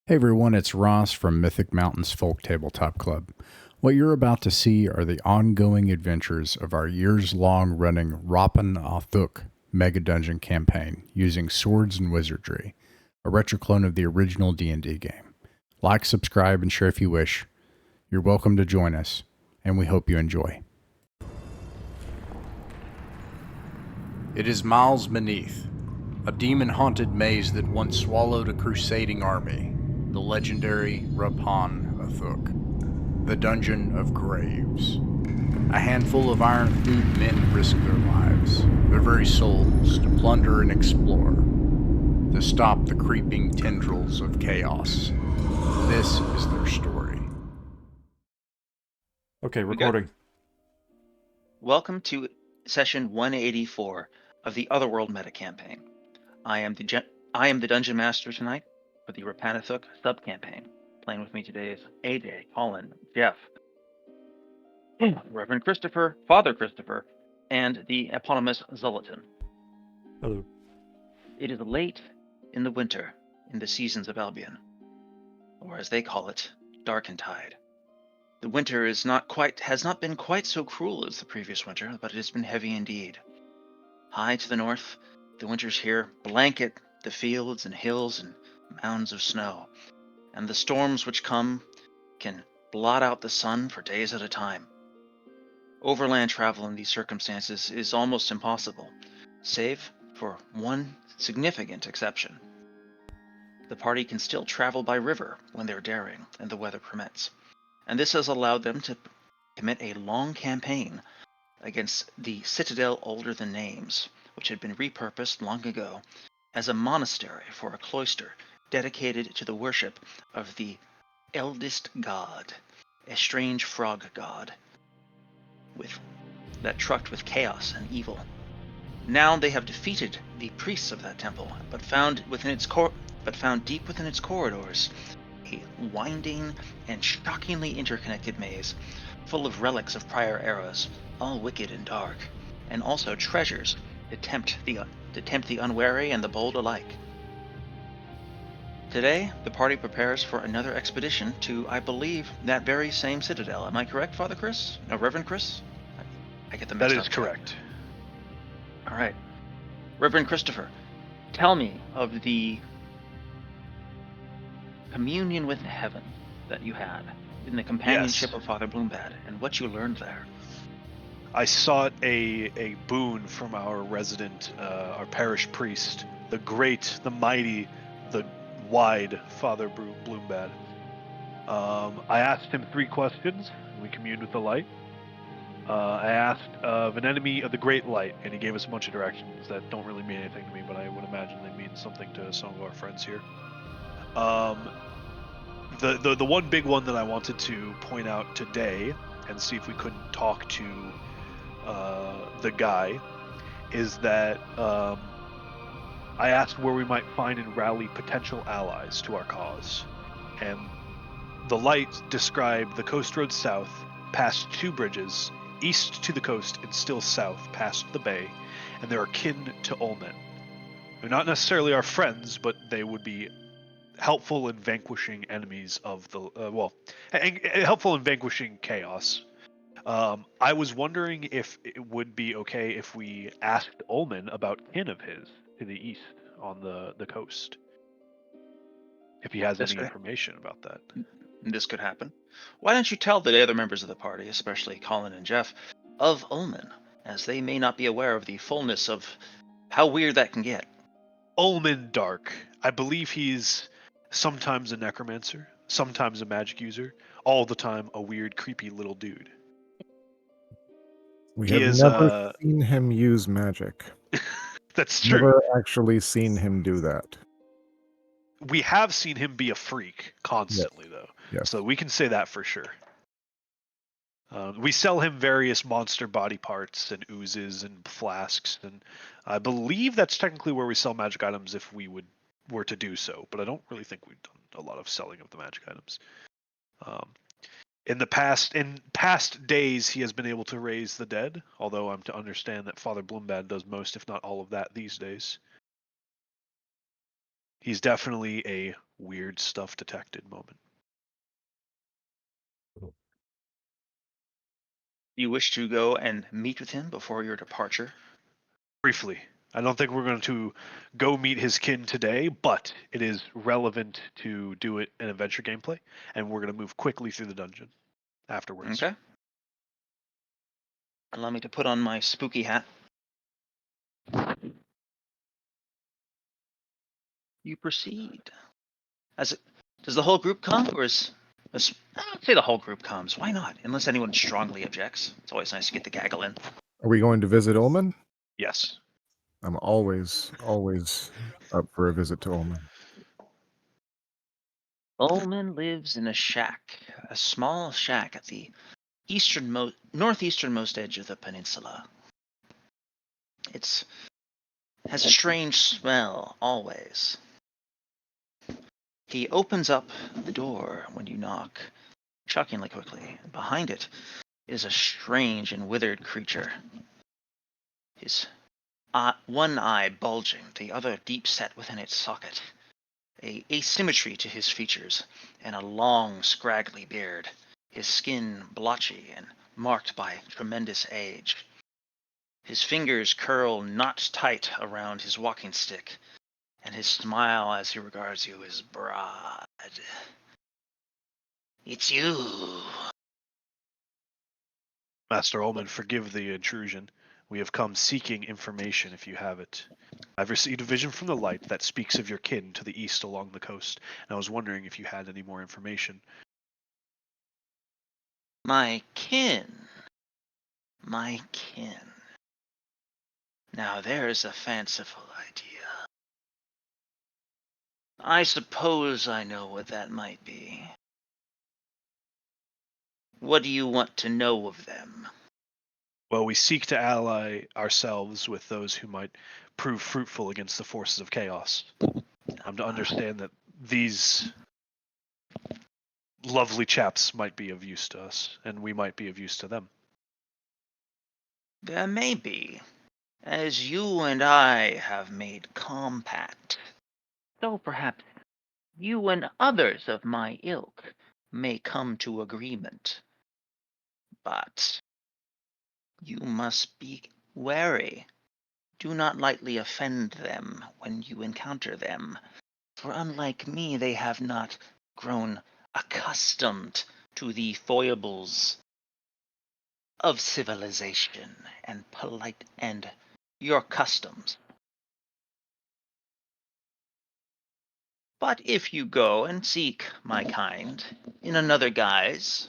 Hey everyone, it's Ross from Mythic Mountains Folk Tabletop Club. What you're about to see are the ongoing adventures of our years-long running Rappan Athuk Mega Dungeon campaign using swords and wizardry, a retroclone of the original D&D game. Like, subscribe, and share if you wish. You're welcome to join us, and we hope you enjoy. It is miles beneath, a demon-haunted maze that once swallowed a crusading army, the legendary Rappan Athuk, the Dungeon of Graves. A handful of iron-thewed men risk their lives, their very souls, to plunder and explore, to stop the creeping tendrils of chaos. This is their story. Okay, recording. Welcome to session 184 of the Otherworld meta campaign. I am the Dungeon Master tonight for the Rappan Athuk sub-campaign. Playing with me today is AJ, Colin, Jeff, Reverend Christopher, Father Christopher, and the eponymous Zolatan. Hello. It is late in the winter in the seasons of Albion, or as they call it, Darkentide. The winter has not been quite so cruel as the previous winter, but it has been heavy indeed. High to the north, the winters here blanket the fields and hills and mounds of snow, and the storms which come can blot out the sun for days at a time. Overland travel in these circumstances is almost impossible, save for one significant exception. The party can still travel by river when they're daring and the weather permits, and this has allowed them to commit a long campaign against the citadel older than names, which had been repurposed long ago as a monastery for a cloister dedicated to the worship of the Eldest god, a strange frog god that trucked with chaos and evil. Now they have defeated the priests of that temple, but found deep within its corridors a winding and shockingly interconnected maze full of relics of prior eras, all wicked and dark, and also treasures that tempt the unwary and the bold alike. Today, the party prepares for another expedition to, I believe, that very same citadel. Am I correct, Father Chris? No, Reverend Chris? I get them mixed up. That is correct. All right. Reverend Christopher, tell me of the communion with heaven that you had in the companionship of Father Bloombad, and what you learned there. I sought a boon from our resident, our parish priest, the great, the mighty, the wide Father Bloombad. I asked him 3 questions, and we communed with the light. I asked of an enemy of the great light, and he gave us a bunch of directions that don't really mean anything to me, but I would imagine they mean something to some of our friends here. The one big one that I wanted to point out today and see if we couldn't talk to the guy is that I asked where we might find and rally potential allies to our cause. And the light described the coast road south, past 2 bridges, east to the coast and still south, past the bay, and they're akin to Ulmen. They're not necessarily our friends, but they would be helpful in vanquishing enemies of the helpful in vanquishing chaos. I was wondering if it would be okay if we asked Ulmen about kin of his to the east on the coast, if he has any information about that. This could happen. Why don't you tell the other members of the party, especially Colin and Jeff, of Ulmen, as they may not be aware of the fullness of how weird that can get. Ulmen Dark. I believe he's sometimes a necromancer, sometimes a magic user, all the time a weird, creepy little dude. We have never seen him use magic. That's true. Never actually seen him do that. We have seen him be a freak constantly, though. Yes. So we can say that for sure. We sell him various monster body parts and oozes and flasks, and I believe that's technically where we sell magic items if we were to do so, but I don't really think we've done a lot of selling of the magic items. In past days, he has been able to raise the dead, although I'm to understand that Father Bloombad does most, if not all of that these days. He's definitely a weird stuff detected moment. You wish to go and meet with him before your departure? Briefly, I don't think we're going to go meet his kin today, but it is relevant to do it in adventure gameplay, and we're going to move quickly through the dungeon afterwards. Okay. Allow me to put on my spooky hat. You proceed. Does the whole group come, or I'd say the whole group comes. Why not? Unless anyone strongly objects. It's always nice to get the gaggle in. Are we going to visit Ullman? Yes. I'm always up for a visit to Ullman. Ullman lives in a shack, a small shack at the northeasternmost edge of the peninsula. It has a strange smell, always. He opens up the door when you knock, shockingly quickly. Behind it is a strange and withered creature. His one eye bulging, the other deep set within its socket. A asymmetry to his features, and a long, scraggly beard. His skin blotchy and marked by tremendous age. His fingers curl knot tight around his walking stick, and his smile as he regards you is broad. It's you. Master Ullman, forgive the intrusion. We have come seeking information if you have it. I've received a vision from the light that speaks of your kin to the east along the coast, and I was wondering if you had any more information. My kin. My kin. Now there's a fanciful idea. I suppose I know what that might be. What do you want to know of them? Well, we seek to ally ourselves with those who might prove fruitful against the forces of chaos. I'm to understand that these lovely chaps might be of use to us, and we might be of use to them. There may be, as you and I have made compact. So perhaps you and others of my ilk may come to agreement. But you must be wary. Do not lightly offend them when you encounter them, for unlike me, they have not grown accustomed to the foibles of civilization and polite and your customs. But if you go and seek my kind in another guise,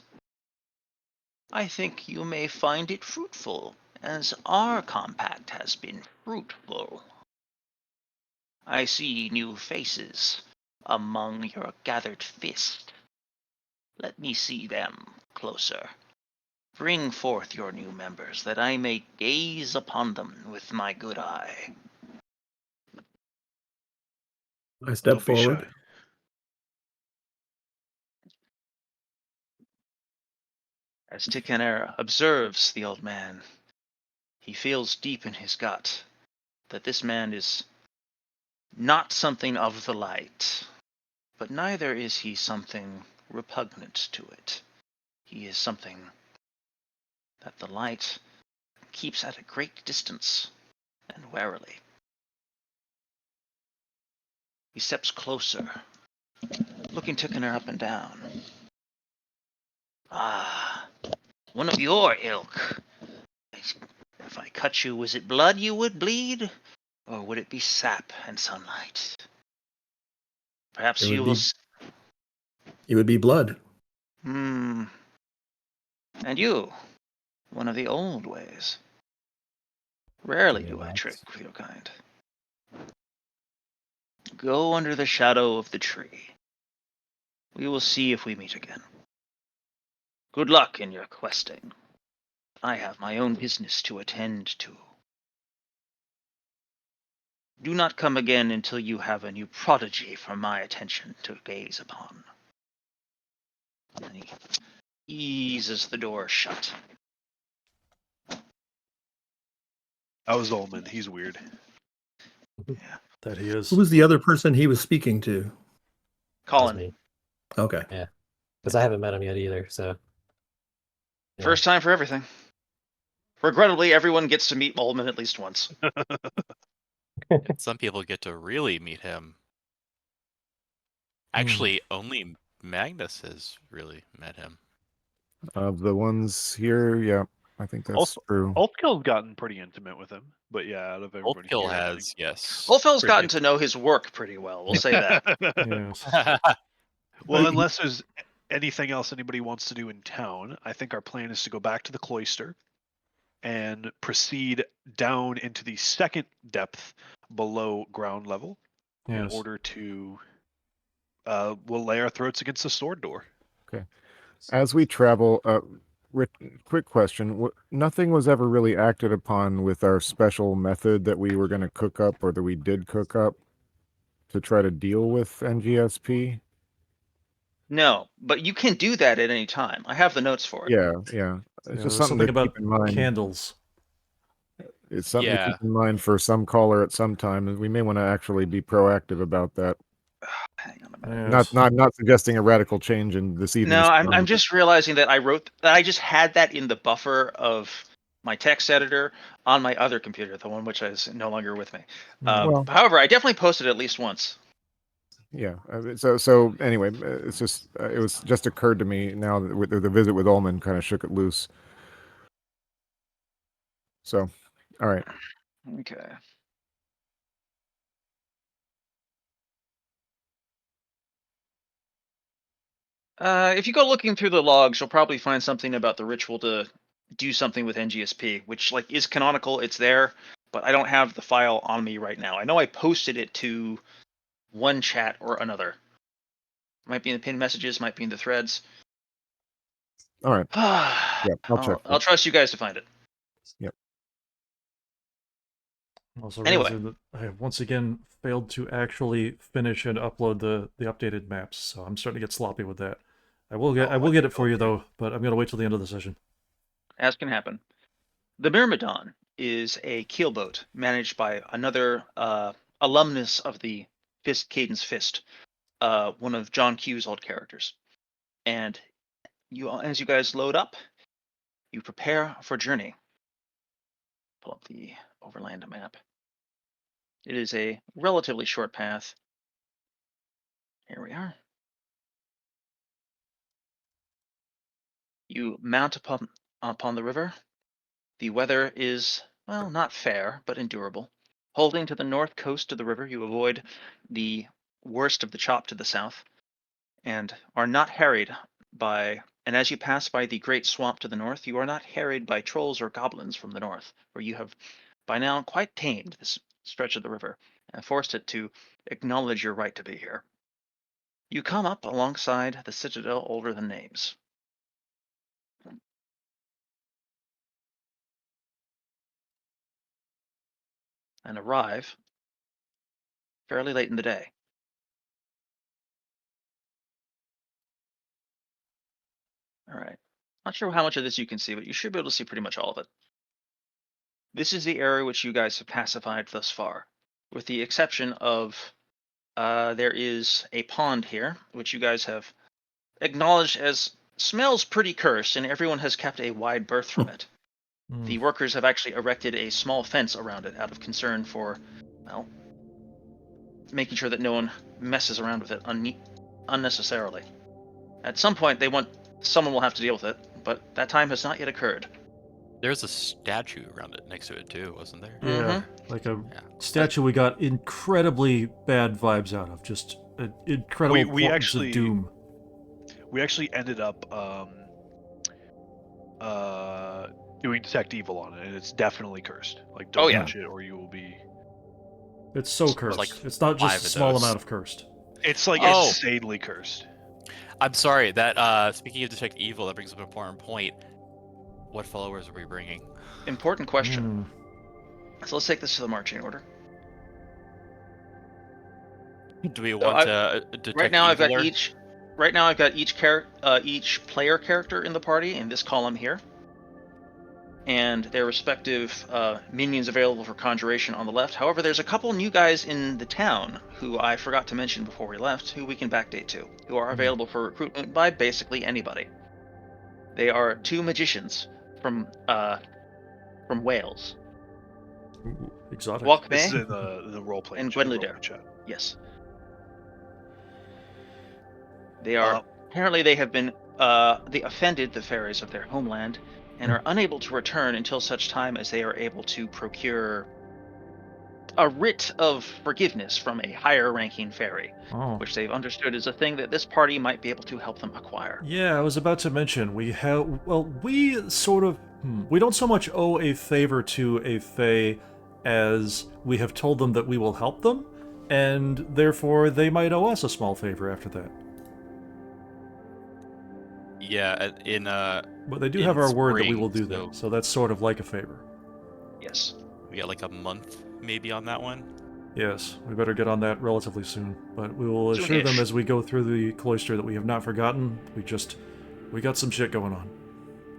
I think you may find it fruitful, as our compact has been fruitful. I see new faces among your gathered fist. Let me see them closer. Bring forth your new members, that I may gaze upon them with my good eye. I step Don't be forward. shy. As Tikaner observes the old man, he feels deep in his gut that this man is not something of the light, but neither is he something repugnant to it. He is something that the light keeps at a great distance and warily. He steps closer, looking Tikaner up and down. Ah, one of your ilk. If I cut you, was it blood you would bleed? Or would it be sap and sunlight? Perhaps It you would will... be it would be blood. And you, one of the old ways. Rarely do I trick with your kind. Go under the shadow of the tree. We will see if we meet again. Good luck in your questing. I have my own business to attend to. Do not come again until you have a new prodigy for my attention to gaze upon. And he eases the door shut. That was Ullman. He's weird. Yeah. That he is. Who was the other person he was speaking to? That was Colin, me. Okay. Because I haven't met him yet either. So. Yeah. first time for everything. Regrettably, everyone gets to meet Ullman at least once. Some people get to really meet him. Actually, only Magnus has really met him. Of the ones here, yeah, I think that's true. Ulfkill's gotten pretty intimate with him, but yeah, out of everybody Ulfkill here, I has, think- yes. Ulfel's Pretty gotten to know his work pretty well. We'll say that. Yes. Well, unless there's anything else anybody wants to do in town, I think our plan is to go back to the Cloister and proceed down into the second depth below ground level in Yes. order to we'll lay our throats against the sword door. As we travel, quick question: nothing was ever really acted upon with our special method that we were going to cook up, or that we did cook up, to try to deal with NGSP. No, but you can do that at any time. I have the notes for it. Yeah. It's Yeah, just there's something to about keep in mind. candles. It's something to Yeah. keep in mind for some caller at some time, and we may want to actually be proactive about that. Hang on a minute. Yes. Not suggesting a radical change in this evening's No, I'm plan. just realizing that I just had that in the buffer of my text editor on my other computer, the one which is no longer with me. Well- However, I definitely posted it at least once. Yeah. So anyway, it's just it was just occurred to me now that with the visit with Ullman kind of shook it loose. So, all right. Okay. If you go looking through the logs, you'll probably find something about the ritual to do something with NGSP, which like is canonical. It's there, but I don't have the file on me right now. I know I posted it to one chat or another. Might be in the pinned messages, might be in the threads. All right. Yeah, I'll check. I'll trust you guys to find it. Also Anyway. realizing that I have once again failed to actually finish and upload the updated maps, so I'm starting to get sloppy with that. I will get it for you though, but I'm gonna wait till the end of the session. As can happen. The Myrmidon is a keelboat managed by another alumnus of the Kayden's Fist, one of John Q's old characters. And as you guys load up, you prepare for journey. Pull up the overland map. It is a relatively short path. Here we are. You mount upon the river. The weather is, well, not fair, but endurable. Holding to the north coast of the river, you avoid the worst of the chop to the south, and are not harried by. And as you pass by the great swamp to the north, you are not harried by trolls or goblins from the north, where you have by now quite tamed this stretch of the river and forced it to acknowledge your right to be here. You come up alongside the citadel older than names. And arrive fairly late in the day. All right. Not sure how much of this you can see, but you should be able to see pretty much all of it. This is the area which you guys have pacified thus far, with the exception of there is a pond here, which you guys have acknowledged as smells pretty cursed, and everyone has kept a wide berth from it. The workers have actually erected a small fence around it out of concern for, well, making sure that no one messes around with it unnecessarily. At some point, someone will have to deal with it, but that time has not yet occurred. There's a statue around it next to it too, wasn't there? Yeah, like a Yeah. statue we got incredibly bad vibes out of. Just an incredible We portents actually- of doom. We actually ended up doing detect evil on it, and it's definitely cursed. Like, don't Oh, yeah. touch it, or you will be. It's so cursed. like It's not 5 just a of small those. amount of cursed. It's like Oh. insanely cursed. I'm sorry, that speaking of detect evil, that brings up an important point. What followers are we bringing? Important question. So let's take this to the marching order. Do we want to detect Right now, I've got evil? each player character in the party in this column here. and their respective minions available for conjuration on the left. However, there's a couple new guys in the town who I forgot to mention before we left, who we can backdate to, who are available for recruitment by basically anybody. They are 2 magicians from Wales. Ooh, exotic. Walk This is May in the role playing and chat. Gwenluder. Chat. Yes. They are apparently they have been they offended the fairies of their homeland and are unable to return until such time as they are able to procure a writ of forgiveness from a higher ranking fairy, Oh. which they've understood is a thing that this party might be able to help them acquire. Yeah, I was about to mention, we sort of, we don't so much owe a favor to a fae as we have told them that we will help them, and therefore they might owe us a small favor after that. Yeah, But they do in have our word that we spring, will do so- that, so that's sort of like a favor. Yes. we got like a month maybe on that one. Yes, we better get on that relatively soon, but we will assure them Soonish. as we go through the cloister that we have not forgotten. We got some shit going on.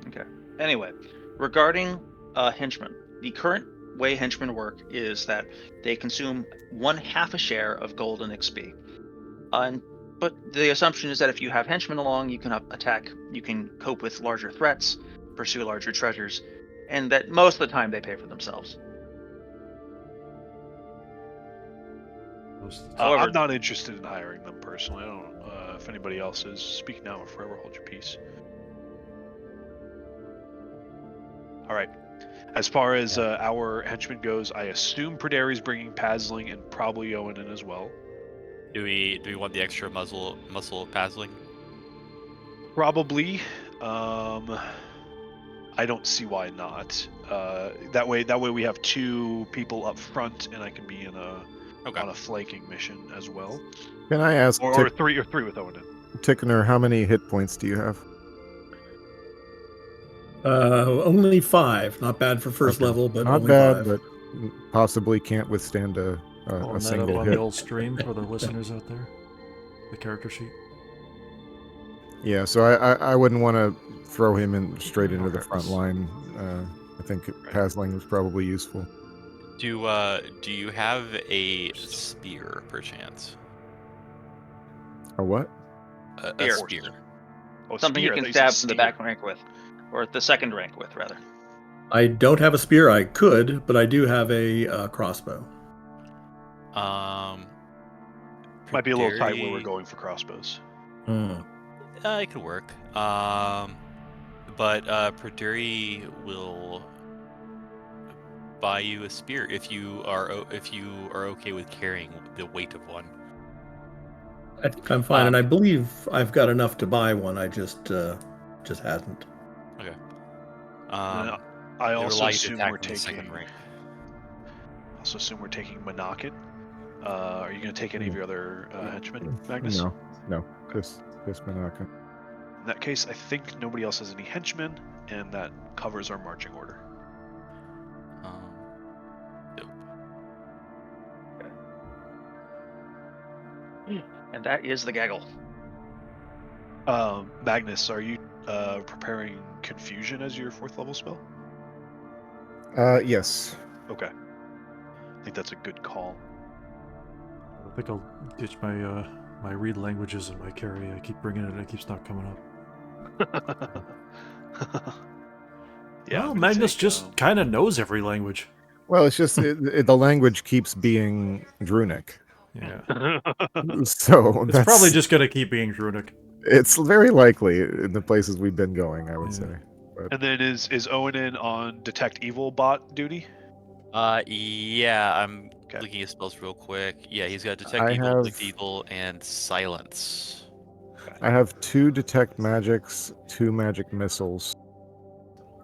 Okay. Anyway, regarding henchmen, the current way henchmen work is that they consume 1/2 a share of gold and XP. But the assumption is that if you have henchmen along, you can attack, you can cope with larger threats, pursue larger treasures, and that most of the time they pay for themselves. However- I'm not interested in hiring them personally. I don't. If anybody else is, speak now or forever hold your peace. All right. As far as our henchman goes, I assume Perderi's bringing Pasling and probably Owen as well. Do we want the extra muscle of Pasling? Probably. I don't see why not. That way we have 2 people up front, and I can be on a flanking mission as well. Can I ask, Or 3 with Owen. Tickener, how many hit points do you have? Only 5. Not bad for first Okay. level, but Not only bad, 5. but possibly can't withstand a Pulling that up single on hit. the old stream for the listeners out there. The character sheet. Yeah, so I wouldn't want to throw him in straight into the Okay. front line. I think Pasling was probably useful. Do you have a spear perchance? A what? A Spear. spear. Oh, Something spear, you I can thought said stab from the steer. back rank with, or the second rank with, rather. I don't have a spear. I could, but I do have a crossbow. Might be a little tight where we're Perderi- going for crossbows. It could work. But Perderi will buy you a spear if you are okay with carrying the weight of one. I think I'm fine, and I believe I've got enough to buy one. I just hadn't. Okay. I they also allow you to assume attack we're from the second taking. rank. Also assume we're taking Monakin. Are you going to take any of your other henchmen, Magnus? No, just Monaco. In that case, I think nobody else has any henchmen, and that covers our marching order. Dope. And that is the gaggle. Magnus, are you preparing Confusion as your 4th level spell? Yes. Okay. I think that's a good call. I think I'll ditch my my read languages and my carry. I keep bringing it and it keeps not coming up. Yeah. Well, I'm gonna Magnus take, just kind of knows every language. Well, it's just the language keeps being Drunic. Yeah. So It's probably just going to keep being Drunic. It's very likely in the places we've been going, I would say. But And then is Owen on Detect Evil bot duty? Yeah, I'm Okay. looking at spells real quick. Yeah, he's got Detect I Evil, have- Detect Evil, and Silence. I have 2 detect magics, 2 magic missiles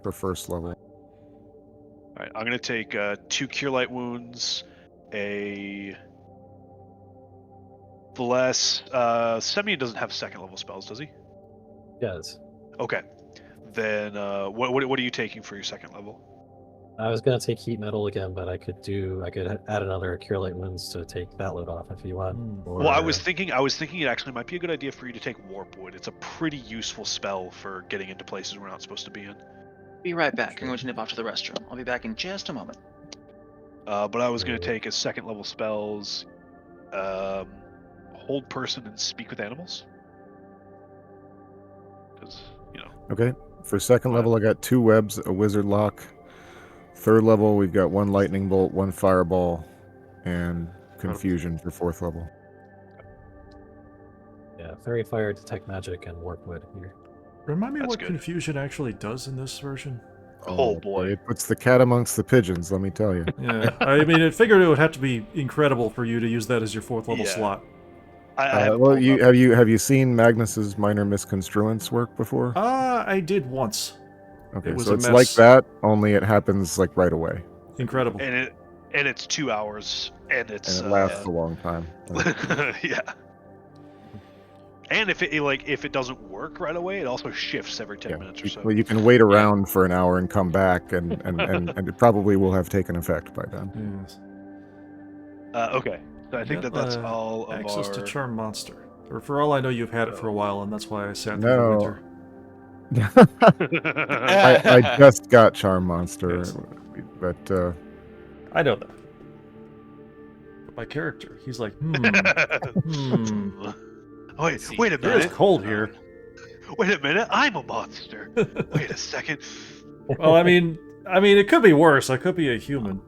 for first level. All right, I'm gonna take 2 Cure Light wounds, a bless. Semyon doesn't have 2nd level spells, does he? Yes. Okay. Then what are you taking for your 2nd level? I was gonna take heat metal again, but I could add another cure light wounds to take that load off if you want. Well, I Or- was thinking it actually might be a good idea for you to take Warp Wood. It's a pretty useful spell for getting into places we're not supposed to be in. Be right back. I'm going to nip off to the restroom. I'll be back in just a moment. But I was going to take a second level spells, hold person and speak with animals. Because, Okay. For second level, I got 2 webs, a wizard lock. Third level, we've got 1 lightning bolt, 1 fireball, and confusion for 4th level. Yeah, fairy fire, detect magic, and warp wood here. Remind me That's what good. confusion actually does in this version. Oh boy. It puts the cat amongst the pigeons, let me tell you. Yeah, I mean, I figured it would have to be incredible for you to use that as your 4th level Yeah. slot. I haven't Well, pulled up. have you seen Magnus's minor misconstruence work before? I did once. Okay, it was so a it's mess. like that, only it happens like right away, Incredible. And it's 2 hours, and it's and it lasts a long time. yeah. And if it doesn't work right away, it also shifts every 10 minutes or so. Well, you can wait around for an hour and come back, and it probably will have taken effect by then. Yes. Okay, so I think that's all of access our... to Charm Monster. Or for all I know, you've had it for a while, and that's why I sat through No. the winter. I just got Charm Monster, Yes. but I know that. But my character, he's like, Wait a It's minute. cold here. Wait a minute. I'm a monster. Wait a second. Well, I mean, it could be worse. I could be a human.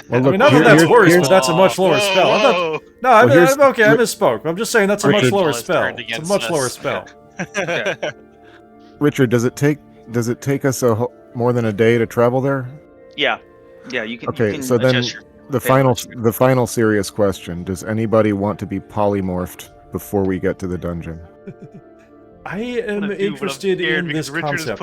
well, I look, mean, not that that's worse, but that's a much lower Whoa, spell. whoa. No, I'm here's- okay. I misspoke. I'm just saying that's a much Richard- lower Well, it's spell. turned It's a against much lower us. spell. Richard, does it take us more than a day to travel there? Yeah, you can. Okay, you can so then adjust your the final serious question: does anybody want to be polymorphed before we get to the dungeon? I am interested in this concept.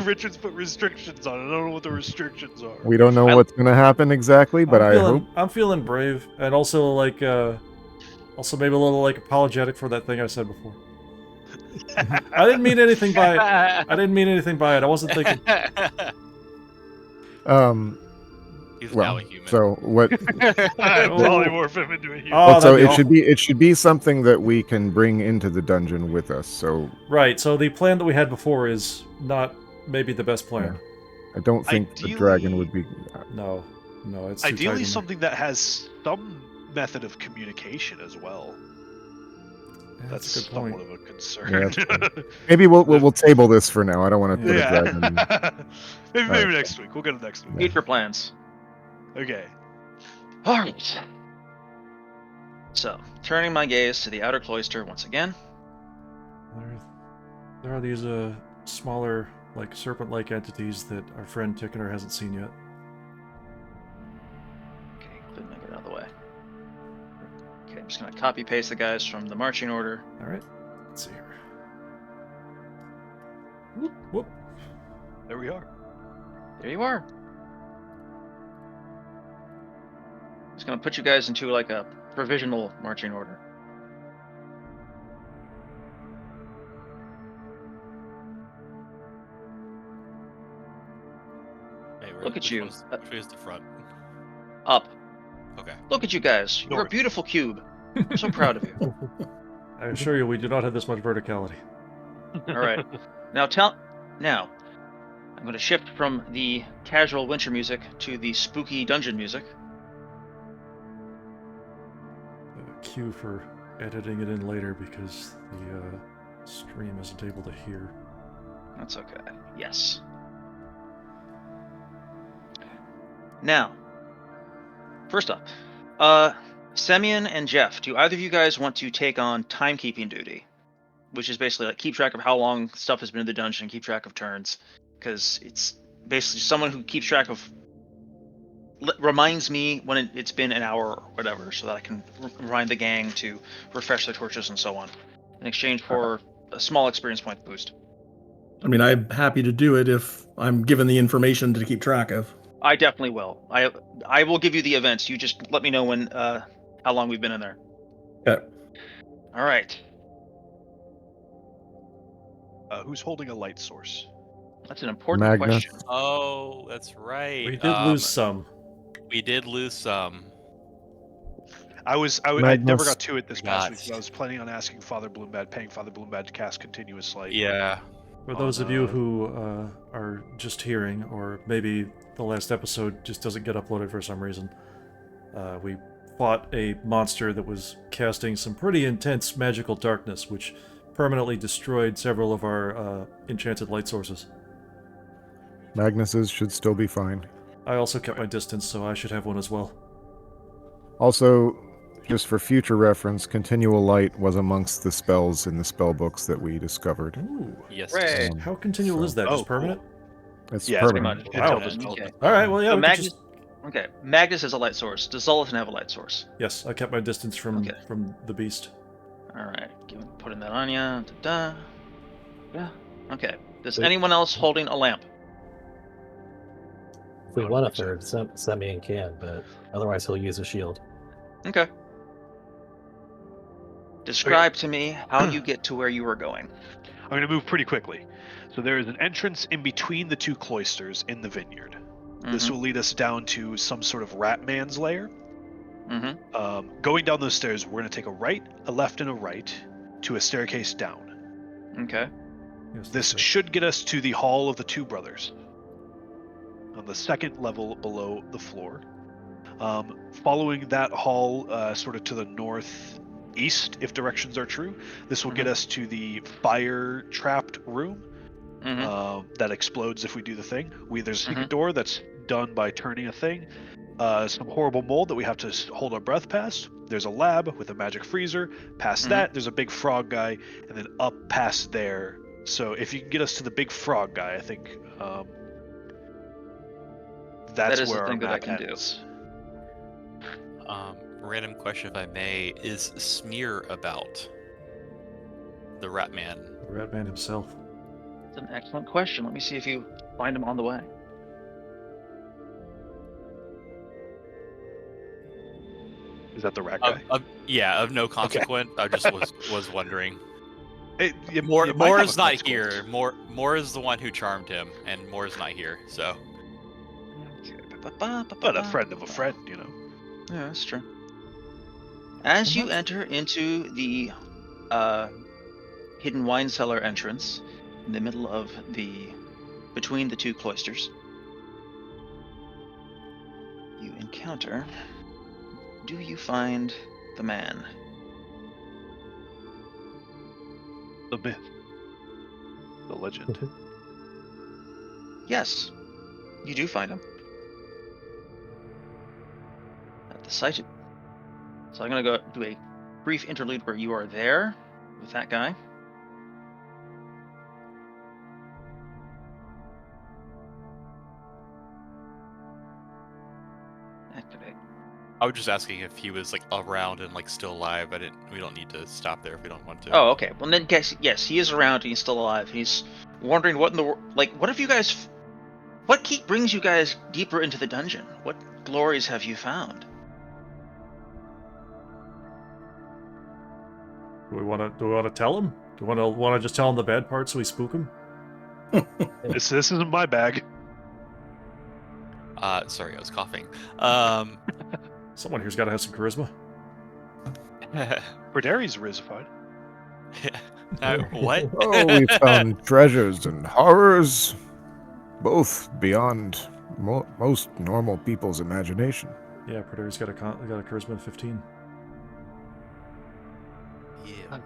Richard's put restrictions on it. I don't know what the restrictions are. We don't know what's going to happen exactly, but I hope. I'm feeling brave, and also like, also maybe a little like apologetic for that thing I said before. I didn't mean anything by it. I wasn't thinking. He's now Well, a human. so what? Polymorph him into a human. Oh, so that'd be it should be something that we can bring into the dungeon with us. So right. So the plan that we had before is not maybe the best plan. I don't think the dragon would be. No, it's too Ideally tight in something that has some method of communication as well. there. That's a good point. somewhat of a concern. Yeah, maybe we'll table this for now. I don't want to put a dragon in. maybe Alright. next week. We'll get it next week. future plans. Okay. All right. So, turning my gaze to the outer cloister once again. There are these smaller, like serpent-like entities that our friend Tickener hasn't seen yet. Okay, couldn't make it out of the way. Okay, I'm just gonna copy paste the guys from the marching order. All right. Let's see here. Whoop. There we are. There you are. Just gonna put you guys into like a provisional marching order. Hey, Look at you. Which way is the front? Up. Okay. Look at you guys. You're a North. beautiful cube. I'm so proud of you. I assure you, we do not have this much verticality. All right. Now, I'm going to shift from the casual winter music to the spooky dungeon music. Cue for editing it in later because the stream isn't able to hear. That's okay. Yes. Now, first up, Semyon and Jeff, do either of you guys want to take on timekeeping duty? Which is basically like keep track of how long stuff has been in the dungeon, keep track of turns. Because it's basically someone who keeps track of, reminds me when it's been an hour or whatever, so that I can remind the gang to refresh their torches and so on, in exchange for a small experience point boost. I mean, I'm happy to do it if I'm given the information to keep track of. I definitely will. I will give you the events. You just let me know when how long we've been in there. Okay. All right. Who's holding a light source? That's an important Magnus. question. Oh, that's right. We did lose some. We did lose some. I never Magnus. got to it this past week. Forgot. But I was planning on asking Father Bloombad, paying Father Bloombad to cast continuous light. Yeah. For those of you who are just hearing, or maybe the last episode just doesn't get uploaded for some reason, we fought a monster that was casting some pretty intense magical darkness, which permanently destroyed several of our enchanted light sources. Magnus's should still be fine. I also kept my distance, so I should have one as well. Also, just for future reference, Continual Light was amongst the spells in the spell books that we discovered. Ooh. Yes. Hooray. How continual is that? Oh, Just permanent? It's Yeah, it's permanent. pretty Wow. much. Until Okay. All right, well, yeah, So we could Magnus, just... okay. Magnus has a light source. Does Zoltan have a light source? Yes, I kept my distance from Okay. from the beast. All right. Putting that on ya. Da-da. Yeah. Okay. Does Wait. anyone else holding a lamp? If we want a third, Semyon can, but otherwise he'll use a shield. Okay. Describe to me how you get to where you were going. I'm going to move pretty quickly. So there is an entrance in between the two cloisters in the vineyard. This will lead us down to some sort of rat man's lair. Going down those stairs, we're going to take a right, a left, and a right to a staircase down. Okay. Yes, This that's right. should get us to the Hall of the Two Brothers, on the second level below the floor. Following that hall, sort of to the northeast, if directions are true, this will get us to the fire-trapped room that explodes if we do the thing. There's a secret door that's done by turning a thing. Some horrible mold that we have to hold our breath past. There's a lab with a magic freezer. Past that, there's a big frog guy, and then up past there. So if you can get us to the big frog guy, I think that's That is the where our thing that I map can do. ends. Random question, if I may: is Smear about the Rat Man? The Rat Man himself. That's an excellent question. Let me see if you find him on the way. Is that the rat guy? Of no consequence. I just was wondering. More More is not here. More is the one who charmed him, and More is not here. So. But a friend of a friend, you know. Yeah, that's true. As you enter into the hidden wine cellar entrance in the middle of between the two cloisters, you encounter. Do you find the man? The myth. The legend. Yes, you do find him. At the site. So I'm going to go do a brief interlude where you are there with that guy. Activate. I was just asking if he was like around and like still alive. We don't need to stop there if we don't want to. Oh, okay. Well, then, yes, he is around and he's still alive. He's wondering what in the world. Like, what have you guys. What brings you guys deeper into the dungeon? What glories have you found? Do we want to tell him? Do we want to just tell him the bad part so we spook him? This isn't my bag. Sorry, I was coughing. Someone here's got to have some charisma. Berdari's risified. What? Oh, we found treasures and horrors, both beyond most normal people's imagination. Yeah, Predator's got a charisma of 15. Yeah.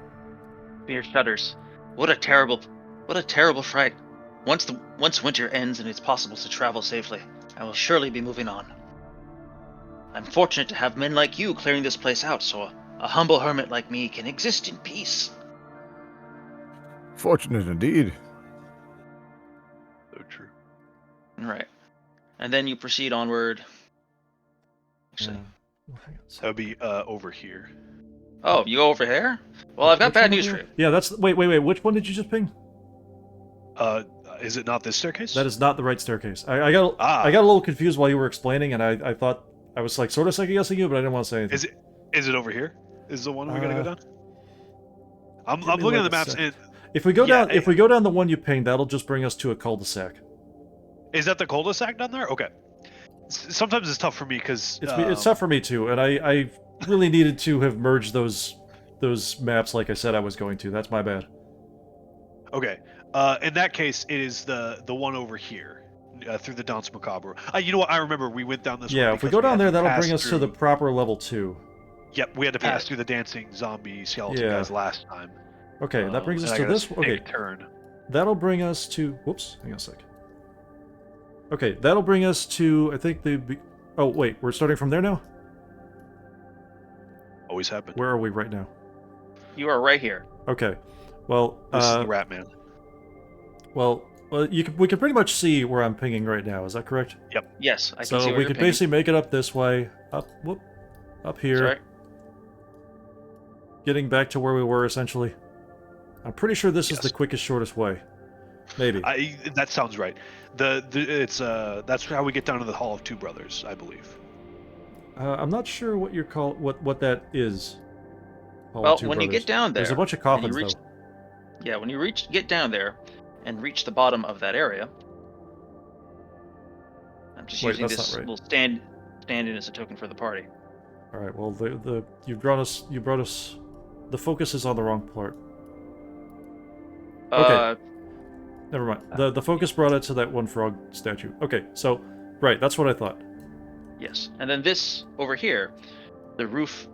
Fear shudders. What a terrible fright. Once winter ends and it's possible to travel safely, I will surely be moving on. I'm fortunate to have men like you clearing this place out, so a humble hermit like me can exist in peace. Fortunate indeed. So true. Right. And then you proceed onward. Actually. That would be over here. Oh, you go over here? Well, I've got Which bad one news was for it? you. Yeah, that's... Wait. Which one did you just ping? Is it not this staircase? That is not the right staircase. I got a little confused while you were explaining, and I thought... I was like sort of second guessing you, but I didn't want to say anything. Is it over here? Is the one we gotta go down? I'm Give me looking at like the a maps. sec. And If we go Yeah, down, if we go down the one you pinged, that'll just bring us to a cul-de-sac. is that the cul-de-sac down there? Okay. Sometimes it's tough for me because It's tough for me too, and I really needed to have merged those maps like I said I was going to. That's my bad. Okay. In that case, it is the one over here, through the Danse Macabre. You know what? I remember we went down this way. Yeah, if we because go down had there, to that'll pass bring us to the through- proper level 2. Yep, we had to pass Yeah. through the dancing zombie skeleton Yeah. guys last time. Okay, that brings us and I to got a this. Okay, big turn. that'll bring us to. Whoops, hang on a sec. Okay, that'll bring us to. I think oh wait, we're starting from there now. Always happened. Where are we right now? You are right here. Okay, well, This is the Rat Man. well, we can pretty much see where I'm pinging right now. Is that correct? Yes, I can see So where we you're could pinging. basically make it up this way, up here, Sorry. getting back to where we were essentially. I'm pretty sure this is Yes. the quickest, shortest way. Maybe. That sounds right. It's that's how we get down to the Hall of Two Brothers, I believe. I'm not sure what you're what that is. Hall of Well, Two when you Brothers. get down there, There's a bunch of and coffins you reach, though. yeah, when you get down there, and reach the bottom of that area, I'm just Wait, using that's this not right. little stand in as a token for the party. All right. Well, you brought us. The focus is on the wrong part. Okay. Never mind. The focus brought it to that one frog statue. Okay. So, right. That's what I thought. Yes, and then this over here, the roof.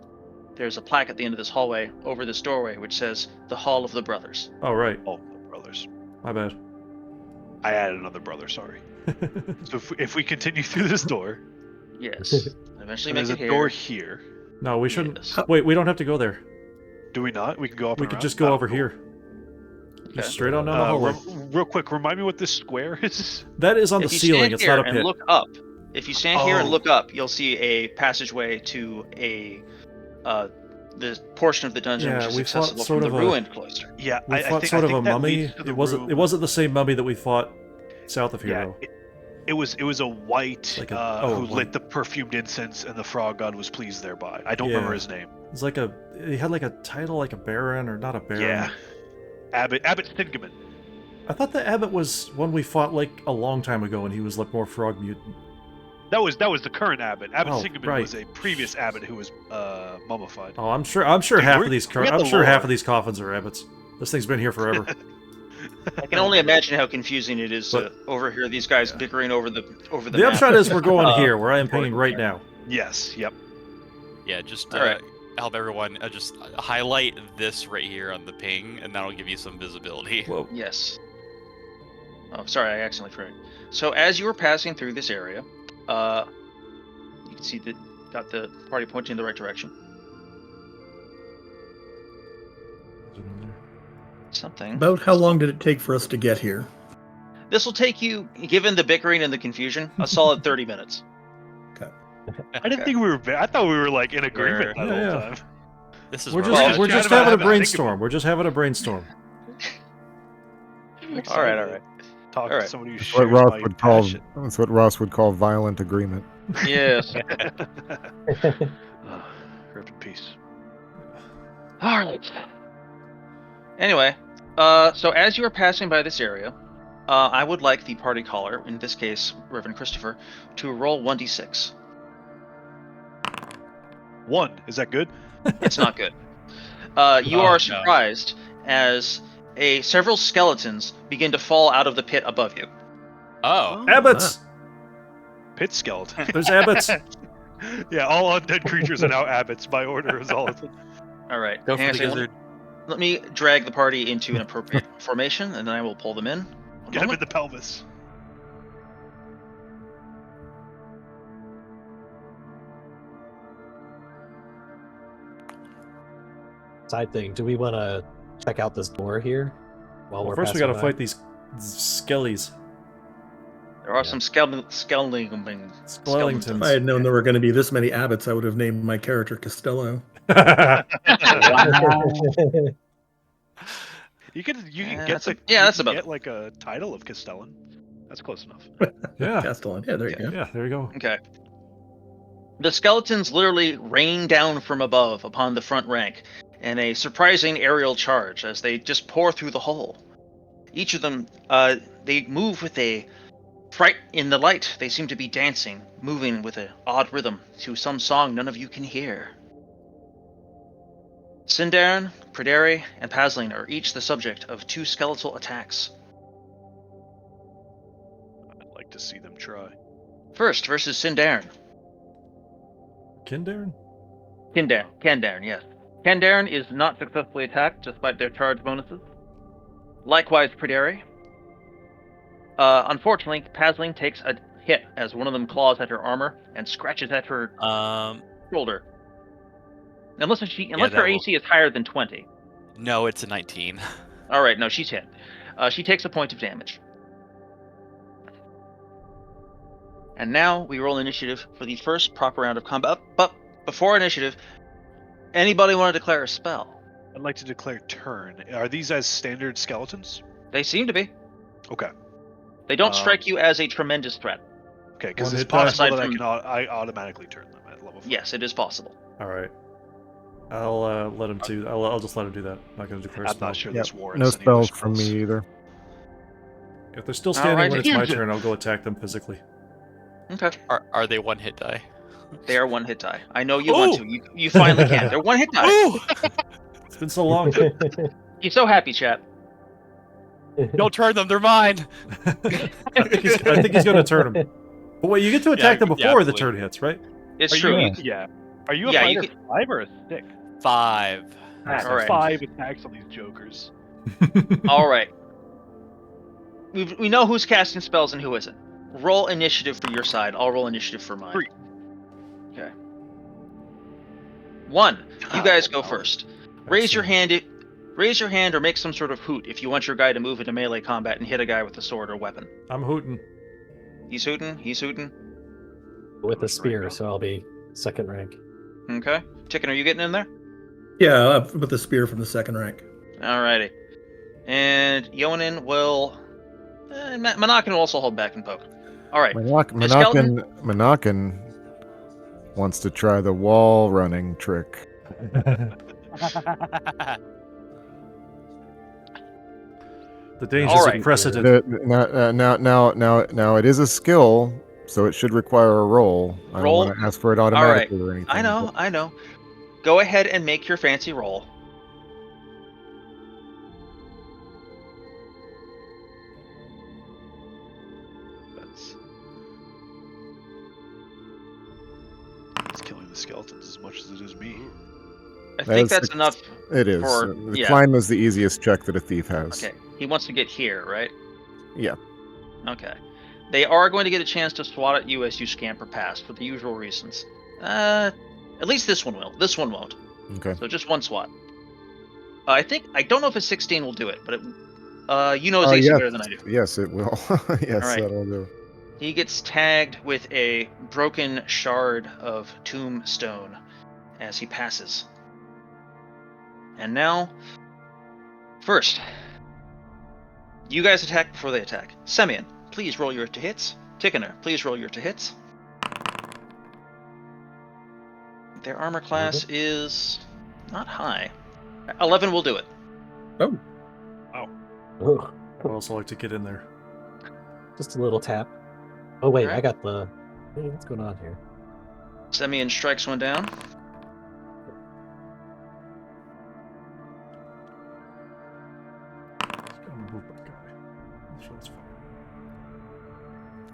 There's a plaque at the end of this hallway over this doorway which says the Hall of the Brothers. Oh, right. Oh, brothers. My bad. I added another brother. Sorry. So if we continue through this door, Yes. Eventually and make there's it a here. door here. No, we shouldn't. Yes. Wait, we don't have to go there. Do we not? We can go up. We and could around? just go Oh, over cool. here. Okay. Just straight on down the hallway. Real quick, remind me what this square is. That is on If the you ceiling. stand It's here not a and pit. look up, if you stand here and Oh. look up, you'll see a passageway to the portion of the dungeon Yeah, which is we fought accessible sort from the of a- ruined cloister. Yeah, We I fought think, sort I of think a that mummy. leads to the It wasn't. room. It wasn't the same mummy that we fought south of here, Yeah, though. it was a white Like who white. lit the perfumed incense, and the frog god was pleased thereby. I don't remember Yeah. his name. It's like he had like a title, like a baron, or not a baron. Yeah, Abbot Stingaman. I thought the abbot was one we fought like a long time ago, and he was like more frog mutant. That was the current abbot. Abbot Oh, Stingaman right. was a previous abbot who was mummified. Oh, I'm sure half of these. we got I'm the sure half lore. of these coffins are abbots. This thing's been here forever. I can only imagine how confusing it is to overhear these guys bickering over the The map. upshot is we're going here, where I am important pinging right there. now. Yes. Yep. Yeah, just All right. help everyone. Just highlight this right here on the ping, and that'll give you some visibility. Whoa. Yes. Oh, sorry, I accidentally forgot. So as you were passing through this area, you can see that got the party pointing in the right direction. Something. About how long did it take for us to get here? This will take you, given the bickering and the confusion, a solid 30 minutes. I didn't think we were. I thought we were like in agreement that Yeah, whole yeah. time. This is We're where just we're we're at. just Chat about having a Abbot brainstorm. We're just having a brainstorm. All right. Talk All to right. somebody who That's what shares Ross my would call. passion. That's what Ross would call violent agreement. Yes. Rest in peace. All right. Anyway, so as you are passing by this area, I would like the party caller, in this case Reverend Christopher, to roll 1d6. 1. Is that good? It's not good. You Oh, are no. surprised as several skeletons begin to fall out of the pit above you. Oh, Abbots. Pit skeleton. There's abbots. Yeah, all undead creatures are now abbots by order of Zolothan. All right. go for hang on a the second. gizzard. Let me drag the party into an appropriate formation, and then I will pull them in. One Get him in moment. the pelvis. Side thing, do we want to check out this door here? While Well, we're first we passing gotta by? fight these skellies. There are Yeah. some skeletons. Skellingtons. If I had known there were going to be this many abbots, I would have named my character Costello. You can Yeah, get that's that's about get like a title of Castellan. That's close enough. Yeah. Castellan. Yeah, there you go. Yeah, there you go. Okay. The skeletons literally rain down from above upon the front rank in a surprising aerial charge as they just pour through the hole. Each of them, they move with a fright in the light. They seem to be dancing, moving with an odd rhythm to some song none of you can hear. Sindarin, Prideri and Pasling are each the subject of 2 skeletal attacks. I'd like to see them try. First, versus Sindarin. Kindarin? Kandarin, yes. Kandarin is not successfully attacked despite their charge bonuses. Likewise, Prideri. Unfortunately, Pasling takes a hit as one of them claws at her armor and scratches at her shoulder. Unless her AC is higher than 20. No, it's a 19. All right, no, she's hit. She takes a point of damage. And now we roll initiative for the first proper round of combat. But before initiative, anybody want to declare a spell? I'd like to declare turn. Are these as standard skeletons? They seem to be. Okay. They don't strike you as a tremendous threat. Okay, because One it's hit die. possible that Aside I automatically turn them at level 4. Yes, it is possible. All right. I'll let him do. I'll just let him do that. I'm not going to declare a I'm spell. not sure Yep. this warrants No any spells other from me either. If they're still standing Alright. when it's my turn, I'll go attack them physically. Okay. Are they 1-hit die? They are 1-hit die. I know you want to. You finally can. They're 1-hit die. Ooh! It's been so long. He's so happy, chat. Don't turn them, they're mine! I think he's going to turn them. But wait, you get to attack them yeah, before the absolutely. turn hits, right? It's Are true. You, yeah. Are you a Yeah, you fighter 5 or a 6? 5. All right. 5 attacks on these jokers. All right. We know who's casting spells and who isn't. Roll initiative for your side. I'll roll initiative for mine. 3. Okay. 1. You guys go first. Raise your hand or make some sort of hoot if you want your guy to move into melee combat and hit a guy with a sword or weapon. I'm hooting. He's hooting. With a spear, so I'll be second rank. Okay. Chicken, are you getting in there? Yeah, with the spear from the second rank. Alrighty. And Yonin will... Monacan will also hold back and poke. Alright. Monacan wants to try the wall running trick. The dangers Alright. of precedent. Now it is a skill, so it should require a roll. I don't want to ask for it automatically or anything. I know. Go ahead and make your fancy roll. It's killing the skeletons as much as it is me. I think that's enough. It is. The climb is the easiest check that a thief has. Okay. He wants to get here, right? Yeah. Okay. They are going to get a chance to swat at you as you scamper past for the usual reasons. At least this one will. This one won't. Okay. So just one swat. I don't know if a 16 will do it, but you know his AC better than I do. Yes, it will. Yes, All right. that'll do. He gets tagged with a broken shard of tombstone as he passes. And now, first, you guys attack before they attack. Semyon, please roll your to hits. Tickener, please roll your to hits. Their armor class is not high. 11 will do it. Oh. I'd also like to get in there. Just a little tap. Oh wait, Alright. I got the... Hey, what's going on here? Semyon strikes one down.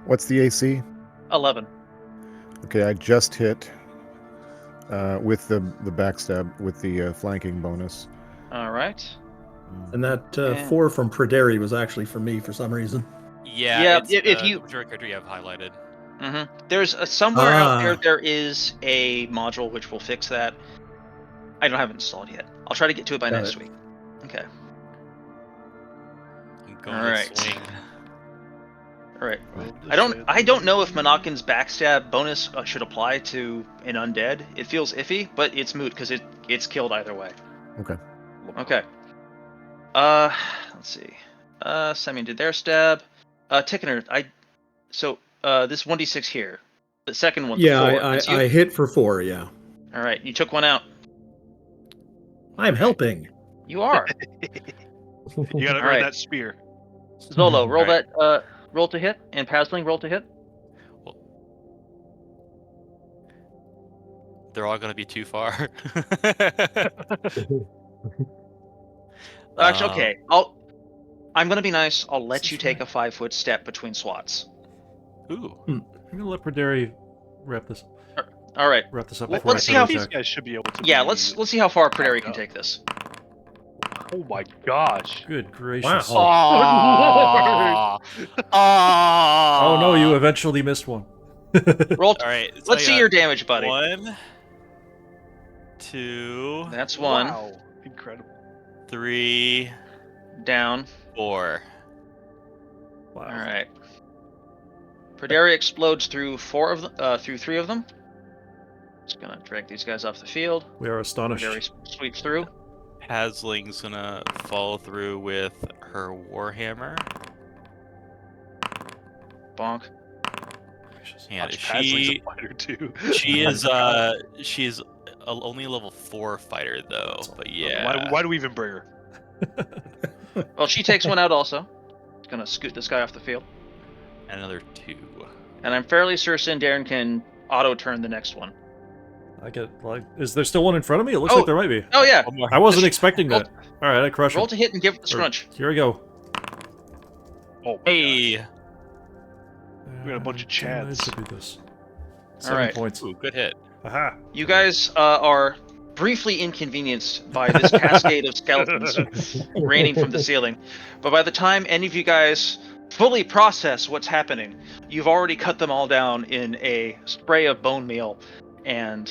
What's the AC? 11. Okay, I just hit with the backstab with the flanking bonus. All right. And that 4 from Prideri was actually for me for some reason. Yeah, it's if the you- majority character you have highlighted. There's somewhere out there is a module which will fix that. I don't have it installed yet. I'll try to get to it by next week. Okay. I'm going Alright. to swing. All right. I don't know if Monacan's backstab bonus should apply to an undead. It feels iffy, but it's moot because it's killed either way. Okay. Okay. Let's see. Semyon did their stab. Tickener, this 1d6 here. The second one. Yeah, 4. That's you? I hit for 4, yeah. All right, you took one out. I'm helping. You are. You gotta earn Alright. that spear. Zolo, roll Alright. that. Roll to hit, and Pasling, roll to hit. They're all going to be too far. Actually, okay. I'm gonna be nice. I'll let This you is take right. a 5-foot step between SWATs. Ooh. I'm gonna let Perderi wrap this All right. up Let's before I see try how- to These attack. guys should be able to. Yeah, be let's see how far Perderi backed can up. take this. Oh my gosh. Good gracious! Aww. Aww. Oh no, you eventually missed one. Roll. All right. so Let's I see got your damage, buddy. 1, 2, That's one. Wow. Incredible. 3, Down. 4. Wow. All right. Perderi explodes through through 3 of them. Just gonna drag these guys off the field. We are astonished. Perderi sweeps through. Hasling's gonna follow through with her warhammer. Bonk. And Gosh, Pasley's she a fighter too. she's only a level 4 fighter though. But yeah. Why do we even bring her? Well, she takes one out also. Just gonna scoot this guy off the field. And another 2. And I'm fairly certain Darren can auto turn the next one. I get is there still one in front of me? It looks like there might be. Oh yeah. One more. I wasn't expecting that. All right, I crush Roll him. to hit and give it the scrunch. Here we go. Oh, Hey. We got a bunch of chads. To do this. All 7 right. points. Ooh, good hit. Aha. You guys are briefly inconvenienced by this cascade of skeletons raining from the ceiling. But by the time any of you guys fully process what's happening, you've already cut them all down in a spray of bone meal and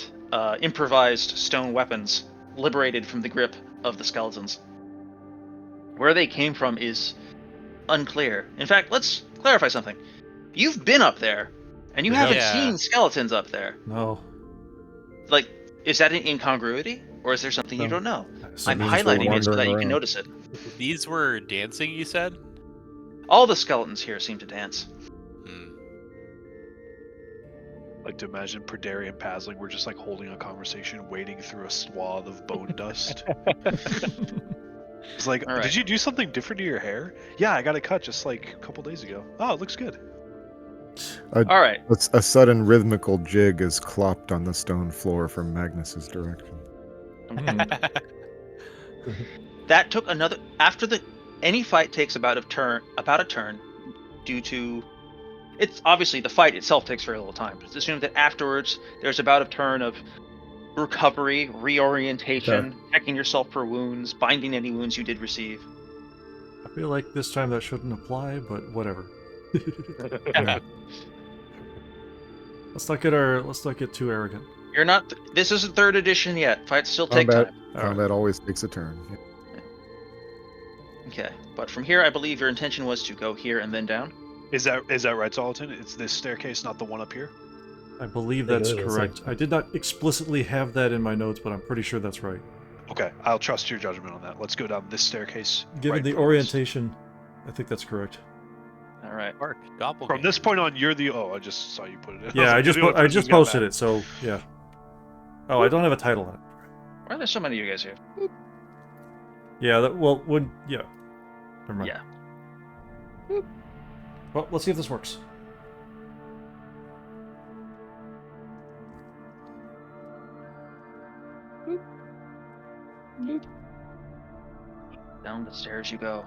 improvised stone weapons liberated from the grip of the skeletons. Where they came from is unclear. In fact, let's clarify something. You've been up there, and you haven't Yeah. seen skeletons up there. No. Like, is that an incongruity, or is there something you No. don't know? So I'm means we're highlighting it so that wandering you can around. notice it. These were dancing, you said? All the skeletons here seem to dance. Hmm. Like to imagine Perderi and Pasling were just like holding a conversation, wading through a swath of bone dust. It's like, All right. did you do something different to your hair? Yeah, I got it cut just like a couple days ago. Oh, it looks good. All right. A sudden rhythmical jig is clopped on the stone floor from Magnus's direction. That took another. Any fight takes about a turn, due to. It's obviously the fight itself takes very little time. Just assume that afterwards there's about a turn of recovery, reorientation, checking yourself for wounds, binding any wounds you did receive. I feel like this time that shouldn't apply, but whatever. Yeah. Let's not get too arrogant. You're not. This isn't 3rd edition yet. Fights still take Combat, time. All right. combat always takes a turn. Yeah. Okay, but from here, I believe your intention was to go here and then down. Is that right, Zoltan? It's this staircase, not the one up here? I believe Yeah, that's it is, correct. like- I did not explicitly have that in my notes, but I'm pretty sure that's right. Okay, I'll trust your judgment on that. Let's go down this staircase. Given right the in front of us. orientation, I think that's correct. All right. Mark, doppelganger. From this point on, you're the. Oh, I just saw you put it in. Yeah, I just You're the only person who's got posted that. it, so yeah. Oh, I don't have a title on it. Why are there so many of you guys here? Yeah, yeah. Never mind. Yeah. Well, let's see if this works. Down the stairs you go.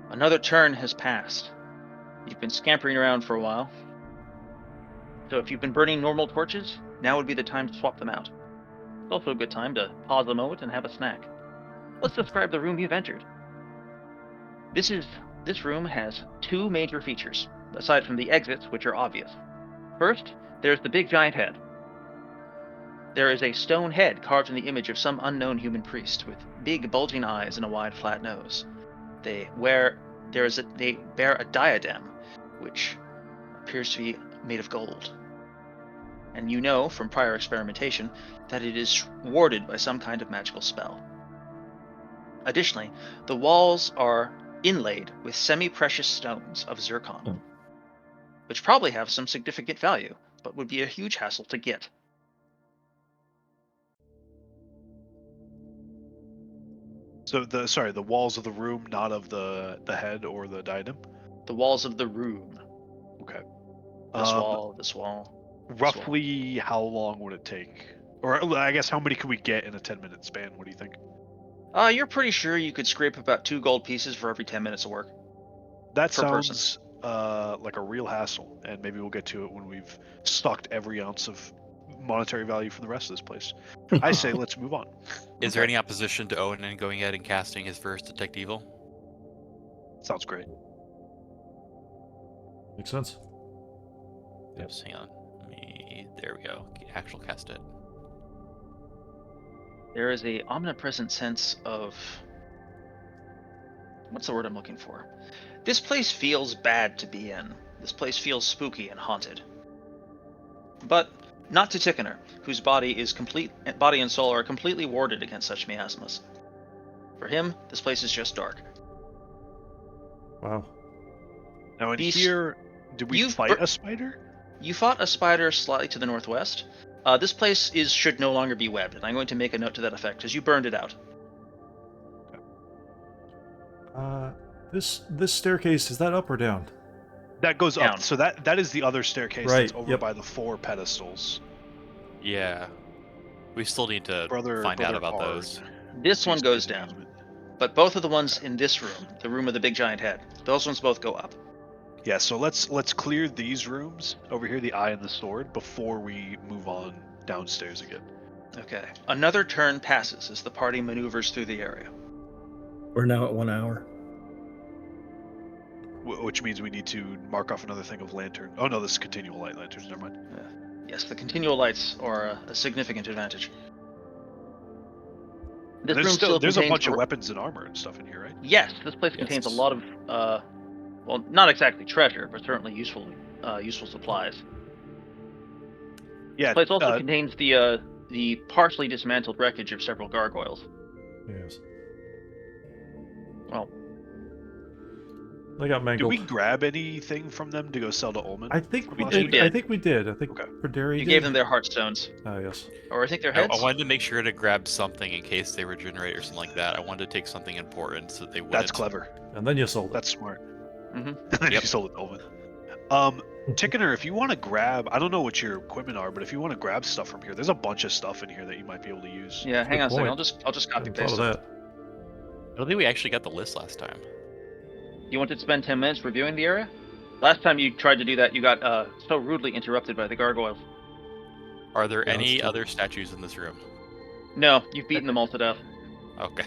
Another turn has passed. You've been scampering around for a while. So if you've been burning normal torches, now would be the time to swap them out. It's also a good time to pause a moment and have a snack. Let's describe the room you've entered. This room has 2 major features, aside from the exits, which are obvious. First, there's the big giant head. There is a stone head carved in the image of some unknown human priest with big bulging eyes and a wide flat nose. They bear a diadem, which appears to be made of gold. And you know from prior experimentation that it is warded by some kind of magical spell. Additionally, the walls are inlaid with semi-precious stones of zircon, which probably have some significant value, but would be a huge hassle to get. So the walls of the room, not of the head or the diadem. The walls of the room. Okay. This wall, this wall. Roughly, how long would it take Or I guess how many can we get in a 10-minute span? What do you think? You're pretty sure you could scrape about 2 gold pieces for every 10 minutes of work. That Per person. sounds like a real hassle, and maybe we'll get to it when we've stocked every ounce of monetary value for the rest of this place. I say let's move on. Is there any opposition to Owen going ahead and casting his first Detect Evil? Sounds great. Makes sense. Oops, hang on. There we go. Actual cast it. There is a omnipresent sense of... What's the word I'm looking for? This place feels bad to be in. This place feels spooky and haunted. But not to Tickener, whose body and soul are completely warded against such miasmas. For him, this place is just dark. Wow. Now in here, did we fight a spider? You fought a spider slightly to the northwest. This place should no longer be webbed, and I'm going to make a note to that effect, because you burned it out. This staircase, is that up or down? That goes Down. up. So that is the other staircase Right, that's over by the 4 pedestals. Yeah. We still need to find out about those. This one goes down. But both of the ones in this room, the room with the big giant head, those ones both go up. Yeah, so let's clear these rooms over here, the eye and the sword, before we move on downstairs again. Okay. Another turn passes as the party maneuvers through the area. We're now at 1 hour. Which means we need to mark off another thing of lantern. Oh no, this is continual light lanterns. Never mind. Yes, the continual lights are a significant advantage. This room There's a contains bunch of weapons and armor and stuff in here, right? Yes, this place contains a lot of, well, not exactly treasure, but certainly useful supplies. Yeah. This place also contains the partially dismantled wreckage of several gargoyles. Yes. Well, They got mangled. Did we grab anything from them to go sell to Ullman? I think we You did. did. I think we did. I think Perderi you did. gave them their heartstones. Yes. Or I think their I heads. wanted to make sure to grab something in case they regenerate or something like that. I wanted to take something important so that they wouldn't. That's clever. And then you sold it. That's smart. Mm-hmm. And then you sold it to Ullman. Tickener, if you want to grab, I don't know what your equipment are, but if you want to grab stuff from here, there's a bunch of stuff in here that you might be able to use. Yeah, hang on a second. point. I'll just copy Hadn't thought paste of it. that. I don't think we actually got the list last time. You wanted to spend 10 minutes reviewing the area? Last time you tried to do that, you got so rudely interrupted by the gargoyles. Are there Yeah, any let's do other statues in this room? No, you've beaten them all to death. Okay.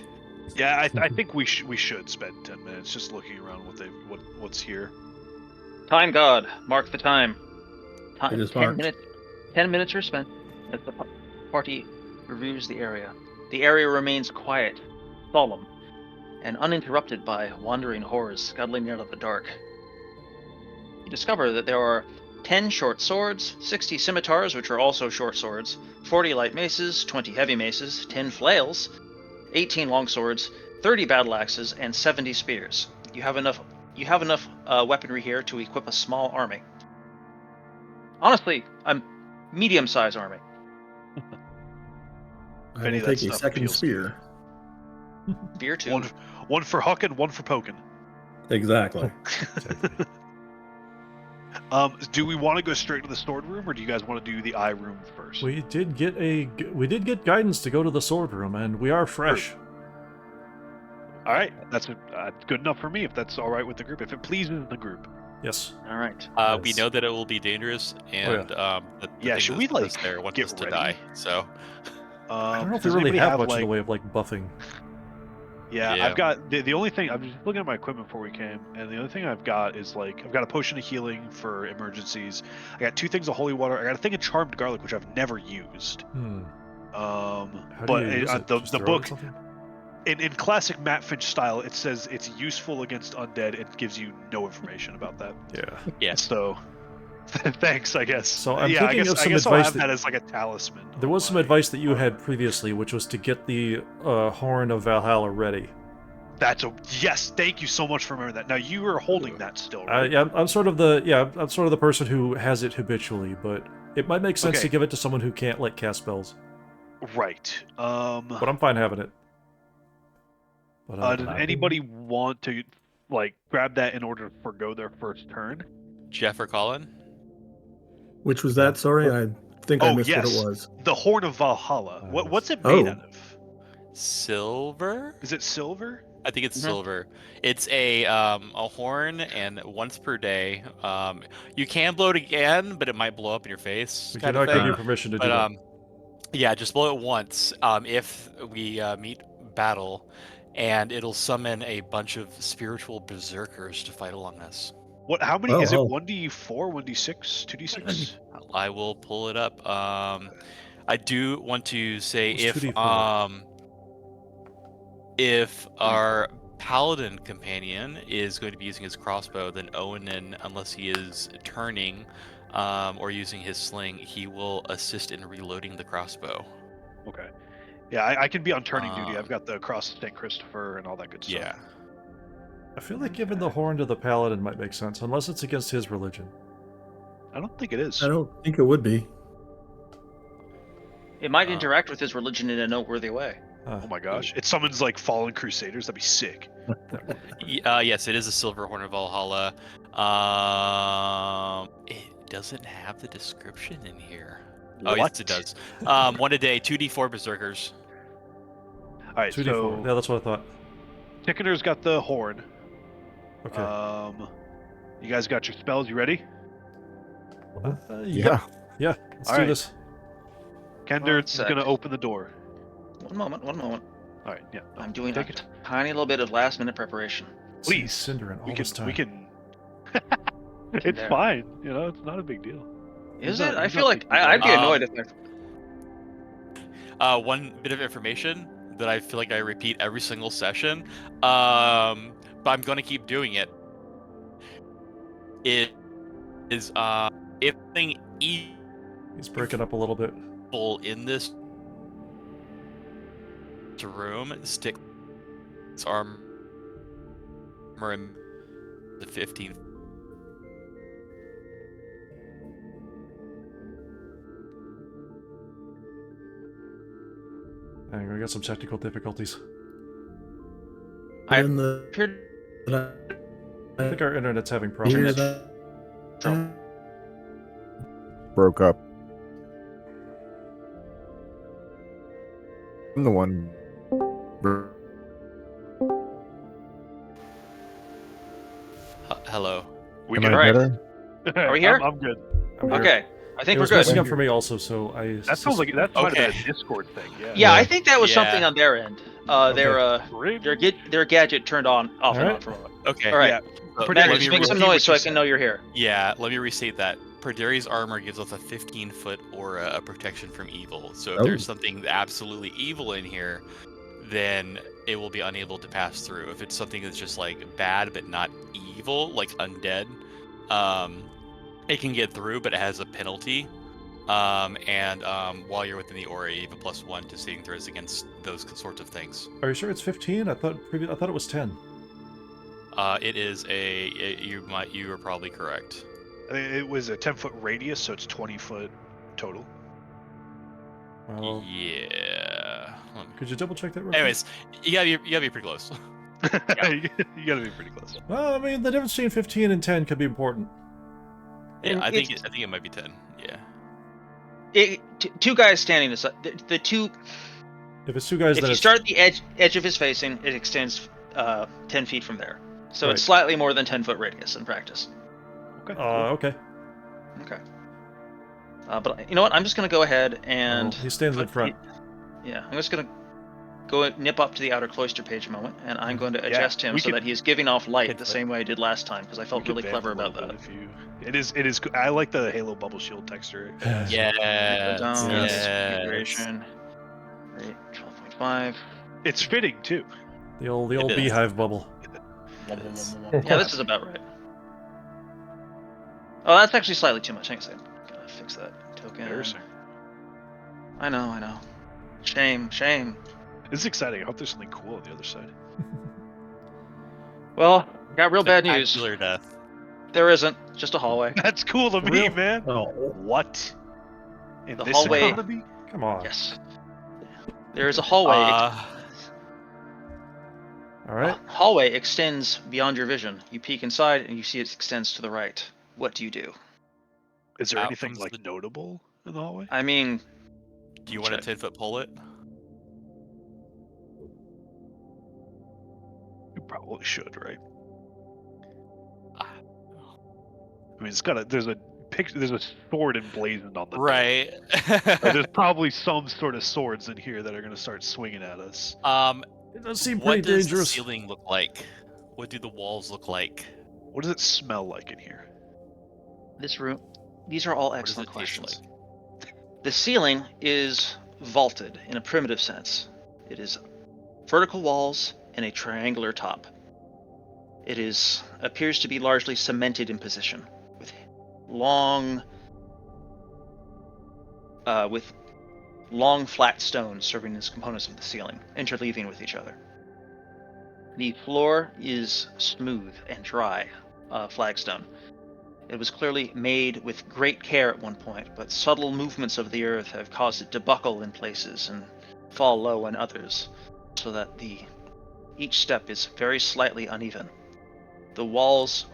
Yeah, I think we should spend 10 minutes just looking around what's here. Time God, mark the time. It is 10 marked. minutes. 10 minutes are spent as the party reviews the area. The area remains quiet, solemn, and uninterrupted by wandering horrors scuttling out of the dark. You discover that there are 10 short swords, 60 scimitars, which are also short swords, 40 light maces, 20 heavy maces, 10 flails, 18 long swords, 30 battle axes, and 70 spears. You have enough weaponry here to equip a small army. Honestly, a medium-sized army. I Any will of that take a stuff second appeals to you. spear. Spear too. One for hucking, one for poking. Exactly. Do we want to go straight to the sword room, or do you guys want to do the eye room first? We did get guidance to go to the sword room, and we are fresh. All right, that's good enough for me. If that's all right with the group, if it pleases the group. Yes. All right. We Yes. know that it will be dangerous, and the Yeah, thing should that's we, put us like, there wants get us to ready? die. So I don't know if we does really anybody have much in like, the way of like buffing. Yeah, Yeah. I've got the only thing. I'm just looking at my equipment before we came, and the only thing I've got is like I've got a potion of healing for emergencies. I got 2 things of holy water. I got a thing of charmed garlic, which I've never used. How do But you use it? the Just throw it at book something? in classic Matt Finch style, it says it's useful against undead. It gives you no information about that. Yeah. yeah, So thanks, I guess. So I'm I thinking guess, of I some guess I'll advice have that- that as like a talisman. There was some advice that you had previously, which was to get the Horn of Valhalla ready. Yes. Thank you so much for remembering that. Now you are holding that still, right? Yeah, I'm sort of the person who has it habitually, but it might make sense Okay. to give it to someone who can't like cast spells. Right. But I'm fine having it. But Does anybody want to like grab that in order to forgo their first turn? Jeff or Colin? Which was that? Sorry, I think I Oh, missed yes. what it was. The Horn of Valhalla. What's it Oh. made out of? Silver? Is it silver? I think it's Mhm. silver. It's a horn, and once per day, you can blow it again, but it might blow up in your face. We Kind cannot of give thing. you permission to do But that. yeah, just blow it once. If we meet battle, and it'll summon a bunch of spiritual berserkers to fight along us. What? How many? Oh, Is it oh. 1d4, 1d6, 2d6? I will pull it up. I do want to say It's 2d4. if our paladin companion is going to be using his crossbow, then Owen, unless he is turning or using his sling, he will assist in reloading the crossbow. Okay. Yeah, I can be on turning duty. I've got the Cross of St. Christopher and all that good stuff. Yeah. I feel like giving the horn to the paladin might make sense, unless it's against his religion. I don't think it is. I don't think it would be. It might interact with his religion in a noteworthy way. Oh my gosh. It summons like fallen crusaders. That'd be sick. Yes, it is a silver horn of Valhalla. It doesn't have the description in here. Oh, yes, it does. 1 a day, 2d4 berserkers. All right, 2d4. so Yeah, that's what I thought. Ticketer's got the horn. Okay. You guys got your spells? You ready? Yeah. Yeah, let's All do right. this. Kender is sec. going to open the door. One moment. All right, yeah. I'm doing Take a it. tiny little bit of last-minute preparation. Seeing Please. Cinder in all We this can. time. We can. It's there. fine. You know, it's not a big deal. Is He's it? not- I he's feel not like thinking I'd be about annoyed it. if I. One bit of information that I feel like I repeat every single session, but I'm going to keep doing it. It is if something He's breaking up a little bit. evil in this room, stick its armor in the 15th. Hang on, we got some technical difficulties. I In the, appeared. I think our internet's having hear problems. that? Broke up. I'm the one. Hello. We Am can. I Right. better? Are we here? I'm good. I'm here. Okay, I think It we're was good. messing up for me also, so I. That sounds like that might have Okay. been a Discord thing. Yeah. Yeah, I think that was Yeah. something on their end. Great. Their gadget turned on off and Alright. on for a moment. Okay. All right, Yeah. Let Matt, me just make repeat some what noise so you I can said. know you're here. Yeah, let me restate that. Perderi's armor gives us a 15-foot aura of protection from evil. So if Oh. there's something absolutely evil in here, then it will be unable to pass through. If it's something that's just like bad but not evil, like undead, it can get through, but it has a penalty. While you're within the aura, you have a +1 to saving throws against those sorts of things. Are you sure it's 15? I thought it was 10. It is you are probably correct. I think it was a 10-foot radius, so it's 20-foot total. Well, Yeah. could you double check that? Real quick? Anyways, you gotta be pretty close. You gotta be pretty close. Well, I mean, the difference between 15 and 10 could be important. Yeah, And I think it might be 10. Yeah. Two guys standing aside. The two. If it's two guys, If then you it's start at the edge of his facing, it extends 10 feet from there. So Right. it's slightly more than 10-foot radius in practice. Okay. okay. Okay. But you know what? I'm just gonna go ahead and. He stands in front. Yeah, I'm just gonna go nip up to the outer cloister page a moment, and I'm going to adjust him we so could- that he is giving off light could- the same way I did last time, because I felt You could really vamp clever a little about that. bit if you- It is. I like the Halo bubble shield texture. Yeah. Down, Yes. configuration. Rate 12.5. It's fitting too. The old It is. beehive bubble. Yeah, this is about right. Oh, that's actually slightly too much. Hang on a second. Gotta fix that token. Embarrassing. I know. Shame. This is exciting. I hope there's something cool on the other side. Well, got real bad news. Spectacular death. There isn't. Just a hallway. That's cool to me, real? man. Oh, What? In The this hallway- economy? Come on. Yes. There is a hallway. All right. Hallway extends beyond your vision. You peek inside and you see it extends to the right. What do you do? Is there Out anything comes like the- notable in the hallway? I mean, Do you want to check. 10-foot pole it? You probably should, right? Ah, I mean, it's got there's a picture, there's a sword emblazoned on the door. Right. There's probably some sort of swords in here that are going to start swinging at us. It does seem What pretty does dangerous. the ceiling look like? What do the walls look like? What does it smell like in here? This room. These are all What does excellent it taste questions. like? The ceiling is vaulted in a primitive sense. It is vertical walls and a triangular top. It appears to be largely cemented in position, with long flat stones serving as components of the ceiling, interleaving with each other. The floor is smooth and dry, flagstone. It was clearly made with great care at one point, but subtle movements of the earth have caused it to buckle in places and fall low in others, so that each step is very slightly uneven. The walls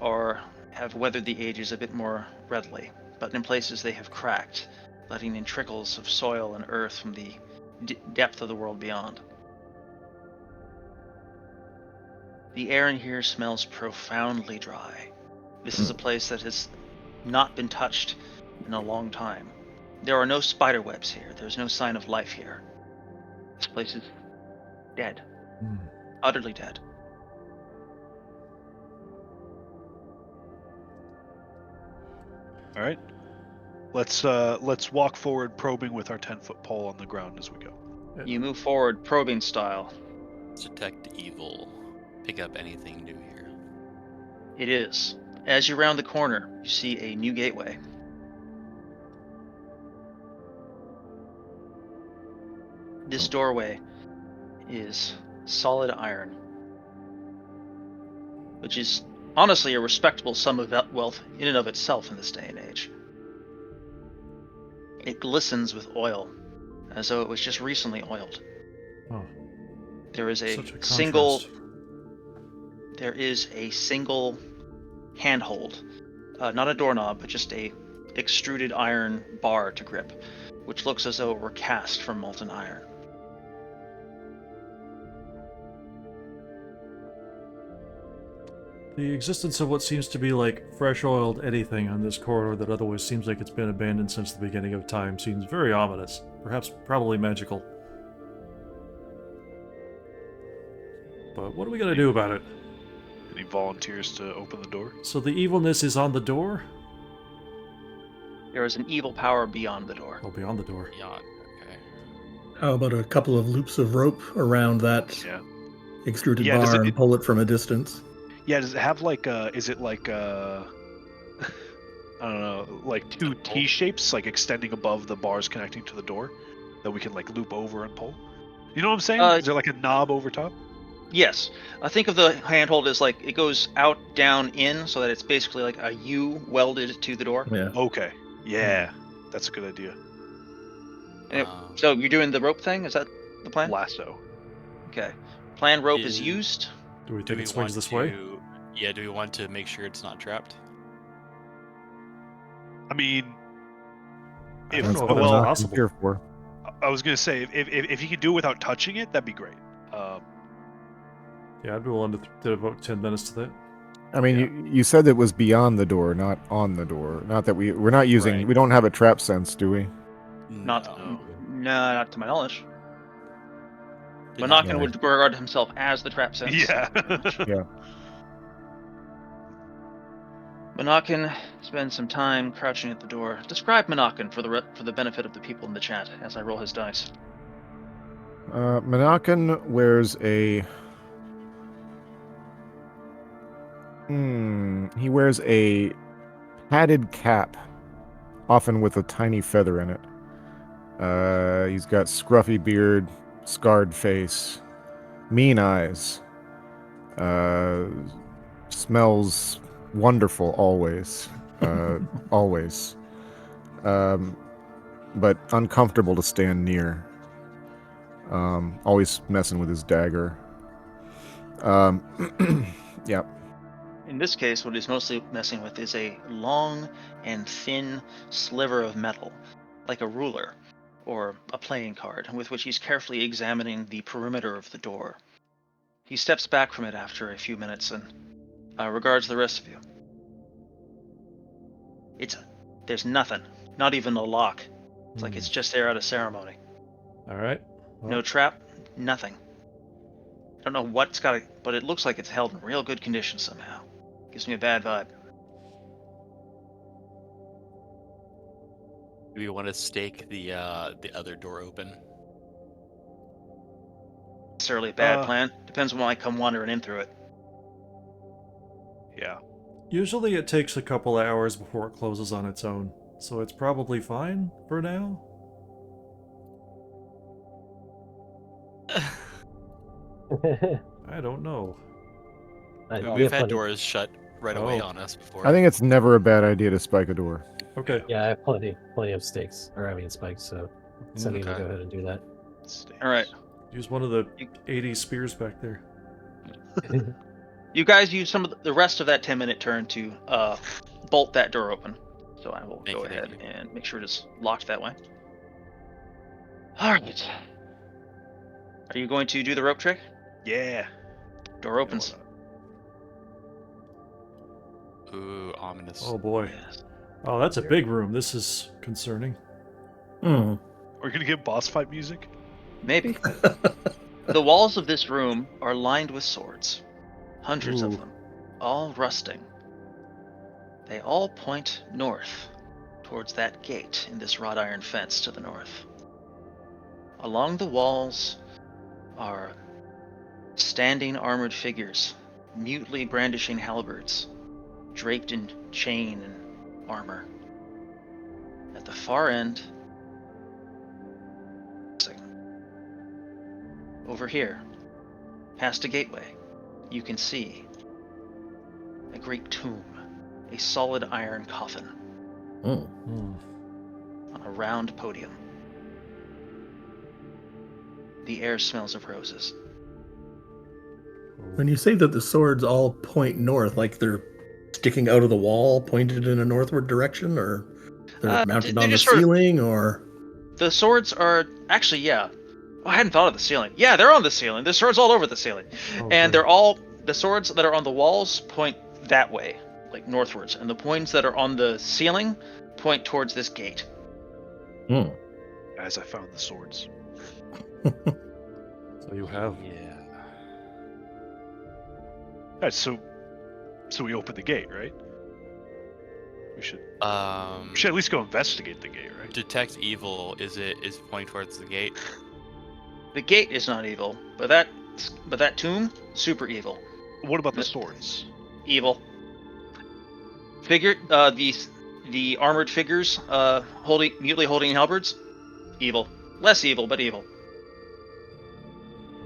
have weathered the ages a bit more readily, but in places they have cracked, letting in trickles of soil and earth from the depth of the world beyond. The air in here smells profoundly dry. This is a place that has not been touched in a long time. There are no spider webs here. There's no sign of life here. This place is dead. Utterly dead. All right. Let's walk forward, probing with our 10-foot pole on the ground as we go. You move forward, probing style. Detect evil. Pick up anything new here. It is. As you round the corner, you see a new gateway. This doorway is solid iron, which is honestly a respectable sum of wealth in and of itself in this day and age. It glistens with oil, as though it was just recently oiled. Oh, There is such a single. contrast. There is a single handhold, not a doorknob, but just a extruded iron bar to grip, which looks as though it were cast from molten iron. The existence of what seems to be like fresh oiled anything on this corridor that otherwise seems like it's been abandoned since the beginning of time seems very ominous. Perhaps probably magical. But what are we gonna do about it? Any volunteers to open the door? So the evilness is on the door? There is an evil power beyond the door. Oh, beyond the door. Yawn. Okay. How about a couple of loops of rope around that Yeah. extruded Yeah, does bar it- and pull it from a distance? Yeah. Does it have like is it like I don't know, like two T shapes, like extending above the bars connecting to the door, that we can like loop over and pull? You know what I'm saying? Is there like a knob over top? Yes. I think of the handhold as like it goes out, down, in, so that it's basically like a U welded to the door. Yeah. Okay. Yeah, that's a good idea. And so you're doing the rope thing? Is that the plan? Lasso. Okay. Plan rope is used. Do we Do think we it swings want this to? way? Yeah. Do we want to make sure it's not trapped? I mean, I if don't know if What that's well, possible. here for. I was gonna say if you could do it without touching it, that'd be great. Yeah, I'd be willing to devote 10 minutes to that. I mean, you said it was beyond the door, not on the door. Not that we're not using. Right. We don't have a trap sense, do we? Not No. not to my knowledge. Did Monacan not- would regard himself as the trap sense. Yeah. Yeah. Monacan spends some time crouching at the door. Describe Monacan for the benefit of the people in the chat as I roll his dice. Monacan wears a. He wears a padded cap, often with a tiny feather in it. He's got scruffy beard, scarred face, mean eyes. Smells wonderful always. Always. But uncomfortable to stand near. Always messing with his dagger. Yeah. In this case, what he's mostly messing with is a long and thin sliver of metal, like a ruler or a playing card, with which he's carefully examining the perimeter of the door. He steps back from it after a few minutes and regards the rest of you. There's nothing, not even a lock. It's like it's just there out of ceremony. All right. Well, No trap, nothing. I don't know what's got it, but it looks like it's held in real good condition somehow. Gives me a bad vibe. Do we want to stake the other door open? Necessarily a bad plan. Depends on when I come wandering in through it. Yeah. usually it takes a couple hours before it closes on its own, so it's probably fine for now. I don't know. We've had doors shut right away on us before. I think it's never a bad idea to spike a door. Okay. Yeah, I have plenty of stakes, or I mean spikes, so sending to Okay. go ahead and do that. All right. Use one of the 80 spears back there. You guys use some of the rest of that 10-minute turn to bolt that door open. So I will go ahead and make sure it is locked that way. All right. Are you going to do the rope trick? Yeah. Door opens. Ooh, ominous. Oh boy. Yes. Oh, that's a big room. This is concerning. Hmm. We're gonna get boss fight music. Maybe. The walls of this room are lined with swords. Hundreds of them, all rusting. They all point north, towards that gate in this wrought iron fence to the north. Along the walls are standing armored figures, mutely brandishing halberds, draped in chain and armor. At the far end, over here, past a gateway, you can see a great tomb, a solid iron coffin on a round podium. The air smells of roses. When you say that the swords all point north, like they're sticking out of the wall, pointed in a northward direction, or they're mounted they're on the just sort of- ceiling, or The swords are actually, yeah. Oh, I hadn't thought of the ceiling. Yeah, they're on the ceiling. There's swords all over the ceiling, and they're all the swords that are on the walls point that way, like northwards, and the points that are on the ceiling point towards this gate. Guys, I found the swords. So you have. Yeah. Alright, so we open the gate, right? We should at least go investigate the gate, right? Detect evil. Is pointing towards the gate? The gate is not evil, but that tomb, super evil. What about the swords? Evil. The armored figures mutely holding halberds, evil. Less evil, but evil.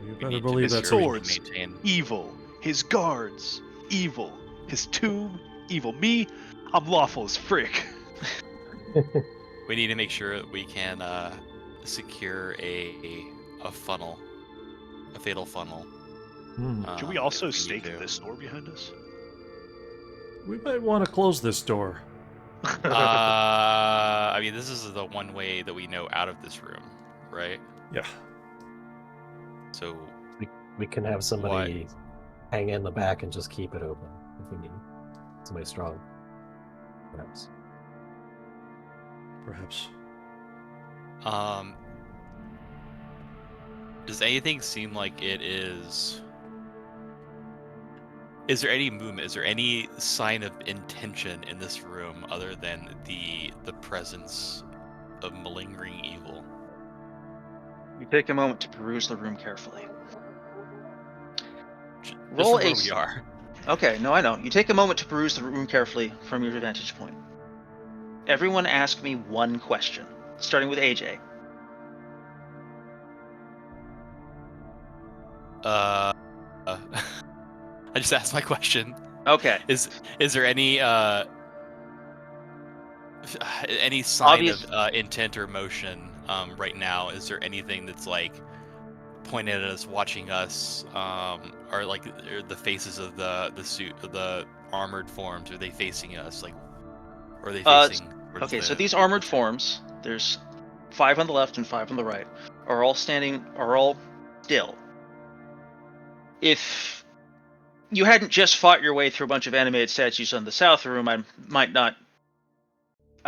You We better need to believe make that's sure we swords. can maintain. Evil. His guards. Evil. His tomb. Evil. Me, I'm lawful as frick. We need to make sure that we can secure a funnel, a fatal funnel. Should we also if we stake need to. this door behind us? We might want to close this door. I mean, this is the one way that we know out of this room, right? Yeah. So We can have somebody hang in the back and just keep it open if we need somebody strong. Perhaps. does anything seem like it is? Is there any movement? Is there any sign of intention in this room other than the presence of malingering evil? You take a moment to peruse the room carefully. Just Roll from where a- we are. Okay, no, I know. You take a moment to peruse the room carefully from your vantage point. Everyone ask me one question, starting with AJ. I just asked my question. Okay. Is there any sign Obvious- of intent or motion right now? Is there anything that's like pointing at us, watching us, or like are the faces of the suit, of the armored forms? Are they facing us? Like, or are they facing? towards Okay, so the- these armored forms, there's 5 on the left and 5 on the right, are all still. If you hadn't just fought your way through a bunch of animated statues on the south room, I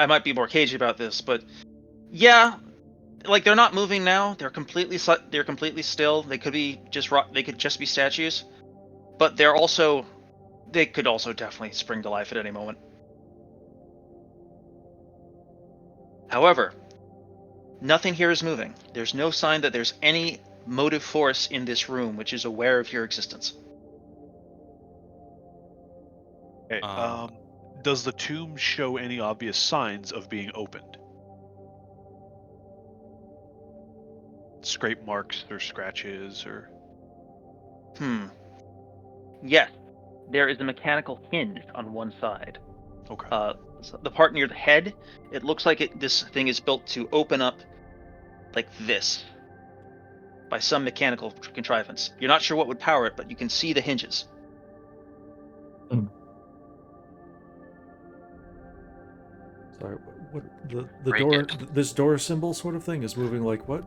might be more cagey about this, but yeah, like they're not moving now. They're completely still. They could just be statues, but they could also definitely spring to life at any moment. However, nothing here is moving. There's no sign that there's any motive force in this room which is aware of your existence. Okay. Does the tomb show any obvious signs of being opened? Scrape marks or scratches or... Yes, there is a mechanical hinge on one side. Okay. So the part near the head, it looks like this thing is built to open up like this by some mechanical contrivance. You're not sure what would power it, but you can see the hinges. Sorry, what the door? This door symbol sort of thing is moving like what?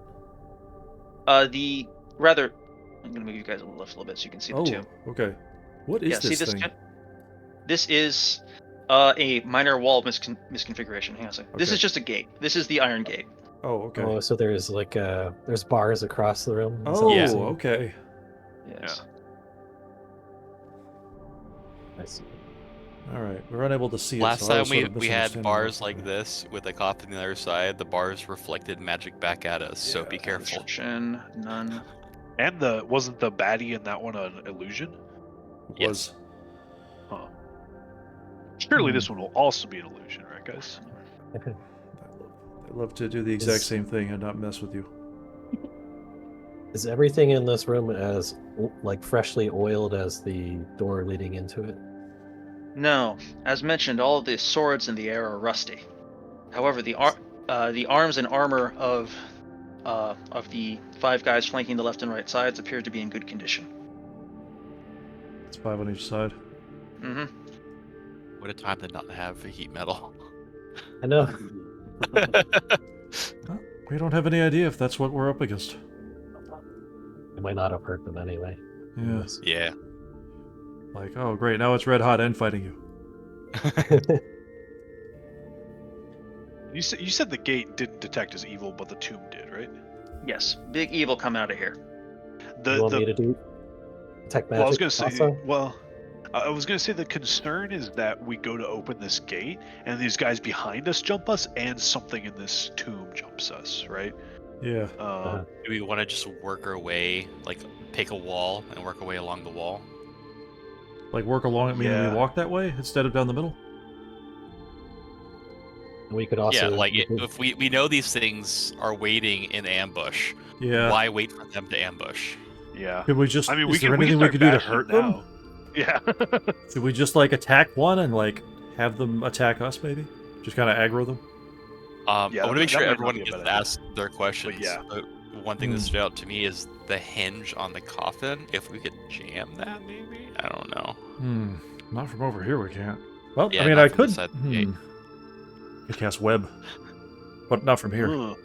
I'm gonna move you guys a little bit so you can see the tomb. Okay. What is this thing? This is a minor wall misconfiguration. Hang on a second. Okay. This is just a gate. This is the iron gate. Oh, okay. Oh, so there's there's bars across the room. Oh, yeah. Okay. Yes. I see. All right, we're unable to see. Last time we had bars like this with a cop on the other side. The bars reflected magic back at us, so be careful. None. And wasn't the baddie in that one an illusion? Yes. Huh. Surely this one will also be an illusion, right, guys? I'd love to do the exact same thing and not mess with you. Is everything in this room as freshly oiled as the door leading into it? No, as mentioned, all of the swords in the air are rusty. However, the arms and armor of the 5 guys flanking the left and right sides appear to be in good condition. It's 5 on each side. Mm-hmm. What a time to not have a heat metal. I know. We don't have any idea if that's what we're up against. It might not have hurt them anyway. Yes. Yeah. Like, oh great, now it's red hot and fighting you. You said the gate didn't detect as evil, but the tomb did, right? Yes, big evil coming out of here. You want me to do tech magic? Well, I was gonna say. also? Well, I was gonna say the concern is that we go to open this gate, and these guys behind us jump us, and something in this tomb jumps us, right? Yeah. Do we want to just work our way, like pick a wall and work our way along the wall? Like work along it, meaning we walk that way instead of down the middle? We could also... Yeah, like if we know these things are waiting in ambush, why wait for them to ambush? Yeah. Could we just... I mean, is there anything we could do to hurt them? Yeah. Should we just attack one and have them attack us, maybe? Just kind of aggro them? I want to make sure everyone gets to ask their questions. But yeah. One thing that stood out to me is the hinge on the coffin. If we could jam that, maybe? I don't know. Not from over here, we can't. Well, yeah, I mean, I could... could cast web, but not from here. Wait,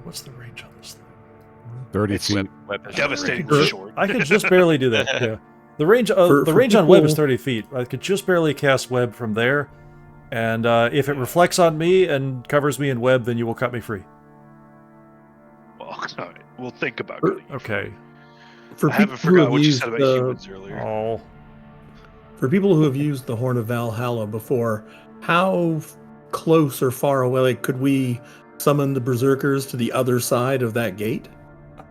what's the range on this thing? 30 feet. Web devastating short. I could just barely do that. Yeah, the range on web is 30 feet. I could just barely cast web from there, and if it reflects on me and covers me in web, then you will cut me free. Well, all right. We'll think about it. Okay. For I haven't forgot what you said about humans earlier. Oh. For people who have used the Horn of Valhalla before, how close or far away could we summon the berserkers to the other side of that gate?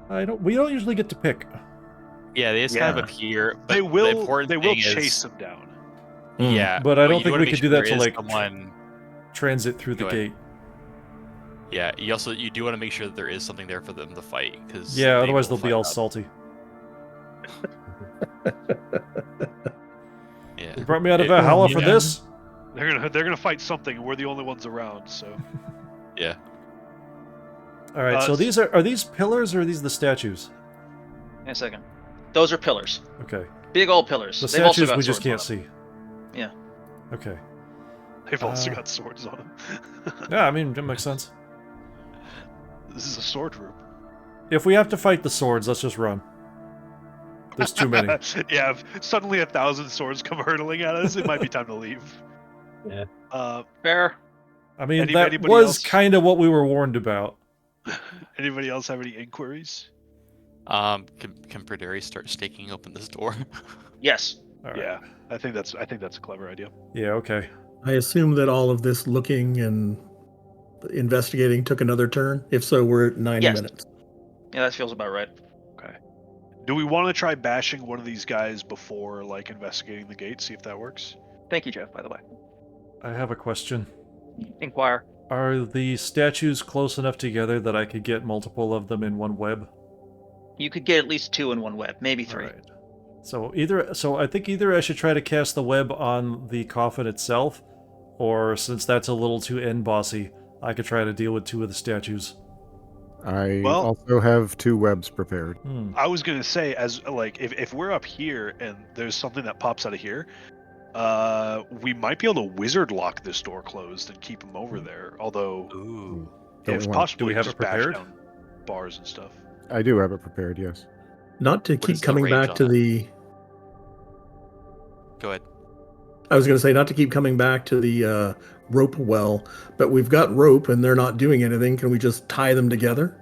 We don't usually get to pick. Yeah, they just kind of appear. But They will thing chase them down. Yeah, but I don't think we could could do that to transit through the gate. Yeah, you do want to make sure that there is something there for them to fight, because otherwise they'll be all salty. Yeah, you brought me out of Valhalla for this. They're gonna fight something, and we're the only ones around. So. Yeah. All right. So are these pillars or are these the statues? Wait a second. Those are pillars. Okay. Big old pillars. The They've also statues got we just can't swords on see. them. Yeah. Okay. They've also got swords on them. Yeah, I mean that makes sense. This is a sword room. If we have to fight the swords, let's just run. There's too many. Yeah, if suddenly 1,000 swords come hurtling at us, it might be time to leave. Yeah. Fair. I mean, that anybody was else? kind of what we were warned about. Anybody else have any inquiries? Can Perderi start staking open this door? Yes. All right. Yeah, I think that's a clever idea. Yeah, okay. I assume that all of this looking and investigating took another turn. If so, we're at 90 Yes. minutes. Yeah, that feels about right. Okay. Do we want to try bashing one of these guys before like investigating the gate? See if that works. Thank you, Jeff, by the way. I have a question. Inquire. Are the statues close enough together that I could get multiple of them in one web? You could get at least 2 in one web, maybe 3. Alright. So I think either I should try to cast the web on the coffin itself, or since that's a little too end bossy, I could try to deal with 2 of the statues. I Well- also have 2 webs prepared. I was gonna say, as like, if we're up here and there's something that pops out of here, we might be able to wizard lock this door closed and keep him over there. Although, Ooh. Don't if we want- possible, do we have just it bash prepared? down bars and stuff. I do have it prepared, yes. Not to is keep the coming range back on to that? the. Go ahead. I was going to say not to keep coming back to the rope well, but we've got rope and they're not doing anything. Can we just tie them together?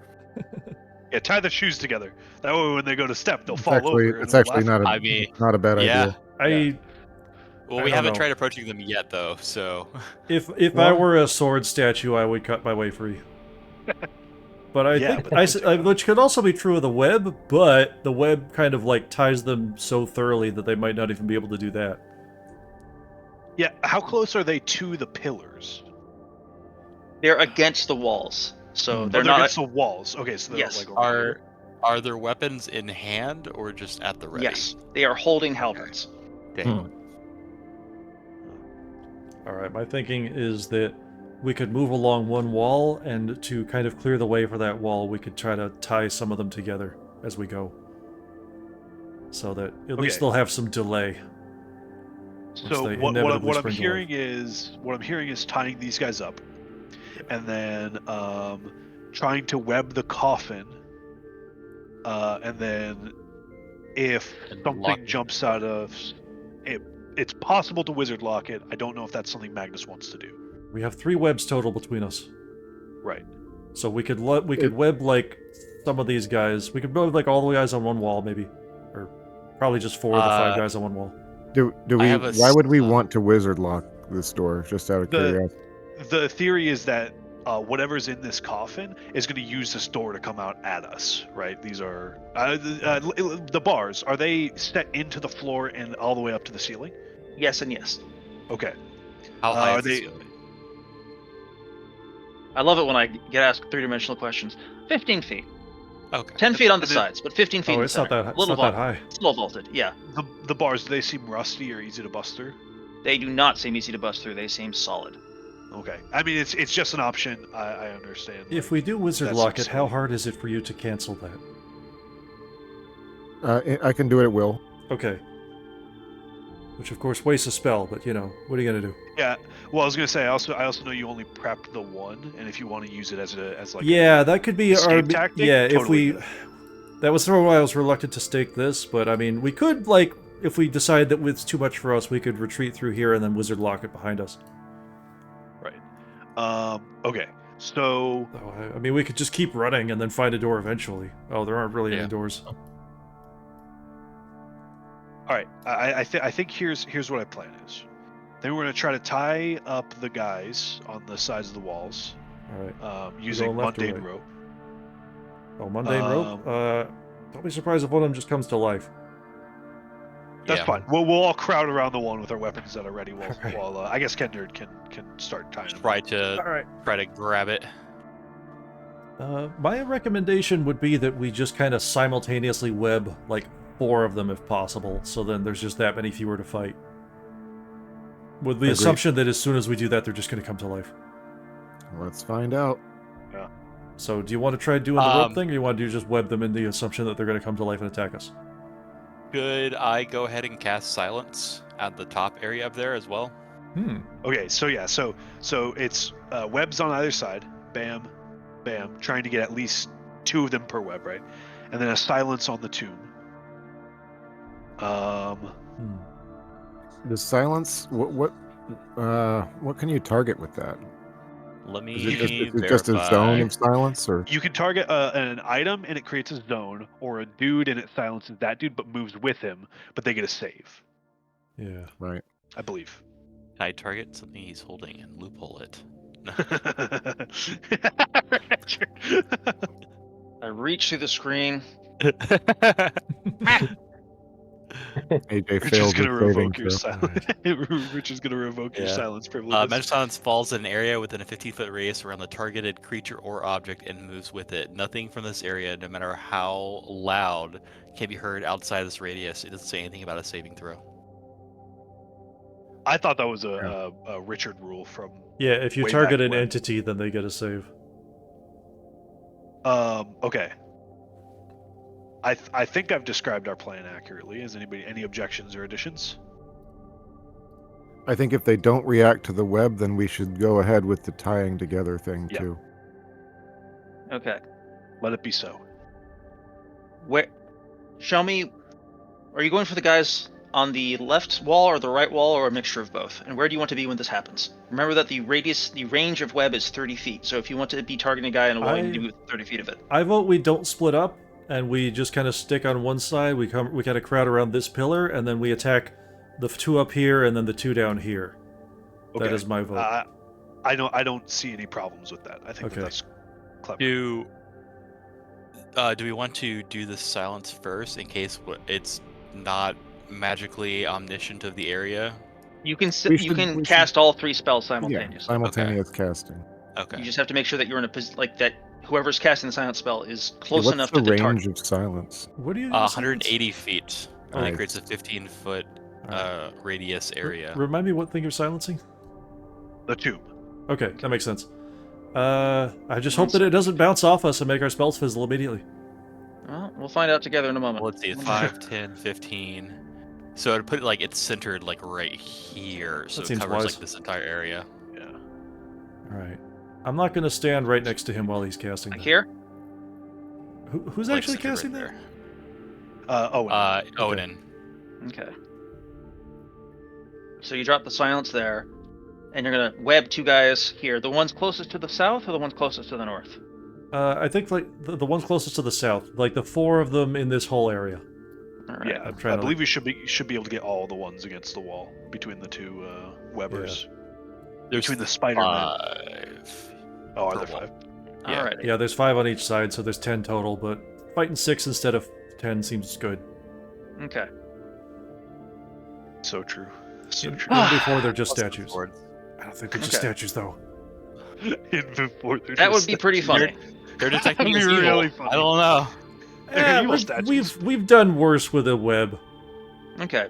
Yeah, tie the shoes together. That way, when they go to step, they'll It's fall actually, over. and it's we'll actually laugh. not I mean, a bad yeah. idea. Well, I we don't haven't know. tried approaching them yet, though. So If I Well- were a sword statue, I would cut my way free. But I Yeah, think, but- which could also be true of the web, but the web kind of like ties them so thoroughly that they might not even be able to do that. Yeah, how close are they to the pillars? They're against the walls, so Hmm. they're They're not. against the walls. Okay, so they're Yes. like over here. are their weapons in hand or just at the ready? Yes, they are holding halberds. Dang. All right, my thinking is that we could move along one wall, and to kind of clear the way for that wall, we could try to tie some of them together as we go, so that at least Okay. they'll have some delay. So they what inevitably I'm spring to hearing is tying these guys up, and then trying to web the coffin, and then if And lock something it. jumps out of it, it's possible to wizard lock it. I don't know if that's something Magnus wants to do. We have 3 webs total between us, Right. so we could web like some of these guys. We could web like all the guys on one wall, maybe, or probably just 4 of the 5 guys on one wall. Do I we? have a Why would we s- want to wizard lock this door? Just out of curiosity. The theory is that whatever's in this coffin is going to use this door to come out at us, right? These are the bars. Are they set into the floor and all the way up to the ceiling? Yes and yes. Okay. How high are is the they- ceiling? I love it when I get asked 3-dimensional questions. 15 feet. Okay. 10 feet on the And then- sides, but 15 feet in Oh, the it's not center. that. It's Little not that vault- high. It's low vaulted, yeah. The bars, do they seem rusty or easy to bust through? They do not seem easy to bust through. They seem solid. Okay. I mean, it's just an option. I understand. If we do wizard That's lock it, how silly. hard is it for you to cancel that? I can do it at will. Okay. Which of course wastes a spell, but you know, what are you gonna do? Yeah. Well, I was gonna say I also know you only prepped the one, and if you want to use it as like Yeah, that could be our escape tactic, yeah. If totally we, good. that was why I was reluctant to stake this, but I mean, we could like if we decide that it's too much for us, we could retreat through here and then wizard lock it behind us. right. Okay. So So, I mean, we could just keep running and then find a door eventually. Oh, there aren't really Yeah. any doors. all right. I think here's what I plan is. Then we're gonna try to tie up the guys on the sides of the walls All right. using going left or mundane right? rope. Oh, mundane rope. Don't be surprised if one of them just comes to life. That's Yeah. fine. We'll all crowd around the one with our weapons that are ready. While, Alright. while I guess Kendrick can start tying them. Try to All right. grab it. My recommendation would be that we just kind of simultaneously web like 4 of them if possible, so then there's just that many fewer to fight. With the Agreed. assumption that as soon as we do that, they're just going to come to life. Let's find out. So do you want to try doing the rope Um, thing, or you want to just web them in the assumption that they're going to come to life and attack us? Could I go ahead and cast silence at the top area up there as well? Hmm. Okay, so yeah, so it's webs on either side. Bam, Bam. Trying to get at least 2 of them per web, right? And then a silence on the tomb. The silence. What can you target with that? Let me Is it just a zone of silence, or You can target an item and it creates a zone, or a dude and it silences that dude but moves with him, but they get a save. Yeah. right? I believe. Can I target something he's holding and loophole it? I reach through the screen. AJ Rich is failed gonna his saving revoke your throw. silence. Rich is gonna revoke your Yeah. silence privileges. Magic Silence falls in an area within a 15-foot radius around the targeted creature or object and moves with it. Nothing from this area, no matter how loud, can be heard outside this radius. It doesn't say anything about a saving throw. I thought that was a Richard rule from. Yeah, if you way target back an when. entity, then they get a save. Okay. I think I've described our plan accurately. Is anybody any objections or additions? I think if they don't react to the web, then we should go ahead with the tying together thing Yeah. too. Okay. Let it be so. Where? Show me. Are you going for the guys on the left wall or the right wall, or a mixture of both? And where do you want to be when this happens? Remember that the range of web is 30 feet. So if you want to be targeting a guy on a wall, you need to be within 30 feet of it. I vote we don't split up, and we just kind of stick on one side. We kind of crowd around this pillar, and then we attack the 2 up here, and then the 2 down here. Okay. That is my vote. I don't see any problems with that. I think Okay. that's clever. Do we want to do the silence first in case it's not magically omniscient of the area? You can We you can should- cast all 3 spells Yeah, simultaneously. simultaneous casting. Okay. You just have to make sure that you're in a like that. Whoever's casting the silent spell is Okay, close what's enough the to the range target. of silence? What do you? 180 feet. And Nice. it creates a 15-foot radius area. Remind me what thing you're silencing? The tube. Okay, that makes sense. I just hope that it doesn't bounce off us and make our spells fizzle immediately. Well, we'll find out together in a moment. Let's see, 5, 10, 15. So I'd put it like it's centered like right here, so That it seems covers wise. like this entire area. Yeah. All right. I'm not going to stand right next to him while he's casting Like that. here? Who's Like actually centered casting right that? Owen. Owen. Okay. So you drop the silence there, and you're gonna web 2 guys here. The ones closest to the south, or the ones closest to the north? I think like the ones closest to the south, like the 4 of them in this whole area. All right. Yeah, I'm I trying to, believe we should be able to get all the ones against the wall between the 2 webbers. There's Between the Spider-Man. 5. Oh, are per there wall. 5? Yeah. All right. Yeah, there's 5 on each side, so there's 10 total, but fighting 6 instead of 10 seems good. Okay. So true. So Even true. before they're just Plus the statues. swords. I don't think they're just Okay. statues, though. Before they're That would just be pretty statues. funny. They're detecting That'd as be evil. really funny. I don't know. They're evil we've, statues. we've done worse with a web. Okay.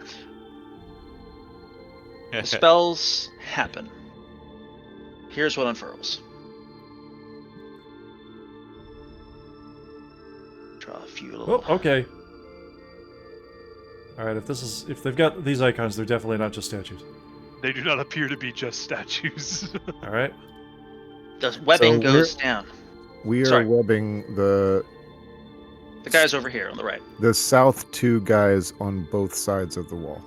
The spells happen. Here's what unfurls. Draw a few little. Oh, okay. All right, if they've got these icons, they're definitely not just statues. They do not appear to be just statues. All right. The webbing So goes down. We are Sorry. webbing the The guys over here on the right. south 2 guys on both sides of the wall.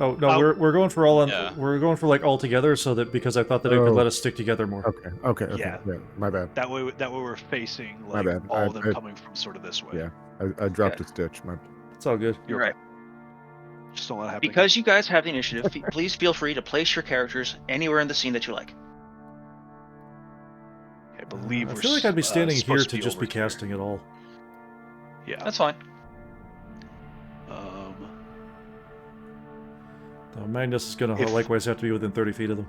Oh no, Oh. we're going for all on. Yeah. We're going for like all together, so that because I thought that it could Oh. let us stick together more. Okay. Yeah. My bad. that way we're facing My like bad. all of them I- coming from sort of this way. Yeah. I dropped Okay. a stitch. It's all good. You're right. Just don't let it happen. Because you guys have the initiative, please feel free to place your characters anywhere in the scene that you like. I believe I we're feel like I'd be standing here supposed to just be over here. casting it all. Yeah. That's fine. Magnus is going to If- likewise have to be within 30 feet of them.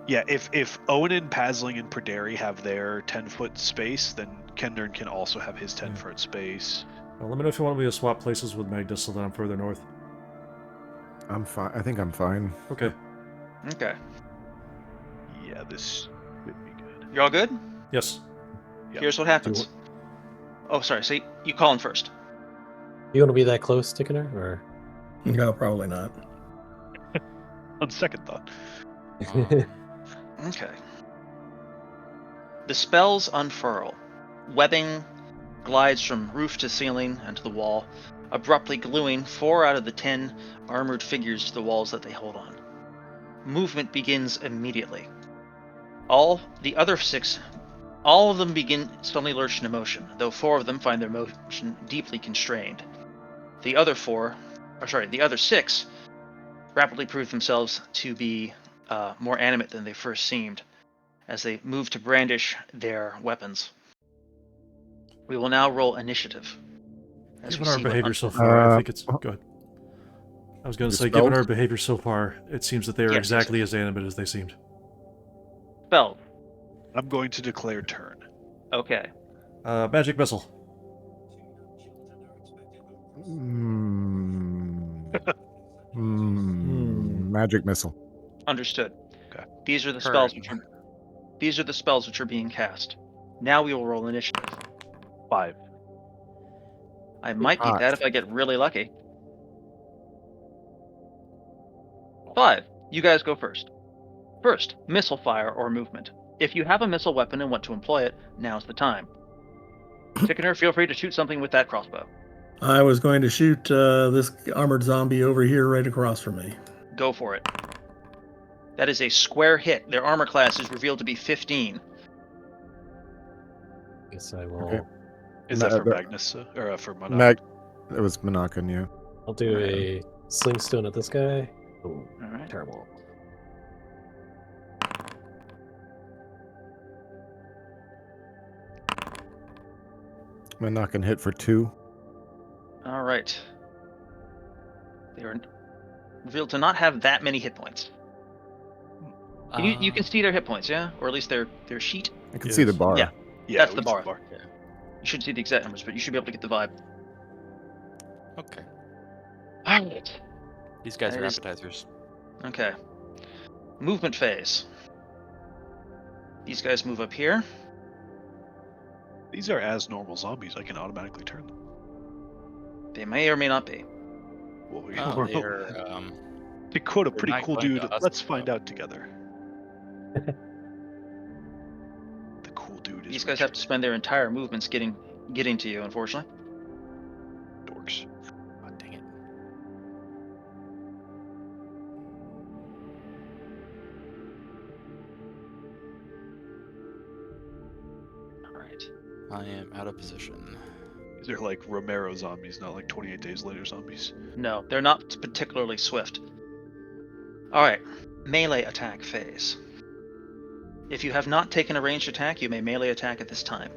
Yeah, if Owen and Pasling and Perderi have their 10-foot space, then Kendern can also have his 10-foot space. Well, let me know if you want me to swap places with Magnus so that I'm further north. I'm fine. I think I'm fine. Okay. Okay. Yeah, this should be good. You all good? Yes. Yep. Here's what happens. Oh, sorry. So you call in first. You want to be that close, Tickener, or? No, probably not. On second thought. Okay. The spells unfurl, webbing glides from roof to ceiling and to the wall, abruptly gluing 4 out of the 10 armored figures to the walls that they hold on. Movement begins immediately. All of them begin suddenly lurch into motion, though 4 of them find their motion deeply constrained. The other 6 rapidly prove themselves to be more animate than they first seemed, as they move to brandish their weapons. We will now roll initiative. Given our behavior so far, I think it's good. I was going to say, given our spells? behavior so far, it seems that they are Yes, exactly as animate as they seemed. Spell. I'm going to declare turn. Okay. Magic missile. Magic missile. Understood. Okay. These are the Turn. spells which are being cast. Now we will roll initiative. 5. I might beat that if I get really lucky. 5. You guys go first. First, missile fire or movement. If you have a missile weapon and want to employ it, now's the time. Tickener, feel free to shoot something with that crossbow. I was going to shoot this armored zombie over here right across from me. Go for it. That is a square hit. Their armor class is revealed to be 15. Guess I will. Okay. Is that for Magnus or for Monarch? It was Monacan, yeah. I'll do a slingstone at this guy. Oh, All right. terrible. Monacan hit for 2. All right. They are revealed to not have that many hit points. You can see their hit points, yeah? Or at least their sheet. I can see the bar. Yeah. Yeah, That's we the can see bar. You shouldn't see the exact numbers, but you should be able to get the vibe. Okay. All right. These guys That are is- appetizers. Okay. Movement phase. These guys move up here. These are as normal zombies. I can automatically turn them. They may or may not be. Well, we Oh, we're- they're to quote a they're pretty not cool going to dude. us, Let's though. find out together. The cool dude is These guys have to spend their entire movements getting to you, unfortunately. dorks. oh, dang it. All right. I am out of position. These are like Romero zombies, not like 28 Days Later zombies. No, they're not particularly swift. All right. Melee attack phase. If you have not taken a ranged attack, you may melee attack at this time.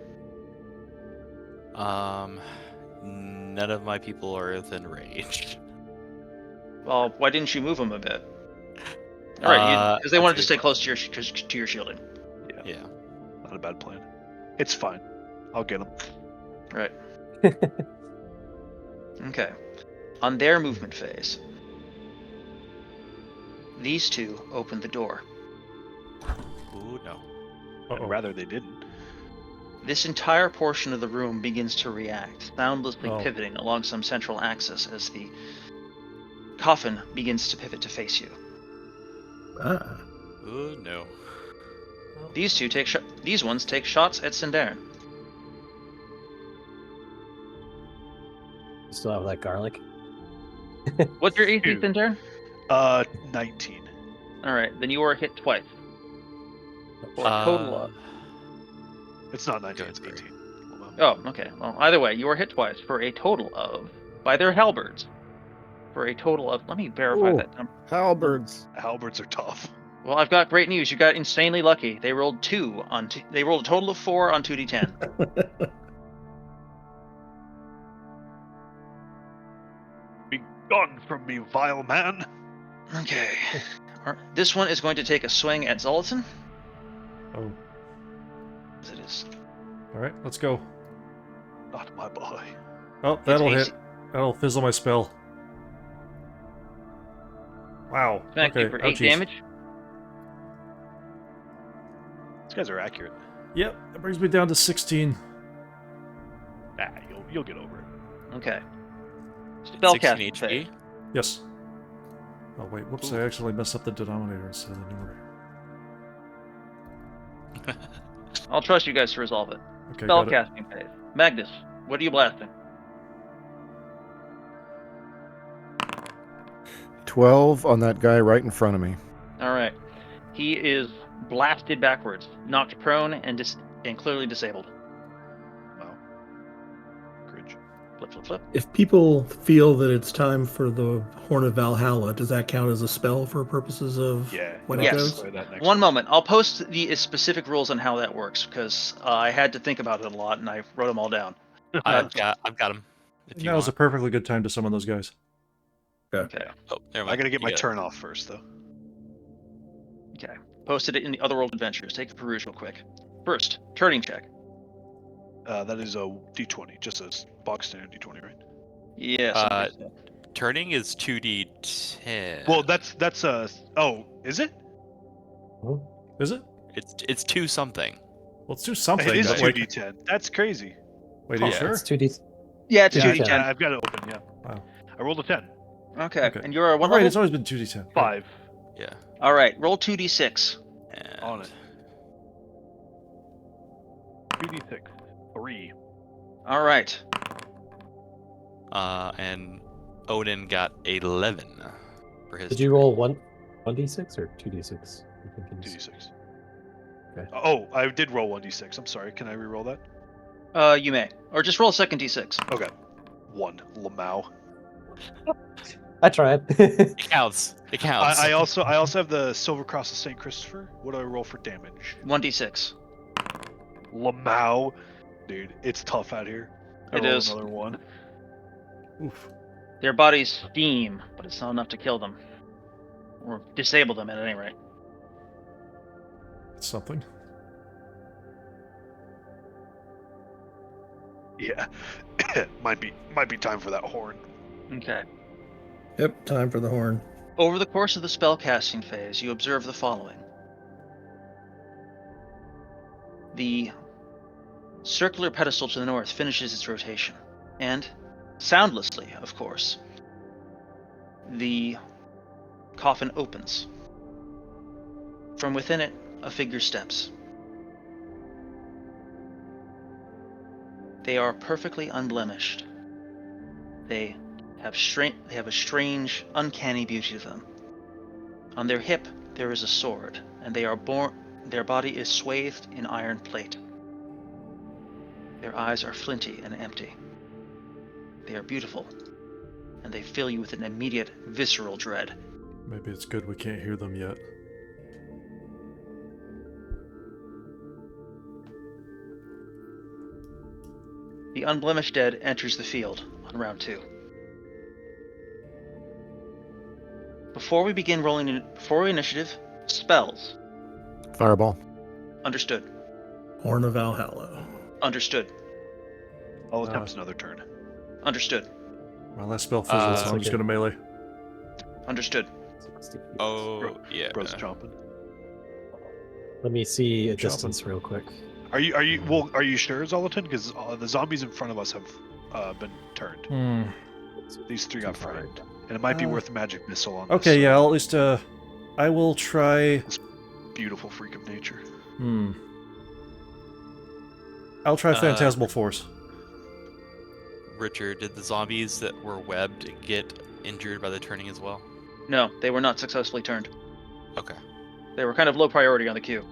None of my people are within range. Well, why didn't you move them a bit? All right, because they that's wanted to good. stay close to your shielding. Yeah. Not a bad plan. It's fine. I'll get them. Right. Okay. On their movement phase, these two open the door. Ooh, no. I'd rather they didn't. This entire portion of the room begins to react, soundlessly Oh. pivoting along some central axis as the coffin begins to pivot to face you. Ah. Ooh, no. These ones take shots at Sindarin. You still have that garlic? What's your AC, Two. Sindarin? 19. All right, then you are hit twice. For a total of... It's not 19, Good it's grief. 18. Oh, okay. Well, either way, you are hit twice for a total of, by their halberds, for a total of, let me verify Ooh. that number. Halberds. Halberds are tough. Well, I've got great news. You got insanely lucky. They rolled they rolled a total of 4 on 2d10. Be gone from me, vile man! Okay. This one is going to take a swing at Zoltan. Oh. As it is. All right, let's go. Not my boy. Oh, that'll AC hit. That'll fizzle my spell. Wow. Thank okay. you for 8 ouchies. damage. These guys are accurate. Yep, that brings me down to 16. You'll get over it. Okay. 16 Spellcasting HP. phase. Yes. Oh, wait, whoops, I actually messed up the denominator instead of the numerator. I'll trust you guys to resolve it. Okay, got it. Spellcasting phase. Magnus, what are you blasting? 12 on that guy right in front of me. All right. He is blasted backwards, knocked prone, and clearly disabled. Wow. Cringe. Flip, flip, flip. If people feel that it's time for the Horn of Valhalla, does that count as a spell for purposes of when Yes. it goes? Play that next One week. moment. I'll post the specific rules on how that works because I had to think about it a lot and I wrote them all down. I've got them. If you Now's a want. perfectly good time to summon those guys. Okay. Oh, never mind. I gotta get You my got it. turn off first, though. Okay. Posted it in the Otherworld Adventures. Take a peruse real quick. First, turning check. That is a D20, just a box standard D20, right? Yes. Turning is 2d10. Well, that's Oh, is it? Is it? It's 2 something. Well, let's do something. It is but, 2D10. That's crazy. Wait, are you Yeah. sure? It's 2D. Yeah, it's Yeah, 2d10. I've got it open. Yeah. Wow. I rolled a 10. Okay. Okay. And you're a what All right, level? it's always been 2d10. 5. Yeah. All right. Roll 2d6. And On it. 2D6. 3. All right. And Odin got 11 for his. Did you roll 1d6 or 2d6? 2D6. Okay. Oh, I did roll 1D6. I'm sorry. Can I re-roll that? You may. Or just roll a second d6. Okay. 1. Lamau. I tried. It counts. It counts. I also have the Silver Cross of St. Christopher. What do I roll for damage? 1d6. Lamau. Dude, it's tough out here. I It roll is. another 1. Oof. Their bodies steam, but it's not enough to kill them. Or disable them at any rate. It's something. Yeah. might be time for that horn. Okay. Yep, time for the horn. Over the course of the spellcasting phase, you observe the following. The circular pedestal to the north finishes its rotation, and, soundlessly, of course, the coffin opens. From within it, a figure steps. They are perfectly unblemished. They have a strange, uncanny beauty to them. On their hip, there is a sword, and their body is swathed in iron plate. Their eyes are flinty and empty. They are beautiful, and they fill you with an immediate, visceral dread. Maybe it's good we can't hear them yet. The unblemished dead enters the field on round 2. Before we begin rolling for initiative, spells. Fireball. Understood. Horn of Valhalla. Understood. I'll attempt another turn. Understood. My last spell fizzles, so I'm just okay. gonna melee. Understood. Oh, yeah. Bro's chomping. Let me see a Jumping. distance real quick. Are you sure, Zolatan? Because the zombies in front of us have been turned. Hmm. These 3 got Too far. framed. And it might be worth a magic missile on Okay, this yeah, I'll at least, I will try... beautiful freak of nature. I'll try Phantasmal Force. Richard, did the zombies that were webbed get injured by the turning as well? No, they were not successfully turned. Okay. They were kind of low priority on the queue.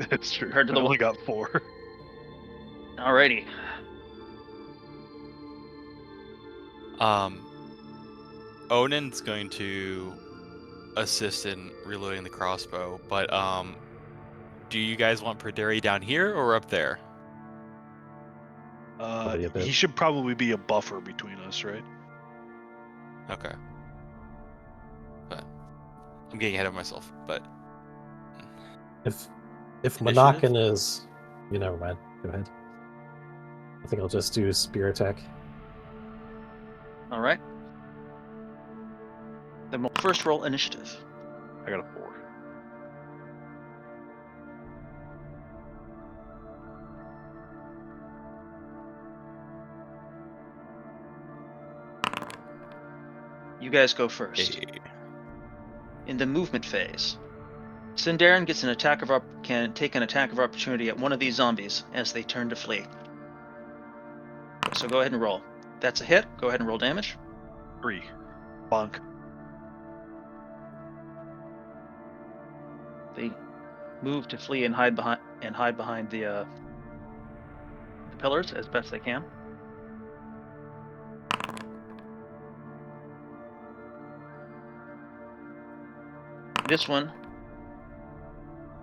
That's true. Compared to I the only got 4. Alrighty. Onan's going to assist in reloading the crossbow, but do you guys want Perderi down here or up there? Probably a bit. He should probably be a buffer between us, right? Okay. But I'm getting ahead of myself, but If Initiative? Monacan is... never mind. Go ahead. I think I'll just do spear attack. Alright. Then we'll first roll initiative. I got a 4. You guys go first. hey. In the movement phase, Sindarin can take an attack of opportunity at one of these zombies as they turn to flee. So go ahead and roll. That's a hit. Go ahead and roll damage. 3. Bonk. They move to flee and hide behind the pillars as best they can. This one,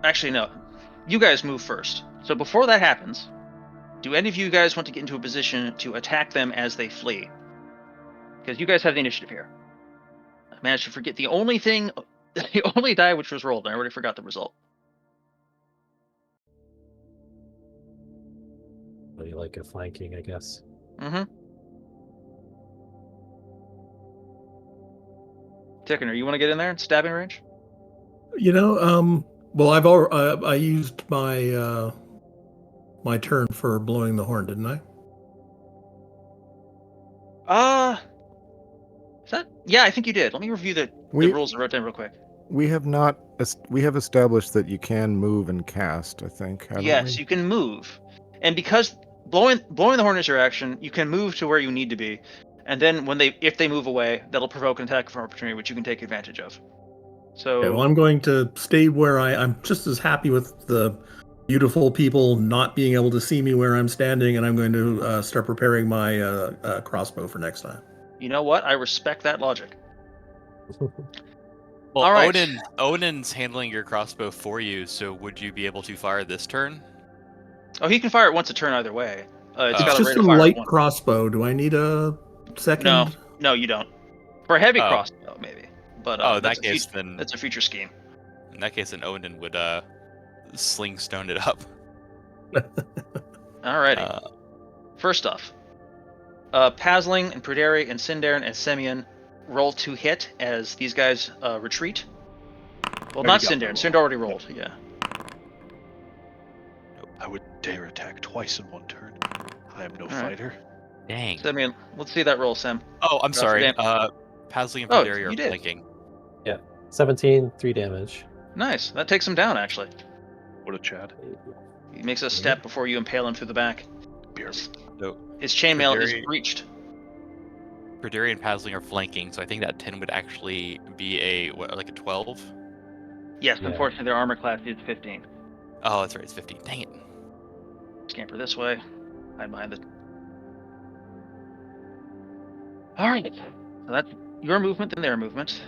actually no, you guys move first. So before that happens, do any of you guys want to get into a position to attack them as they flee? Because you guys have the initiative here. I managed to forget the only thing, the only die which was rolled, and I already forgot the result. Really like a flanking, I guess. Mm-hmm. Tickener, you want to get in there and stabbing range? Well, I used my my turn for blowing the horn, didn't I? Is that? Yeah, I think you did. Let me review the rules I wrote down real quick. We have established that you can move and cast, I think. Yes, you can move. And because blowing the horn is your action, you can move to where you need to be. And then if they move away, that'll provoke an attack from opportunity, which you can take advantage of. So Okay, well, I'm going to stay where I'm just as happy with the beautiful people not being able to see me where I'm standing, and I'm going to start preparing my crossbow for next time. You know what? I respect that logic. Well, all right. Odin's handling your crossbow for you, so would you be able to fire this turn? Oh, he can fire it once a turn either way. It's just a light crossbow. Do I need a second? No, you don't. For a heavy crossbow, maybe. But in that case, then that's a future scheme. In that case, then Odin would slingstone it up. Alrighty. First off, Pasling and Pruderi and Sindarin and Semyon roll to hit as these guys retreat. Well, not Sindarin. Sindarin already rolled. Yeah. I would dare attack twice in one turn. I am no fighter. Dang. Semyon, let's see that roll, Sam. Oh, I'm sorry. Pasling and Pruderi are flanking. Yeah. 17, 3 damage. Nice. That takes him down, actually. What a Chad. He makes a step before you impale him through the back. So, his chainmail is breached. Pruderi and Pasling are flanking, so I think that 10 would actually be a 12? Yes, unfortunately their armor class is 15. Oh, that's right, it's 15. Dang it. Scamper this way. Hide behind it. Alright. So that's your movement and their movement.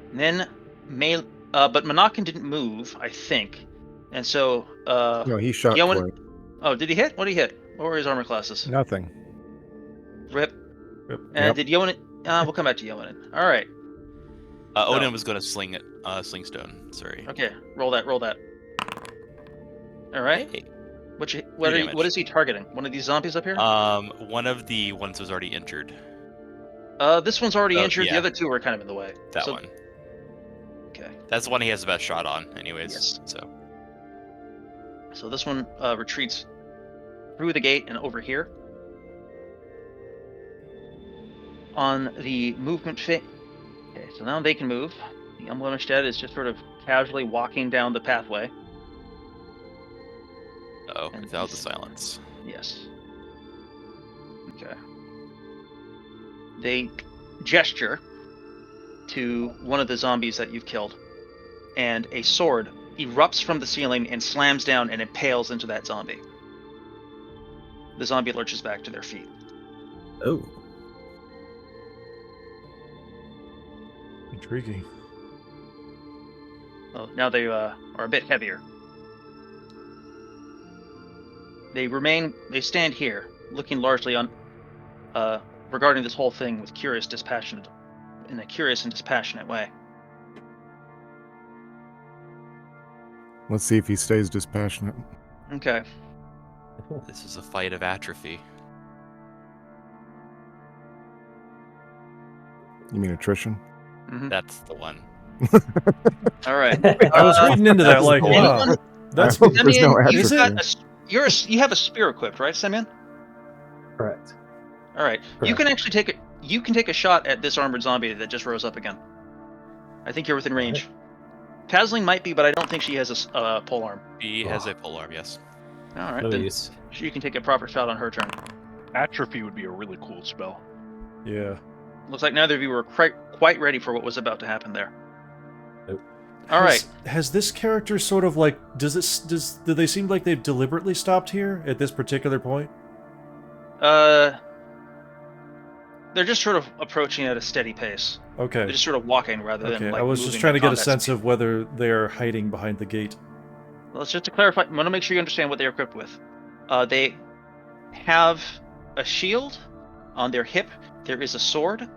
And then but Monakin didn't move, I think. And so no, he shot twice. Oh, did he hit? What did he hit? What were his armor classes? Nothing. Rip. And did Yeonin we'll come back to Yeonin. Alright. Odin was gonna slingstone, sorry. Okay, roll that. Alright. Hey. What is he targeting? One of these zombies up here? One of the ones was already injured. This one's already injured. Yeah. The other two are kind of in the way. That one. Okay. That's the one he has the best shot on, anyways. Yes. So this one retreats through the gate and over here. On the movement fit. Okay, so now they can move. The unblemished is just sort of casually walking down the pathway. Without the silence. Yes. Okay. They gesture to one of the zombies that you've killed, and a sword erupts from the ceiling and slams down and impales into that zombie. The zombie lurches back to their feet. Oh. Intriguing. Oh, now they are a bit heavier. They stand here, looking largely on, regarding this whole thing in a curious and dispassionate way. Let's see if he stays dispassionate. Okay. This is a fight of atrophy. You mean attrition? Mm-hmm. That's the one. All right. I was reading into that like, wow. That's Semyon, you have a spear equipped, right, Semyon? Correct. All right. You can actually take a shot at this armored zombie that just rose up again. I think you're within range. Pasling might be, but I don't think she has a pole arm. She has a pole arm, yes. All right. No then use. you can take a proper shot on her turn. Atrophy would be a really cool spell. Yeah. Looks like neither of you were quite ready for what was about to happen there. Nope. All right. Has this character sort of like do they seem like they've deliberately stopped here at this particular point? They're just sort of approaching at a steady pace. Okay. They're just sort of walking rather than Okay. like I was moving just trying to at get a combat sense speed. of whether they are hiding behind the gate. Let's just to clarify. I want to make sure you understand what they're equipped with. They have a shield on their hip. There is a sword.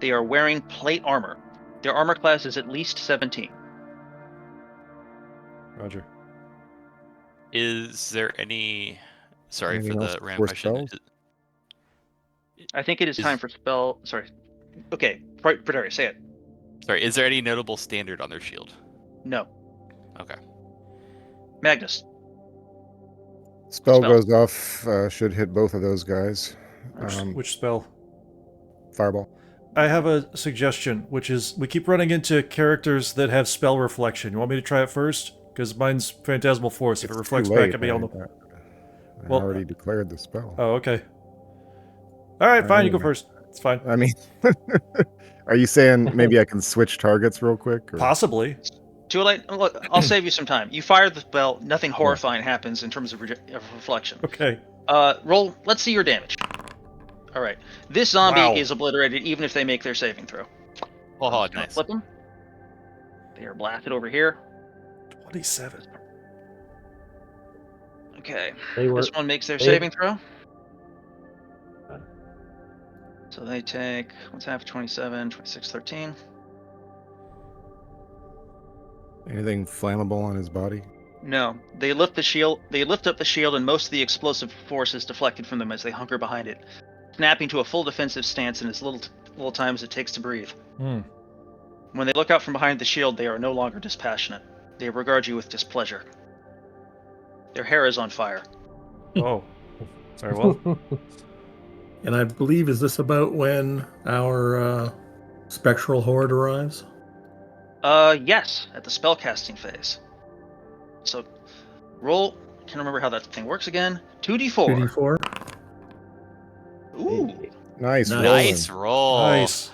They are wearing plate armor. Their armor class is at least 17. Roger. Is there any? Sorry Anything for else the random for question. spells? I think it is Is- time for spell. Sorry. Okay, Predaria, say it. Sorry, is there any notable standard on their shield? No. Okay. Magnus. Spell Spell. goes off, should hit both of those guys. Which spell? Fireball. I have a suggestion, which is we keep running into characters that have spell reflection. You want me to try it first? Because mine's Phantasmal Force. If it It's reflects too back late. at me, I'll know. I Well, already declared the spell. Oh, okay. All right, fine. You go Anyway. first. It's fine. I mean, are you saying maybe I can switch targets real quick? Or? Possibly. Too late. Look, I'll save you some time. You fire the spell. Nothing horrifying happens in terms of reflection. Okay. Roll. Let's see your damage. All right. This zombie Wow. is obliterated even if they make their saving throw. Oh, Just gonna nice. Flip them. They are blasted over here. 27. Okay. They were. This one makes their they- saving throw. So they take, what's half 27, 26, 13. Anything flammable on his body? No, they lift the shield. They lift up the shield, and most of the explosive force is deflected from them as they hunker behind it, snapping to a full defensive stance in as little time as it takes to breathe. Hmm. When they look out from behind the shield, they are no longer dispassionate. They regard you with displeasure. Their hair is on fire. Oh. Very well. And I believe, is this about when our spectral horde arrives? Yes, at the spellcasting phase. So, roll. Can't remember how that thing works again. 2d4. 2d4? Ooh, Nice. Nice. Nice roll. Nice.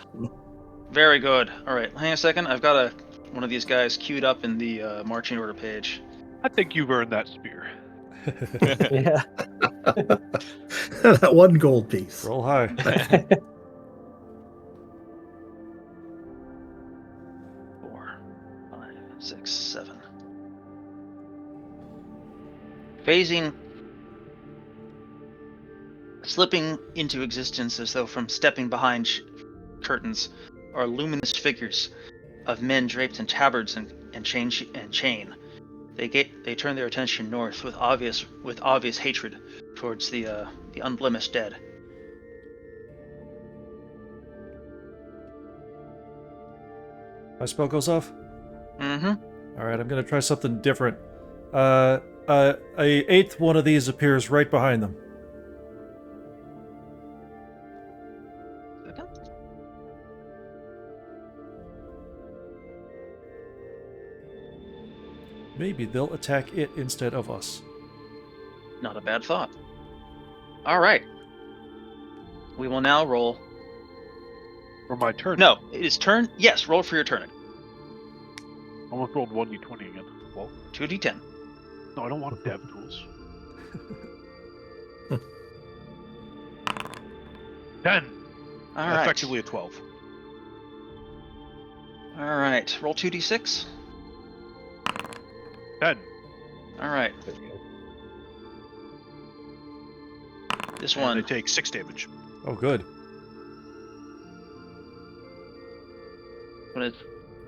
very good. All right, hang on a second. I've got one of these guys queued up in the marching order page. I think you've earned that spear. Yeah. That one gold piece. Roll high. 4, 5, 6, 7. Phasing, slipping into existence as though from stepping behind curtains, are luminous figures of men draped in tabards and chain. They turn their attention north with obvious hatred towards the unblemished dead. My spell goes off? Mm-hmm. Alright, I'm gonna try something different. A eighth one of these appears right behind them. Maybe they'll attack it instead of us. Not a bad thought. All right. We will now roll. For my turn. No, it is turn. Yes, roll for your turn. Almost rolled 1d20 again. Well, 2d10. no, I don't want dev tools. 10. All right. Effectively a 12. All right. Roll 2d6. 10. All right. This And one. they take 6 damage. Oh, good. When it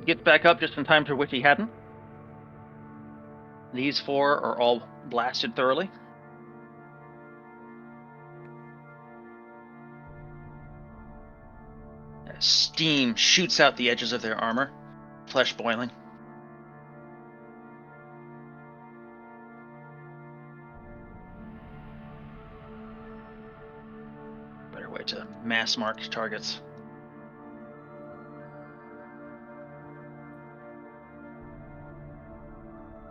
gets back up just in time for which he hadn't. These 4 are all blasted thoroughly. As steam shoots out the edges of their armor, flesh boiling. Better way to mass mark targets.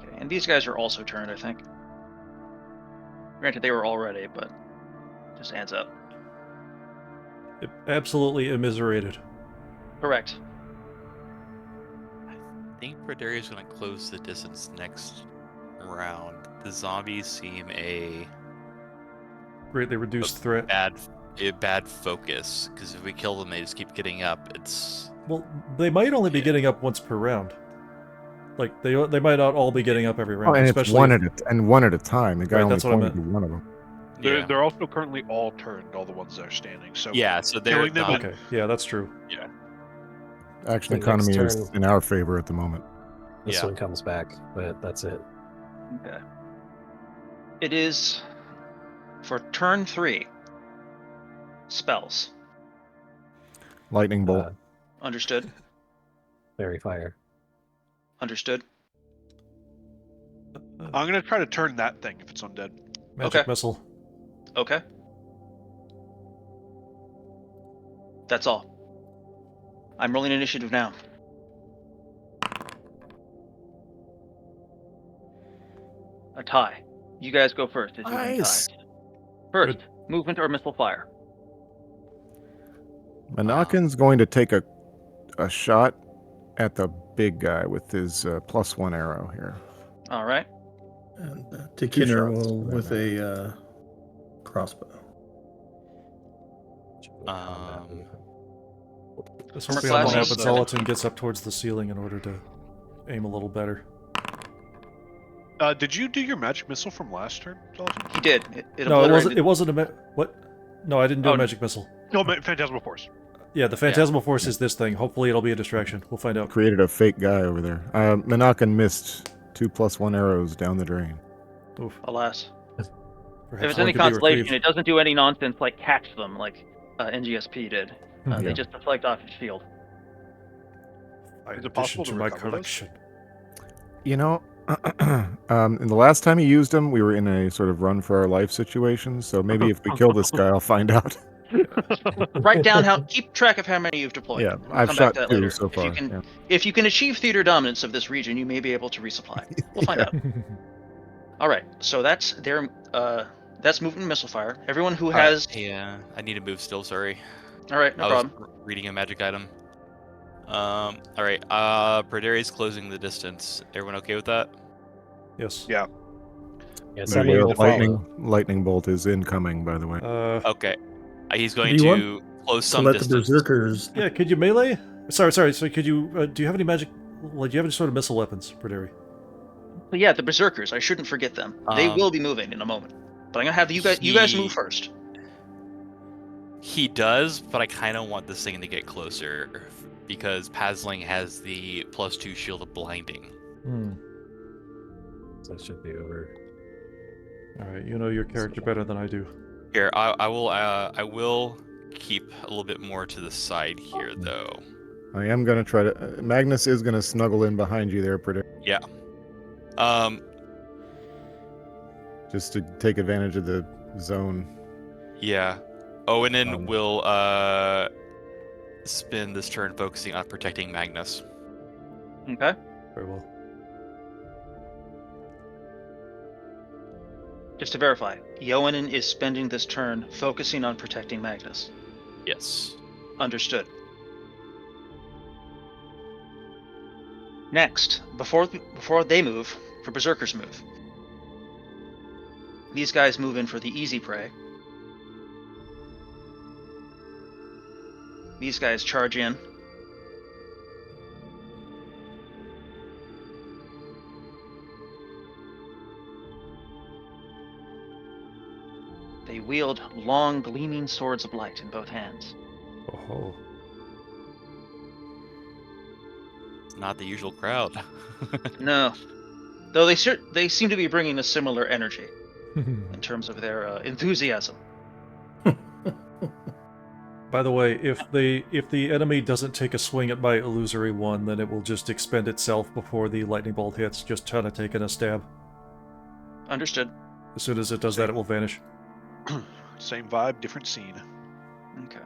Okay, and these guys are also turned, I think. Granted, they were all ready, but His hands up. Absolutely immiserated. Correct. I think Prodaria's going to close the distance next round. The zombies seem a Greatly reduced threat. bad focus, because if we kill them, they just keep getting up. It's Well, they might only be getting up once per round. Like they might not all be getting up every round. and it's especially one if- at a time. The guy Right, only that's what I pointed to meant. one of them. yeah. They're also currently all turned, all the ones that are standing. So Yeah, so they're killing them not. Okay, yeah, that's true. Yeah. Action The next economy is turn- in our favor at the moment. This Yeah. one comes back, but that's it. Okay. It is for turn 3. Spells. Lightning bolt. Understood. Fairy fire. Understood. I'm gonna try to turn that thing if it's undead. Magic Okay. missile. Okay. That's all. I'm rolling initiative now. A tie. You guys go first. As you've been Nice. tied. First, movement or missile fire. Manakin's going to take a shot at the big guy with his +1 arrow here. All right. And Two Tikiner shots will right with now. a crossbow. This Armor will be on the class map, is, but Zolatin gets up towards the ceiling in order to aim a little better. Did you do your magic missile from last turn, Dalton? He did. It No, it obliterated. wasn't a what? No, I didn't do Oh, a magic missile. No, Phantasmal Force. Yeah, the Phantasmal Force is this thing. Hopefully it'll be a distraction. We'll find out. Created a fake guy over there. Manakin missed 2 +1 arrows down the drain. Oof. Alas. Perhaps If it's one any could be consolation, retrieved. it doesn't do any nonsense like catch them like NGSP did. Yeah. They just deflect off his shield. Is it possible to Addition my recover those? collection. You know, in the last time he used them, we were in a sort of run for our life situation. So maybe if we kill this guy, I'll find out. Write down keep track of how many you've deployed. Yeah, We'll I've come shot back to that 2 later. so far. Yeah. If you can achieve theater dominance of this region, you may be able to resupply. We'll find out. All right, so that's their that's movement and missile fire. Everyone who has Yeah, I need to move still. Sorry. all right, no I problem. was reading a magic item. All right. Prodaria's closing the distance. Everyone okay with that? Yes. Yeah. Yeah, The somebody will follow. lightning bolt is incoming, by the way. Okay. He's going Do you to close To some let the distance. berserkers. Yeah, could you melee? Sorry. So could you? Do you have any magic? Like, do you have any sort of missile weapons, Prodari? But yeah, the berserkers. I shouldn't forget them. They will be moving in a moment. But I'm gonna have you guys move first. He does, but I kind of want this thing to get closer because Pazling has the +2 shield of blinding. So it should be over. All right, you know your character better than I do. Here, I will keep a little bit more to the side here, though. I am going to try to... Magnus is going to snuggle in behind you there, Yeah. just to take advantage of the zone. Yeah. Owanen will spend this turn focusing on protecting Magnus. Okay. Very well. Just to verify, Ioanen is spending this turn focusing on protecting Magnus. Yes. Understood. Next, before they move, for berserkers move. These guys move in for the easy prey. These guys charge in. They wield long, gleaming swords of light in both hands. Oh. It's not the usual crowd. No, though they seem to be bringing a similar energy in terms of their enthusiasm. By the way, if the enemy doesn't take a swing at my illusory one, then it will just expend itself before the lightning bolt hits, just kind of taking a stab. Understood. As soon as it does that, it will vanish. Same vibe, different scene. Okay.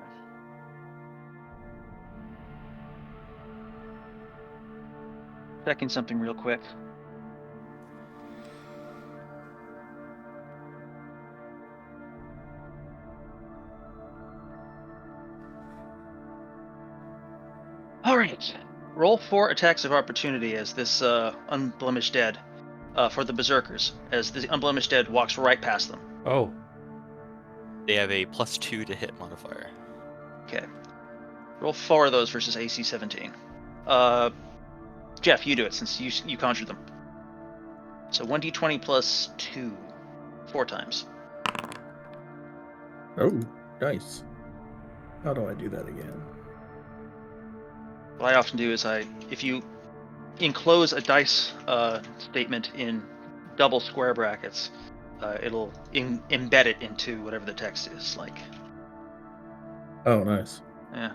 Checking something real quick. roll 4 attacks of opportunity as this Unblemished Dead, for the Berserkers, as the Unblemished Dead walks right past them. Oh. They have a +2 to hit modifier. Okay. Roll 4 of those versus AC 17. Jeff, you do it since you conjured them. So 1d20 plus 2. 4 times. Oh, nice. How do I do that again? What I often do is if you enclose a dice statement in double square brackets, it'll embed it into whatever the text is. Like, Oh, nice. yeah.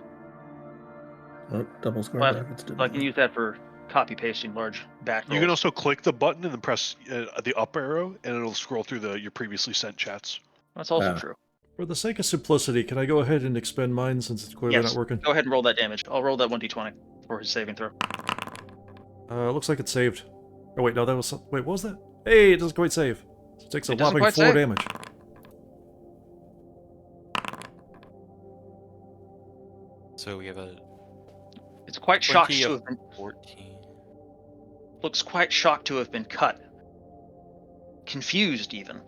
Oh, double square Well, brackets. I can use that for copy pasting large back rolls. You can also click the button and then press the up arrow, and it'll scroll through your previously sent chats. That's also true. For the sake of simplicity, can I go ahead and expend mine since it's clearly not working? Go ahead and roll that damage. I'll roll that 1d20 for his saving throw. Looks like it's saved. Oh wait, no, that was... Wait, what was that? Hey, it doesn't quite save. So it takes a whopping 4 damage. So we have a... It's quite shocked to have been... 14. Looks quite shocked to have been cut. Confused, even.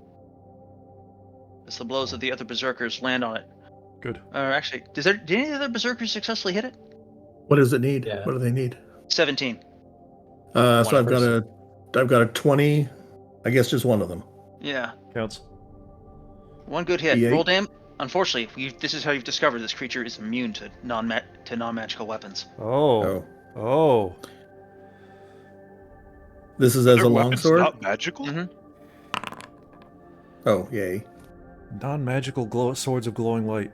As the blows of the other berserkers land on it. Good. Actually, did any of the other berserkers successfully hit it? What does it need? Yeah. What do they need? 17. So I've got a 20. I guess just one of them. Yeah. Counts. One good hit. D8. Roll damage. Unfortunately, this is how you've discovered this creature is immune to non-magical weapons. Oh. Oh. This is as Their a weapons longsword? not magical? Mhm. Oh, yay. Non-magical swords of glowing light.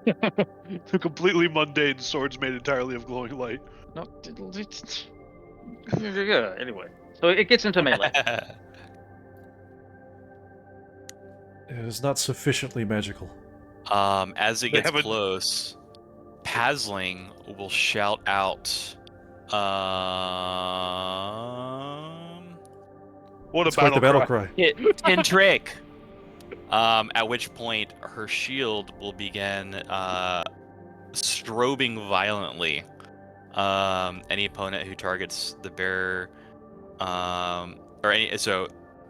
The completely mundane swords made entirely of glowing light. No. Anyway, so it gets into melee. It is not sufficiently magical. As it They gets haven't- close, Pasling will shout out. What It's a quite the battle cry. cry. Tintrick! At which point her shield will begin strobing violently. Any opponent who targets the bearer,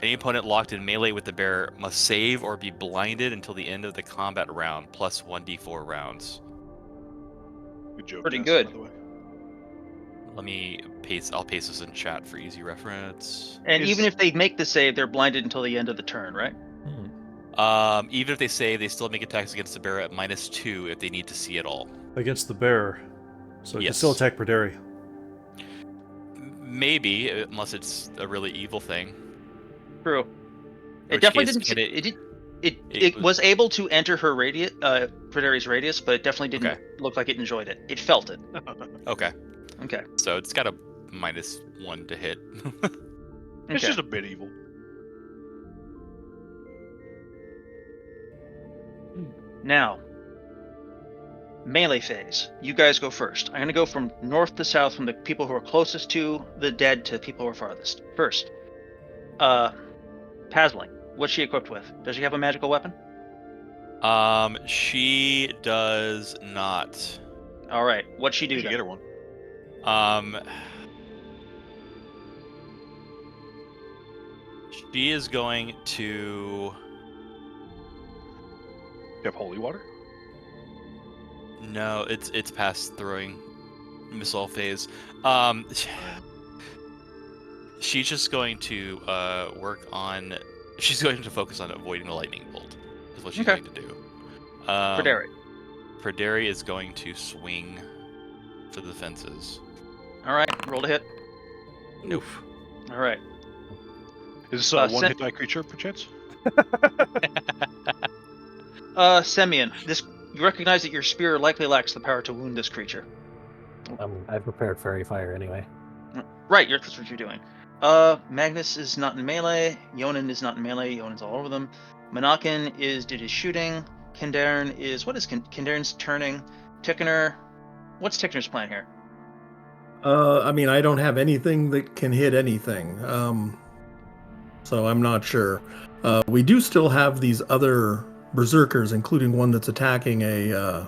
any opponent locked in melee with the bearer must save or be blinded until the end of the combat round, plus 1d4 rounds. Good joke. Pretty Ness, good. By the way. Let me paste. I'll paste this in chat for easy reference. And Is- even if they make the save, they're blinded until the end of the turn, right? Even if they save, they still make attacks against the bearer at -2 if they need to see it all. Against the bearer. So it can Yes. still attack Perderi. Maybe, unless it's a really evil thing. True. In It which definitely case, didn't. It it was able to enter her radius, Perderi's radius, but it definitely didn't look like it enjoyed it. It felt it. Okay, Okay. so it's got a -1 to hit. It's Okay. just a bit evil. Now, melee phase. You guys go first. I'm going to go from north to south, from the people who are closest to the dead to the people who are farthest. First, Pasling. What's she equipped with? Does she have a magical weapon? She does not. All right. What'd she do You then? get her one. She is going to. You have holy water? No, it's past throwing missile phase. She's just going to work on. She's going to focus on avoiding the lightning bolt. Is what she's Okay. going to do. Perderi. Perderi is going to swing for the fences. All right. Roll to hit. Nope. All right. Is this Uh, one Sen- hit die creature, perchance? Semyon. You recognize that your spear likely lacks the power to wound this creature. I've prepared fairy fire anyway. Right. That's what you're doing. Magnus is not in melee. Yonan is not in melee. Yonan's all over them. Monakin did his shooting. Kindairn is what is Kindairn's turning? Tickener. What's Tickener's plan here? I mean, I don't have anything that can hit anything. So I'm not sure. We do still have these other berserkers, including one that's attacking a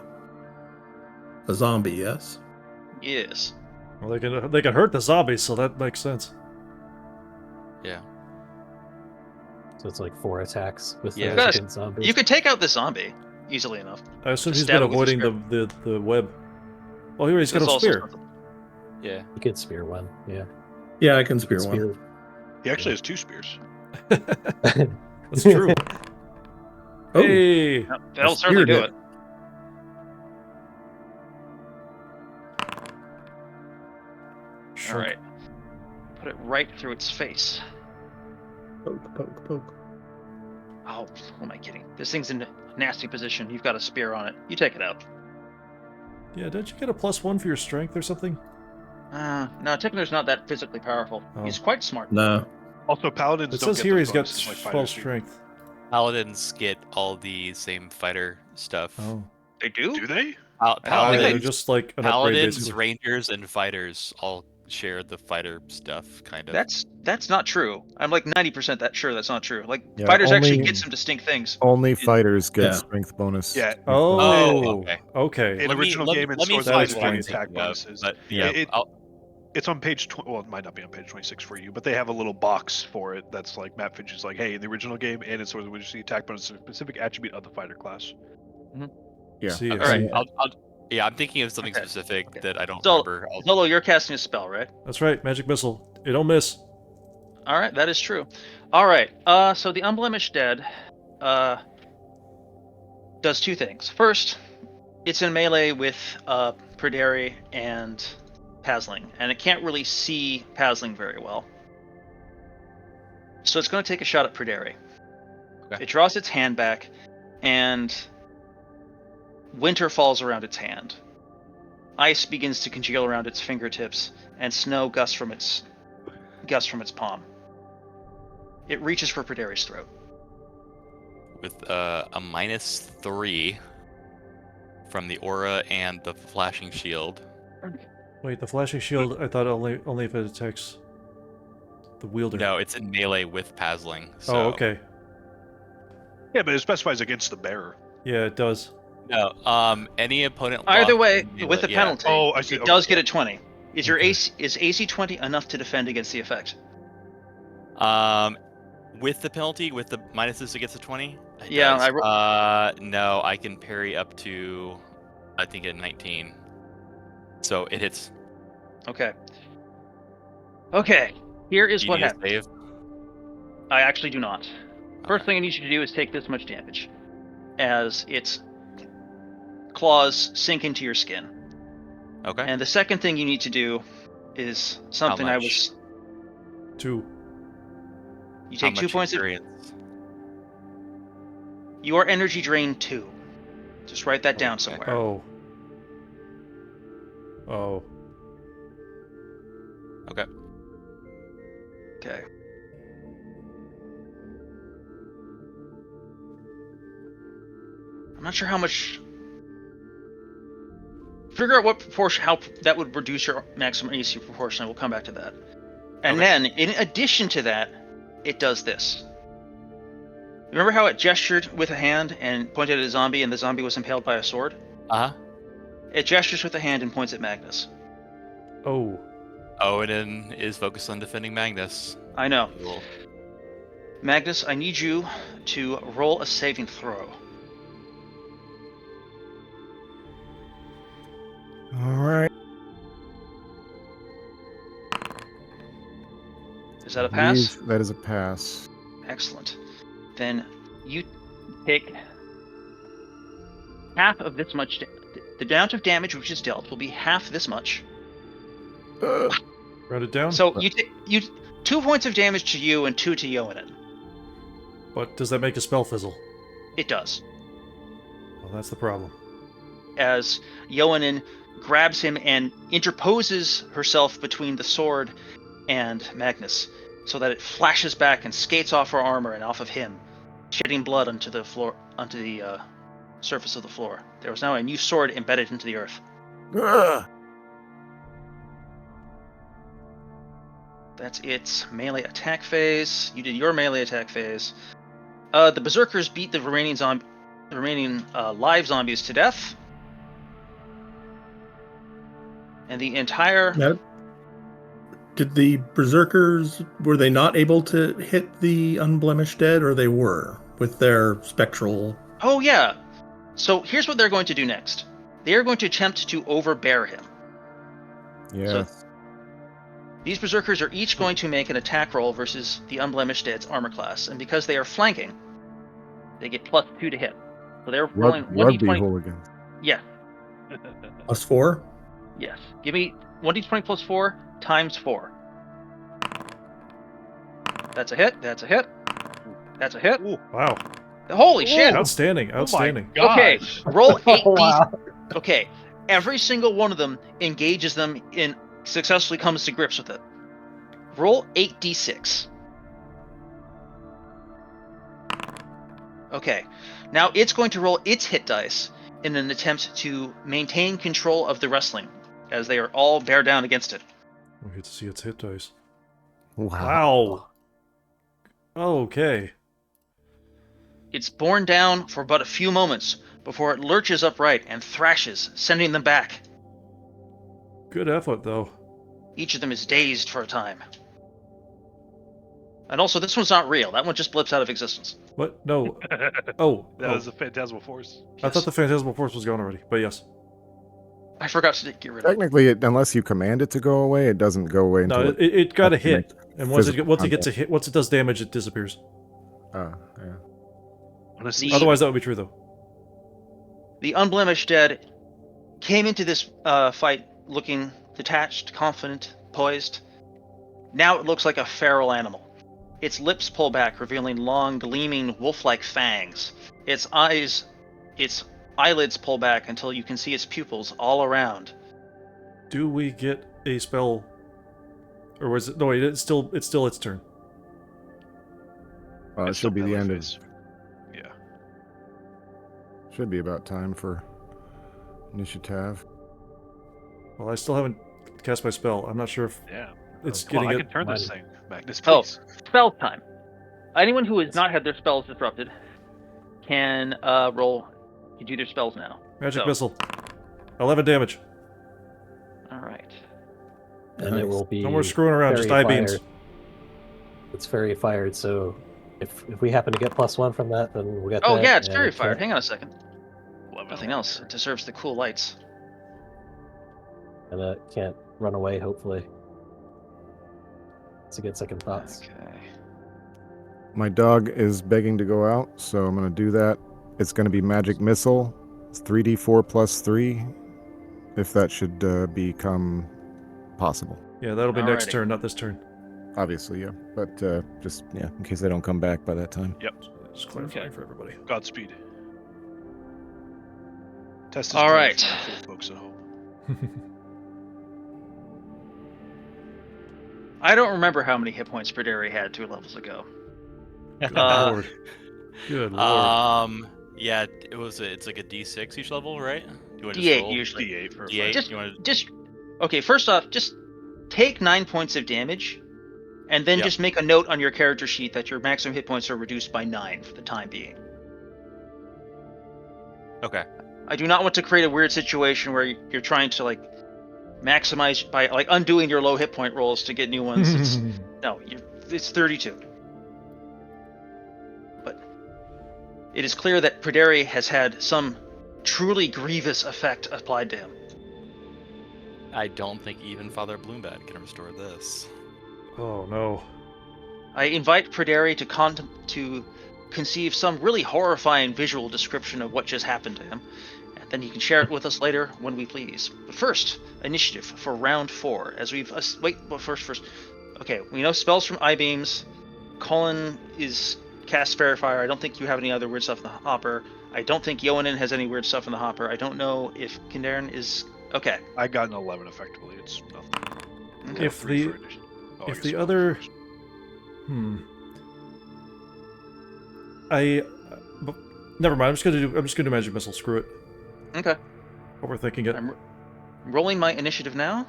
zombie, yes? Yes. Well, they can hurt the zombies, so that makes sense. Yeah. So it's like 4 attacks with Yeah. those against zombies. You could take out the zombie easily enough. I assume Just he's stab been it with your avoiding the web. Oh, here he's got There's a also spear. something- Yeah. You could spear one, yeah. Yeah, I can spear one. He actually has 2 spears. That's true. Oh. Hey! Yep, that'll certainly speared do it. All right. Put it right through its face. Poke, poke, poke. Oh, who am I kidding? This thing's in a nasty position. You've got a spear on it. You take it out. Yeah, didn't you get a +1 for your strength or something? No, Tickner's not that physically powerful. Oh. He's quite smart. No. Also, paladins It don't says get here those he's got bonuses like 12 fighters do. strength. Paladins get all the same fighter stuff. Oh. They do? Do they? I don't think They're Paladins, just like an upgrade, Paladins, basically. Rangers, and fighters all share the fighter stuff, kind of. That's not true. I'm like 90% sure that's not true. Like Yeah, fighters actually only- get some distinct things. Only fighters get Yeah. strength bonus. Yeah. Oh, okay. okay. In original game and let me Swords find and find what what I'm Blades, I'm attack thinking of, bonuses. but yeah, It- It's on page well, it might not be on page 26 for you, but they have a little box for it that's like Matt Finch is like, hey, in the original game and in Swords and Blades, you see attack bonus is a specific attribute of the fighter class. Yeah. See, all I see. right. Yeah, I'm thinking of something Okay. specific that I don't So- remember. Zolo, you're casting a spell, right? That's right, magic missile. It don't miss. All right, that is true. All right. So the Unblemished Dead does 2 things. First, it's in melee with Perderi and Pasling, and it can't really see Pasling very well. So it's going to take a shot at Perderi. Okay. It draws its hand back, and winter falls around its hand. Ice begins to congeal around its fingertips, and snow gusts from its palm. It reaches for Perderi's throat. With a -3 from the aura and the flashing shield. Wait, the flashing shield, I thought only if it attacks the wielder. No, it's in melee with Pasling. So. Oh, okay. Yeah, but it specifies against the bearer. Yeah, it does. No, any opponent. Either locked way, in melee- with the yeah. penalty, Oh, I see. it Okay. does get a 20. Is your Okay. AC 20 enough to defend against the effect? With the penalty, with the minuses against the 20. It Yeah, does. No, I can parry up to, I think at 19. So it hits. Okay. Okay. Here is Do you what need a happens. save? I actually do not. First Okay. thing I need you to do is take this much damage, as its claws sink into your skin. Okay. And the second thing you need to do is something I much? was. 2. You How take 2 much points of. experience? Your energy drain 2. Just write that down Okay. somewhere. Oh. Oh. Okay. Okay. I'm not sure how much. Figure out what proportion, how that would reduce your maximum AC proportion. We'll come back to that. And Okay. then, in addition to that, it does this. Remember how it gestured with a hand and pointed at a zombie, and the zombie was impaled by a sword? Uh huh. It gestures with a hand and points at Magnus. Oh. Odin is focused on defending Magnus. I know. Cool. Magnus, I need you to roll a saving throw. All right. Is that a pass? That is a pass. Excellent. Then you take half of this much. The amount of damage which is dealt will be half this much. Write it down? So you take 2 points of damage to you and 2 to Yoanin. But does that make a spell fizzle? It does. Well, that's the problem. As Yoanin grabs him and interposes herself between the sword and Magnus, so that it flashes back and skates off her armor and off of him, shedding blood onto the floor, onto the surface of the floor. There was now a new sword embedded into the earth. Ugh. That's its melee attack phase. You did your melee attack phase. The berserkers beat the remaining live zombies to death, and the entire Did the berserkers, were they not able to hit the unblemished dead, or they were with their spectral? Oh yeah. So here's what they're going to do next. They are going to attempt to overbear him. Yeah. These berserkers are each going to make an attack roll versus the unblemished dead's armor class, and because they are flanking, they get +2 to hit. So they're rolling Rugby 1d20. hooligans. Yes, +4? yes. Give me 1d20 plus 4 times 4. That's a hit. That's a hit. That's a hit. Ooh, Wow. Holy shit! Outstanding. Outstanding. Okay, gosh. roll 8d. Wow. Okay, every single one of them engages them in successfully comes to grips with it. Roll 8d6. Okay, now it's going to roll its hit dice in an attempt to maintain control of the wrestling, as they are all bear down against it. We get to see its hit dice. Wow. Wow. Okay. It's borne down for but a few moments before it lurches upright and thrashes, sending them back. Good effort, though. Each of them is dazed for a time. And also, this one's not real. That one just blips out of existence. What? No. Oh. That oh. was a phantasmal force. I thought the Phantasmal Force was gone already, but yes. I forgot to get rid of it. Technically, unless you command it to go away, it doesn't go away until No, it got a hit, and once it physical gets a hit, once it does damage, it disappears. yeah. Honestly, Otherwise, that would be true, though. The unblemished dead came into this fight looking detached, confident, poised. Now it looks like a feral animal. Its lips pull back, revealing long, gleaming, wolf-like fangs. Its eyelids pull back until you can see its pupils all around. Do we get a spell, or was it? No, wait. It's still its turn. It it's should be the still end of. phase. Yeah. Should be about time for initiative. Well, I still haven't cast my spell. I'm not sure if Yeah. it's Come on, getting I it. can turn this thing, Magnus, Oh, please. spell time. Anyone who has not had their spells disrupted can roll. You do their spells now. Magic So, missile. 11 damage. All right. And it will be No more screwing around. Just fairy eye beams. fired. It's fairy fired, so if we happen to get +1 from that, then we'll get Oh that. yeah, it's and very it fired. can't- Hang on a second. 11. Nothing else. It deserves the cool lights. And it can't run away, hopefully. To get second thoughts. Okay. My dog is begging to go out, so I'm going to do that. It's going to be magic missile. It's 3d4 plus 3, if that should become possible. Yeah, that'll be next Alrighty. turn, not this turn. Obviously, yeah. But just, yeah, in case they don't come back by that time. Just clarifying Okay. for everybody. Godspeed. Test is All great right. for the folks at home. I don't remember how many hit points Perderi had 2 levels ago. Good Uh, lord. Good lord. Yeah, it's like a D6 each level, right? You want to D8 roll? usually. D8 for a D8. Just- You want to? Just okay. First off, just take 9 points of damage, and then Yep. just make a note on your character sheet that your maximum hit points are reduced by 9 for the time being. Okay. I do not want to create a weird situation where you're trying to like maximize by like undoing your low hit point rolls to get new ones. It's 32. But it is clear that Perderi has had some truly grievous effect applied to him. I don't think even Father Bloombad can restore this. Oh no. I invite Perderi to conceive some really horrifying visual description of what just happened to him, and then he can share it with us later when we please. But first, initiative for round 4. As we've first. Okay, we know spells from I-beams. Colin is cast Fairy Fire. I don't think you have any other weird stuff in the hopper. I don't think Yoanin has any weird stuff in the hopper. I don't know if Kayden is okay. I got an 11 effectively. It's nothing. Okay. If Three the for initiative. Oh, I if guess the spell other first. never mind. I'm just gonna do magic missile. Screw it. Okay. Overthinking it. I'm rolling my initiative now.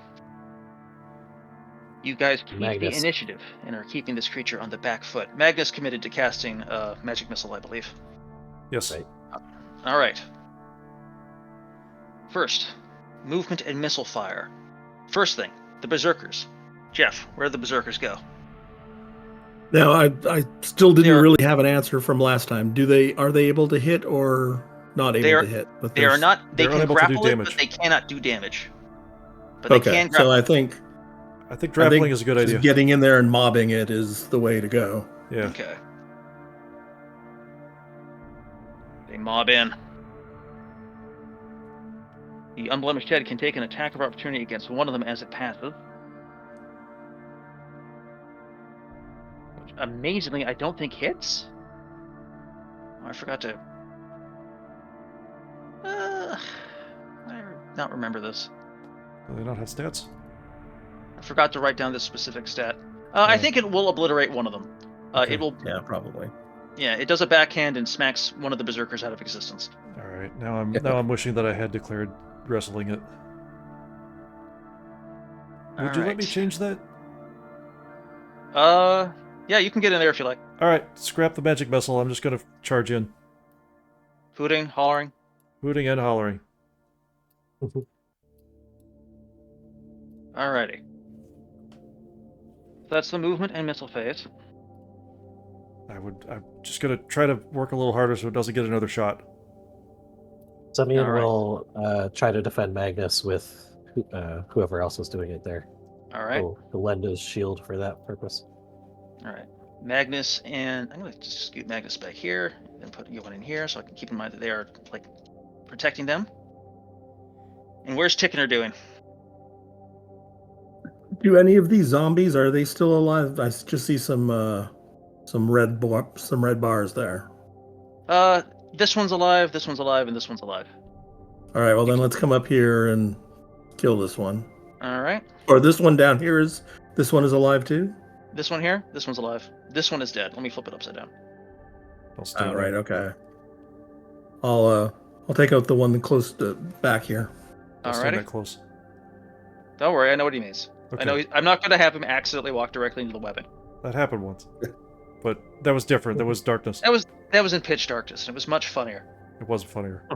You guys keep the Magnus. initiative and are keeping this creature on the back foot. Magnus committed to casting magic missile, I believe. Yes. Right. All right. First, movement and missile fire. First thing, the berserkers. Jeff, where did the berserkers go? Now, I still didn't They're- really have an answer from last time. Are they able to hit or not able to hit? But They are not. They they're can unable to do grapple it, damage. but they cannot do damage. But they Okay, can grapple. so I it. think grappling is a good just idea. getting in there and mobbing it is the way to go. Yeah. Okay. They mob in. The unblemished head can take an attack of opportunity against one of them as it passes. Which, amazingly, I don't think hits. Oh, I forgot to. I not remember this. Do they not have stats? I forgot to write down this specific stat. I think it will obliterate one of them. Okay. It will. Yeah, probably. Yeah, it does a backhand and smacks one of the berserkers out of existence. All right. Now I'm wishing that I had declared wrestling it. Would you let me change that? Yeah, you can get in there if you like. All right. Scrap the magic missile. I'm just gonna charge in. Hooting, hollering. Hooting and hollering. Alrighty. That's the movement and missile phase. I'm just gonna try to work a little harder so it doesn't get another shot. Simeon Alright. will try to defend Magnus with whoever else is doing it there. Alright. He'll lend his shield for that purpose. Alright. Magnus and I'm gonna just scoot Magnus back here and put you one in here so I can keep in mind that they are like protecting them. And where's Tickener doing? Do any of these zombies, are they still alive? I just see some red bars there. This one's alive, this one's alive, and this one's alive. All right, well then let's come up here and kill this one. Alright. Or this one down here this one is alive too? This one here, this one's alive. This one is dead. Let me flip it upside down. All right, okay. I'll take out the one close to back here. I'll stand Alrighty. that close. Don't worry, I know what he means. Okay. I know I'm not gonna have him accidentally walk directly into the weapon. That happened once, but that was different. There was darkness. That was in pitch darkness, and it was much funnier. It wasn't funnier.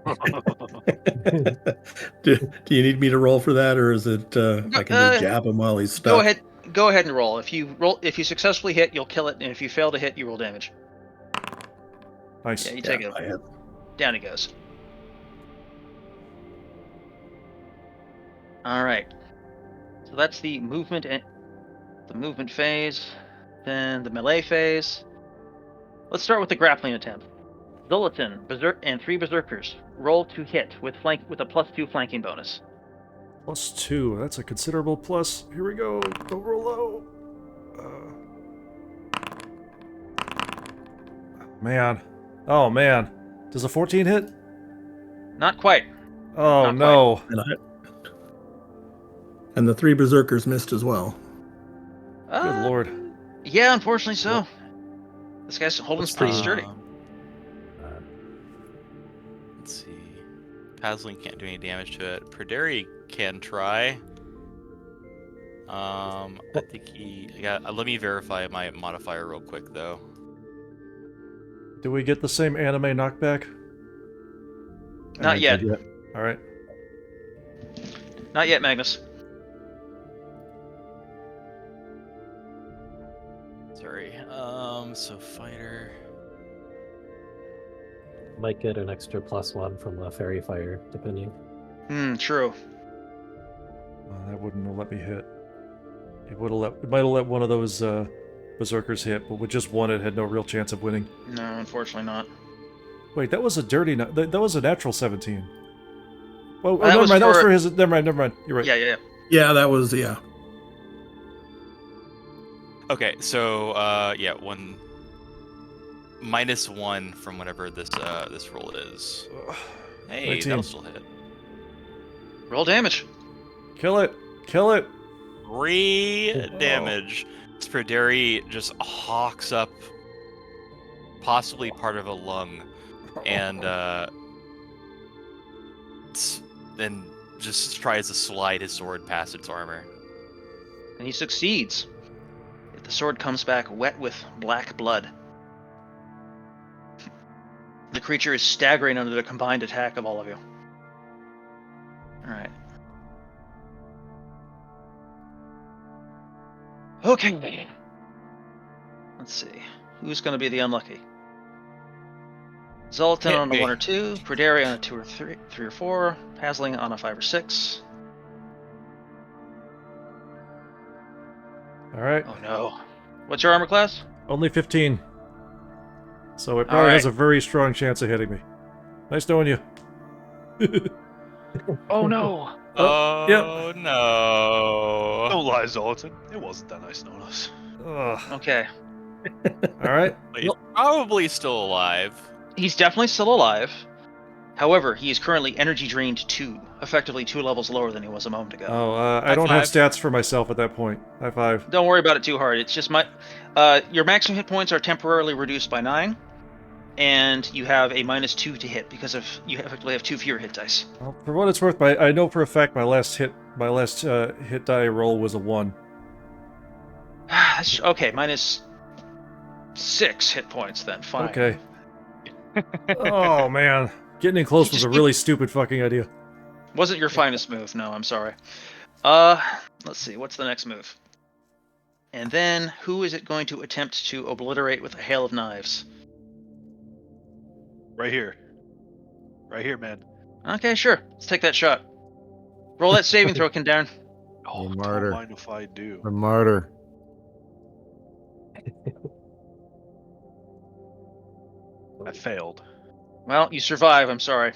do you need me to roll for that, or is it I can just jab him while he's stuck? Go ahead and roll. If you successfully hit, you'll kill it, and if you fail to hit, you roll damage. Nice. Yeah, you take it. Down he goes. All right. So that's the movement phase, then the melee phase. Let's start with the grappling attempt. Zolatan, and 3 berserkers roll to hit with a +2 flanking bonus. +2. That's a considerable plus. Here we go. Don't roll low. Man. Oh, man. Does a 14 hit? Not quite. Oh, Not no. quite. And the 3 berserkers missed as well. Good lord. Yeah, unfortunately so. This guy's holding pretty sturdy. Let's see. Pasling can't do any damage to it. Perderi can try. I think he. Yeah. Let me verify my modifier real quick, though. Do we get the same anime knockback? Not yet. All right. Not yet, Magnus. Sorry. So fighter. Might get an extra +1 from the fairy fire, depending. True. That wouldn't have let me hit. It might have let one of those berserkers hit, but with just one, it had no real chance of winning. No, unfortunately not. Wait, that was a dirty. That was a natural 17. Oh, That never was mind. That was for- for his. Never mind. You're right. Yeah. Yeah, that was Okay, so yeah, one -1 from whatever this roll is. Hey, 19. that'll still hit. Roll damage. Kill it. 3 damage. Perderi just hawks up possibly part of a lung, and then just tries to slide his sword past its armor. And he succeeds. The sword comes back wet with black blood. The creature is staggering under the combined attack of all of you. Alright. Okay. Let's see. Who's going to be the unlucky? Zoltan Hit on a me. 1 or 2, Praderi on a 2 or 3 or 4, Hasling on a 5 or 6. All right. Oh no. What's your armor class? Only 15. So it All probably has right. a very strong chance of hitting me. Nice knowing you. Oh no. Oh no. Don't lie, Zoltan. It wasn't that nice knowing us. Ugh. Okay. All right. But he's probably still alive. He's definitely still alive. However, he is currently energy drained 2, effectively 2 levels lower than he was a moment ago. Oh, I High don't have five. stats for myself at that point. High five. Don't worry about it too hard. It's just your maximum hit points are temporarily reduced by 9, and you have a -2 to hit because of you effectively have 2 fewer hit dice. Well, for what it's worth, I know for a fact my last hit die roll was a 1. Okay, -6 hit points then. Fine. Okay. Oh man, getting in close was a really stupid fucking idea. Wasn't your finest move? No, I'm sorry. Let's see. What's the next move? And then, who is it going to attempt to obliterate with a hail of knives? Right here. Right here, man. Okay, sure. Let's take that shot. Roll that saving throw, Kayden. Oh, The don't martyr. mind if I do. The martyr. I failed. Well, you survive. I'm sorry.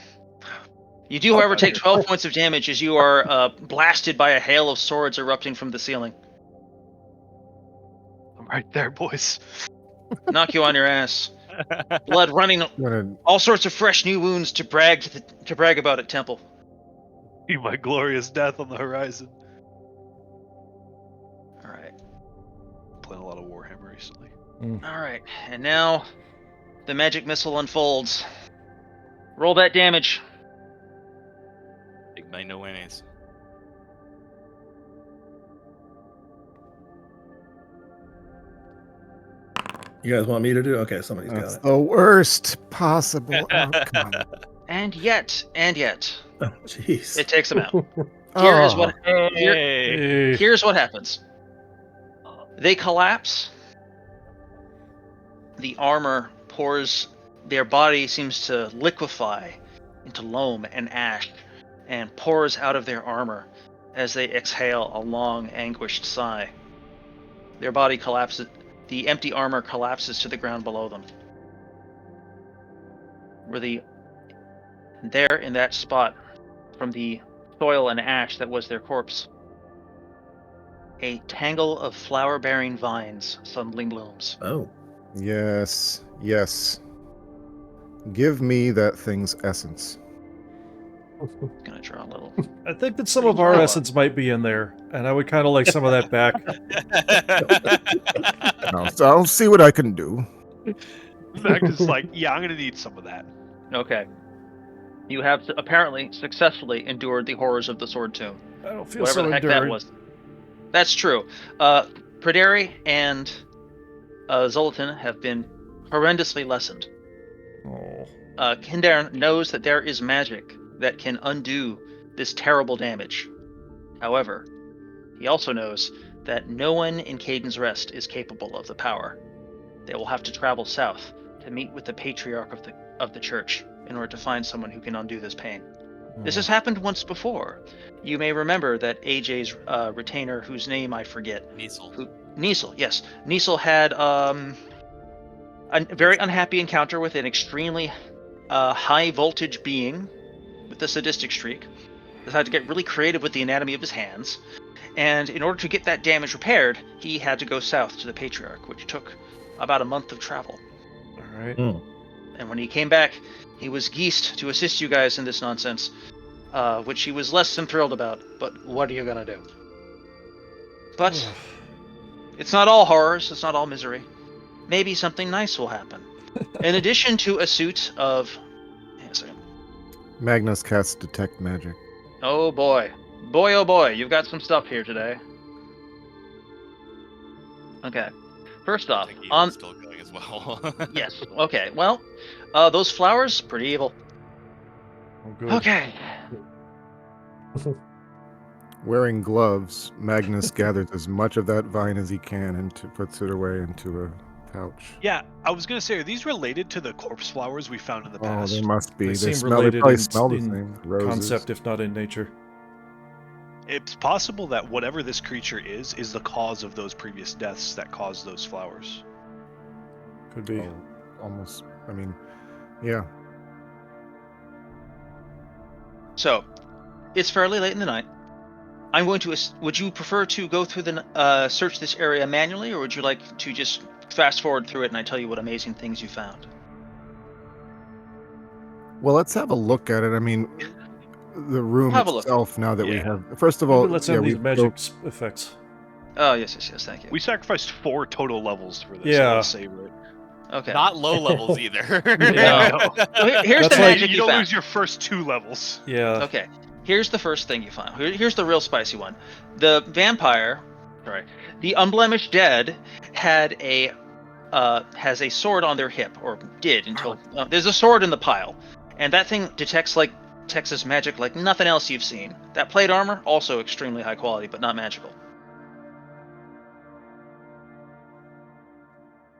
You do, however, take 12 points of damage as you are blasted by a hail of swords erupting from the ceiling. I'm right there, boys. Knock you on your ass. Blood running, Gonna all sorts of fresh new wounds to brag about at Temple. See my glorious death on the horizon. All right. Playing a lot of Warhammer recently. All right, and now the magic missile unfolds. Roll that damage. Big by no whammies. You guys want me to do? Okay, somebody's That's got it. the worst possible outcome. And yet, Oh, jeez. it takes them out. Oh, Here's what happens. They collapse. The armor pours. Their body seems to liquefy into loam and ash, and pours out of their armor as they exhale a long, anguished sigh. Their body collapses. The empty armor collapses to the ground below them. There in that spot, from the soil and ash that was their corpse, a tangle of flower-bearing vines suddenly blooms. Oh. yes, yes. Give me that thing's essence. Gonna draw a little. I think that some of our essence might be in there, and I would kind of like some of that back. I'll see what I can do. Magnus is like, yeah, I'm gonna need some of that. Okay. You have apparently successfully endured the horrors of the Sword Tomb. I don't feel Whatever so the heck endured. that was. That's true. Praderi and Zoltan have been horrendously lessened. Oh. Kayden knows that there is magic that can undo this terrible damage. However, he also knows that no one in Kayden's Rest is capable of the power. They will have to travel south to meet with the patriarch of the church in order to find someone who can undo this pain. This has happened once before. You may remember that AJ's retainer, whose name I forget. Niesel, yes. Niesel had a very unhappy encounter with an extremely high voltage being with a sadistic streak. Decided to get really creative with the anatomy of his hands. And in order to get that damage repaired, he had to go south to the Patriarch, which took about a month of travel. All right. And when he came back, he was geased to assist you guys in this nonsense, which he was less than thrilled about. But what are you gonna do? But it's not all horrors, it's not all misery. Maybe something nice will happen. In addition to a suit of... Hang on a second. Magnus casts Detect Magic. Oh boy. Boy, oh boy, you've got some stuff here today. Okay. First off, on... still going as well. Yes, okay, well, those flowers, pretty evil. Oh, good. Okay. Wearing gloves, Magnus gathers as much of that vine as he can and puts it away into a pouch. Yeah, I was gonna say, are these related to the corpse flowers we found in the Oh, past? they must be. They seem They related probably in, smell the in same. Roses. concept, if not in nature. It's possible that whatever this creature is the cause of those previous deaths that caused those flowers. Could be. Oh, almost. I mean, yeah. So, it's fairly late in the night. I'm going to. Would you prefer to go through the search this area manually, or would you like to just fast forward through it and I tell you what amazing things you found? Well, let's have a look at it. I mean, the room Have a look. itself. Now that we Yeah. have, first of all, Maybe let's yeah, have these we magic effects. Oh, yes, thank you. We sacrificed 4 total levels for this. Yeah. I gotta say, right? Okay. Not low levels either. Yeah. So here's That's the like- magic You you don't found. lose your first 2 levels. Yeah. Okay, here's the first thing you find. Here's the real spicy one. The vampire, sorry, the unblemished dead had has a sword on their hip, or did until there's a sword in the pile, and that thing detects Texas magic like nothing else you've seen. That plate armor, also extremely high quality, but not magical.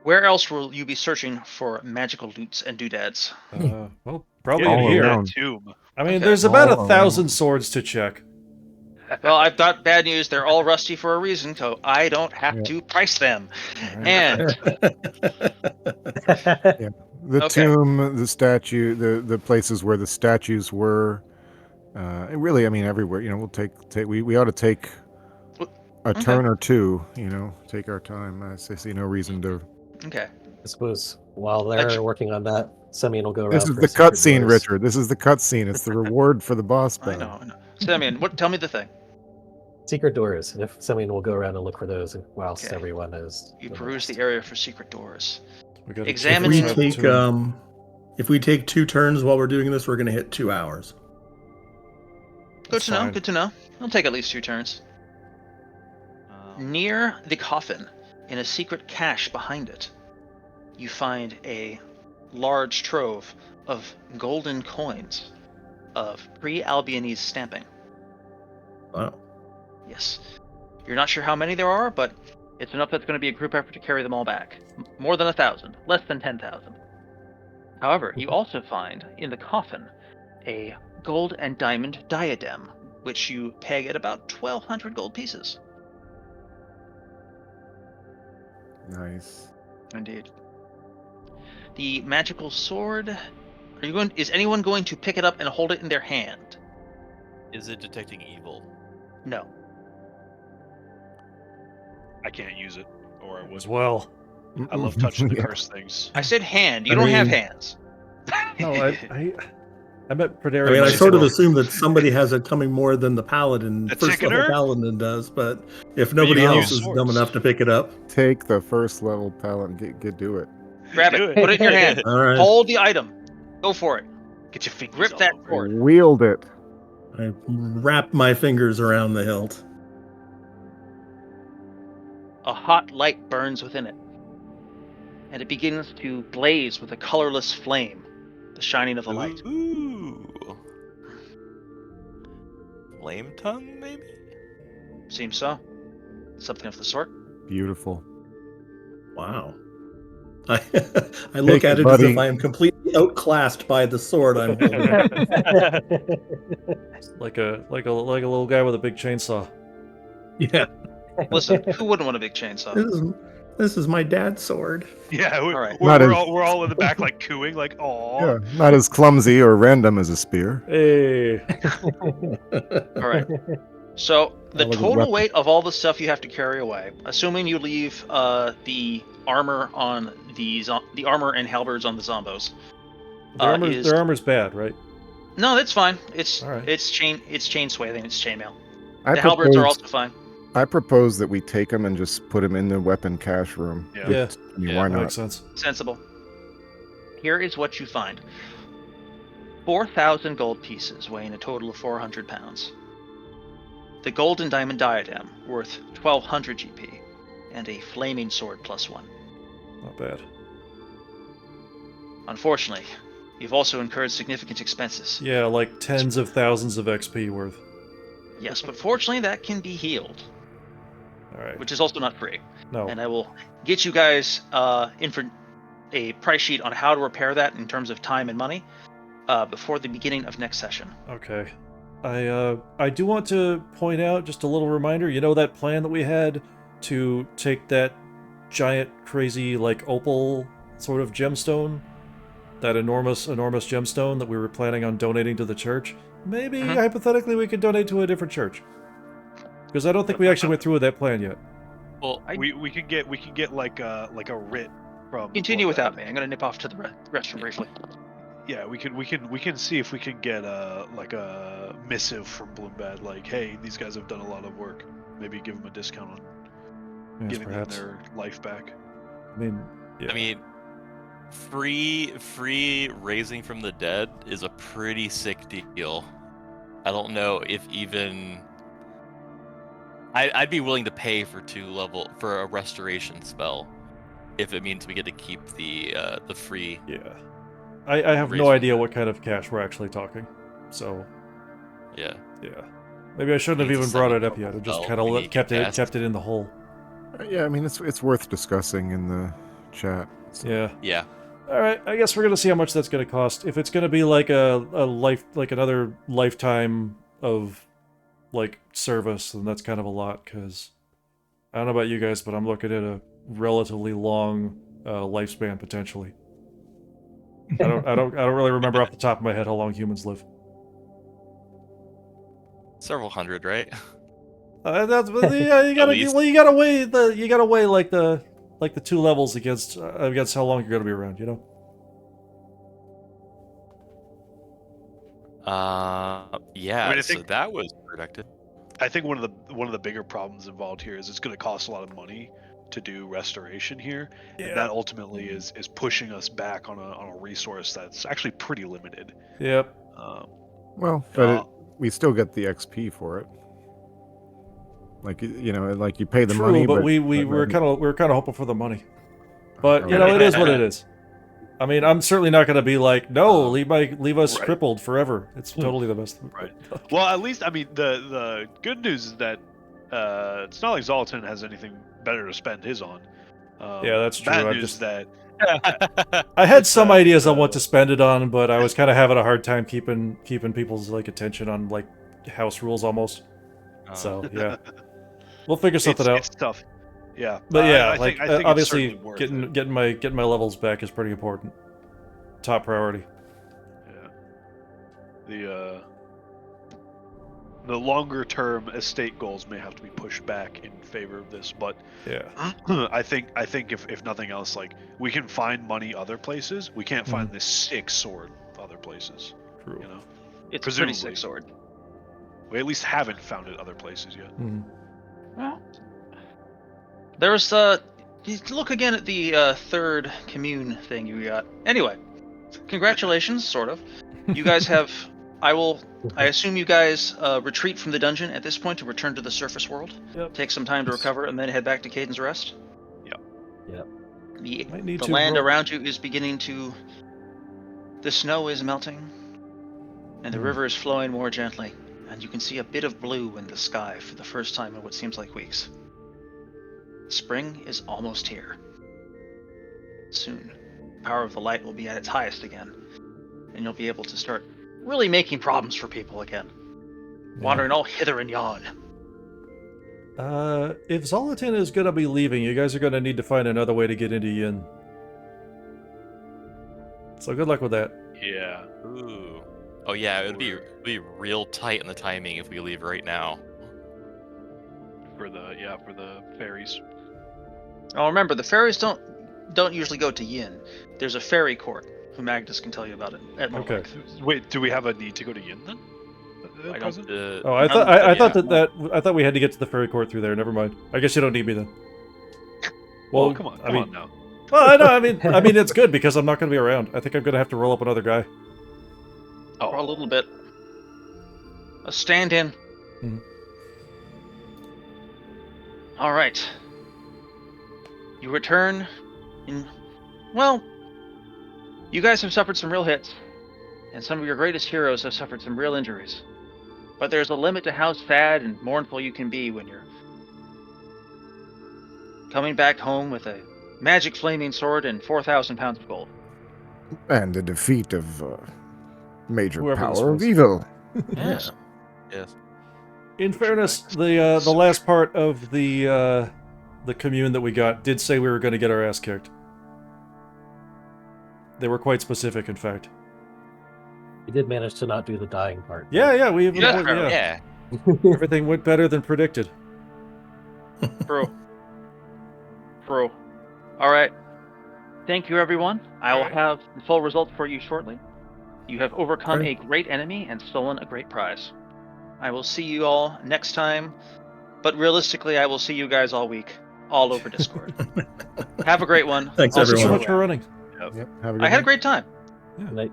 Where else will you be searching for magical loots and doodads? Well, probably Yeah, in all here. around. Tomb. I mean, Okay. there's about All 1,000 swords to check. Well, I've got bad news. They're all rusty for a reason, so I don't have to price them. Alright. And The Okay. tomb, the statue, the places where the statues were. And really, I mean, everywhere. You know, we'll take. We ought to take a Okay. turn or two. You know, take our time. I see no reason to. okay, I suppose while they're Actually- working on that, Semyon will go around. This is for the secret cutscene, doors. Richard. This is the cutscene. It's the reward for the boss I battle. know. Simeon, tell me the thing. Secret doors, and if Semyon will go around and look for those whilst Okay. everyone is. You peruse the area for secret doors. We gotta Examine check We Examining- inside the take tomb. if we take 2 turns while we're doing this, we're gonna hit 2 hours. Good That's to know. fine. Good to know. I'll take at least 2 turns. Near the coffin, in a secret cache behind it, you find a large trove of golden coins of pre-Albionese stamping. Wow. Yes. You're not sure how many there are, but it's enough that's going to be a group effort to carry them all back. More than 1,000. Less than 10,000. However, you also find in the coffin a gold and diamond diadem, which you peg at about 1,200 gold pieces. Nice. Indeed. The magical sword. Is anyone going to pick it up and hold it in their hand? Is it detecting evil? No. I can't use it, or I would. As well. I love touching the Yeah. cursed things. I said hand. You I don't have mean- hands. No, I meant Pradarian. I mean, I might sort of well. assume that somebody has it coming more than the paladin, The first level ticketer? paladin does, but if you nobody can else use is dumb swords. enough to pick it up, Take the first level pallet and get do it. Grab Do it. Put it in your hand. all right, Hold the item. Go for it. Get your fingers Grip all that over it. sword. Wield it. I wrap my fingers around the hilt. A hot light burns within it, and it begins to blaze with a colorless flame, the shining of the light. Ooh. Flame tongue, maybe? Seems so. Something of the sort. Beautiful. Wow. I look Take at it, it as buddy. if I am completely outclassed by the sword I'm holding. like a little guy with a big chainsaw. Yeah, Listen, who wouldn't want a big chainsaw? this is my dad's sword. Yeah, All right. Not as- we're all in the back like cooing, like aw. Yeah, not as clumsy or random as a spear. Hey. All right. So the All of the total weapons. weight of all the stuff you have to carry away, assuming you leave the armor on the armor and halberds on the zombos. Their armor's bad, right? No, that's fine. It's All right. it's chain swathing. It's chainmail. I The halberds are propose, also fine. I propose that we take them and just put them in the weapon cache room. Yeah. Yeah. I mean, Yeah, why That not? makes sense. Sensible. Here is what you find. 4,000 gold pieces weighing a total of 400 pounds. The gold and diamond diadem worth 1,200 GP, and a flaming sword +1. Not bad. Yes, but fortunately that can be healed, All right. which is also not free. No. And I will get you guys in for a price sheet on how to repair that in terms of time and money before the beginning of next session. Okay. I do want to point out, just a little reminder, you know that plan that we had to take that giant, crazy, like, opal sort of gemstone? That enormous gemstone that we were planning on donating to the church? Maybe, hypothetically, we could donate to a different church. Because I don't think we actually went through with that plan yet. Well, we could get like a writ from. Continue without me. I'm going to nip off to the restroom briefly. Yeah, we can see if we can get a missive from Bloombad, like, hey, these guys have done a lot of work. Maybe give them a discount on giving them their life back. I mean, yeah. I mean, free raising from the dead is a pretty sick deal. I don't know if even I'd be willing to pay for for a restoration spell if it means we get to keep the free. Yeah. I have no idea what kind of cash we're actually talking, so yeah. Maybe I shouldn't have even brought it up yet. I just kind of kept it in the hole. Yeah, I mean it's worth discussing in the chat. So. Yeah. All right, I guess we're gonna see how much that's gonna cost. If it's gonna be like another lifetime of like service, then that's kind of a lot. Because I don't know about you guys, but I'm looking at a relatively long lifespan potentially. I don't really remember off the top of my head how long humans live. Several hundred, right? That's yeah. You gotta weigh like the 2 levels against how long you're gonna be around. You know. Yeah. I mean, so that was productive. I think one of the bigger problems involved here is it's going to cost a lot of money to do restoration here, and that ultimately is pushing us back on a resource that's actually pretty limited. Yep. Well, but we still get the XP for it. Like like you pay the True, money. But we were kind of hoping for the money. But it is what it is. I mean, I'm certainly not going to be like, no, leave us crippled forever. It's totally the best. Right. Well, at least I mean the good news is that it's not like Zoltan has anything better to spend his on. Yeah, that's true. Bad news that I had some ideas on what to spend it on, but I was kind of having a hard time keeping people's like attention on like house rules almost. So yeah, we'll figure something out. It's tough. Yeah, but yeah, I think obviously getting my levels back is pretty important. Top priority. Yeah. The longer term estate goals may have to be pushed back in favor of this, but yeah, I think if nothing else, like we can find money other places. We can't find this sick sword other places. True. You know, it's a pretty sick sword. We at least haven't found it other places yet. Well, there's look again at the third commune thing you got. Anyway, congratulations, sort of. You guys have. I assume you guys retreat from the dungeon at this point to return to the surface world. Yep. Take some time to recover and then head back to Kayden's Rest. Yep. The land around you is beginning to. The snow is melting, and the river is flowing more gently, and you can see a bit of blue in the sky for the first time in what seems like weeks. Spring is almost here. Soon, the power of the light will be at its highest again, and you'll be able to start really making problems for people again. Wandering all hither and yon. If Zoltan is going to be leaving, you guys are going to need to find another way to get into Yin. So good luck with that. Yeah. Ooh. Oh yeah, it would be real tight in the timing if we leave right now. For the ferries. Oh, remember, the ferries don't usually go to Yin. There's a ferry court, who Magnus can tell you about it at more length. Wait, do we have a need to go to Yin then? I don't. I thought we had to get to the ferry court through there. Never mind. I guess you don't need me then. Well, come on now. Well, I know. I mean, it's good because I'm not going to be around. I think I'm going to have to roll up another guy. Oh, for a little bit. A stand-in. Mm-hmm. All right. You return in. Well, you guys have suffered some real hits, and some of your greatest heroes have suffered some real injuries. But there's a limit to how sad and mournful you can be when you're coming back home with a magic flaming sword and 4,000 pounds of gold. And the defeat of major Whoever this power of was. evil. Yes. Yes. In fairness, the last part of the commune that we got did say we were going to get our ass kicked. They were quite specific, in fact. We did manage to not do the dying part. Yeah, we even Yeah. everything went better than predicted. True. All right. Thank you, everyone. I will have the full results for you shortly. You have overcome a great enemy and stolen a great prize. I will see you all next time, but realistically, I will see you guys all week, all over Discord. Have a great one. Thanks, Thank you so everyone. much for running. Yep. Have a good I had a night. great time. Night.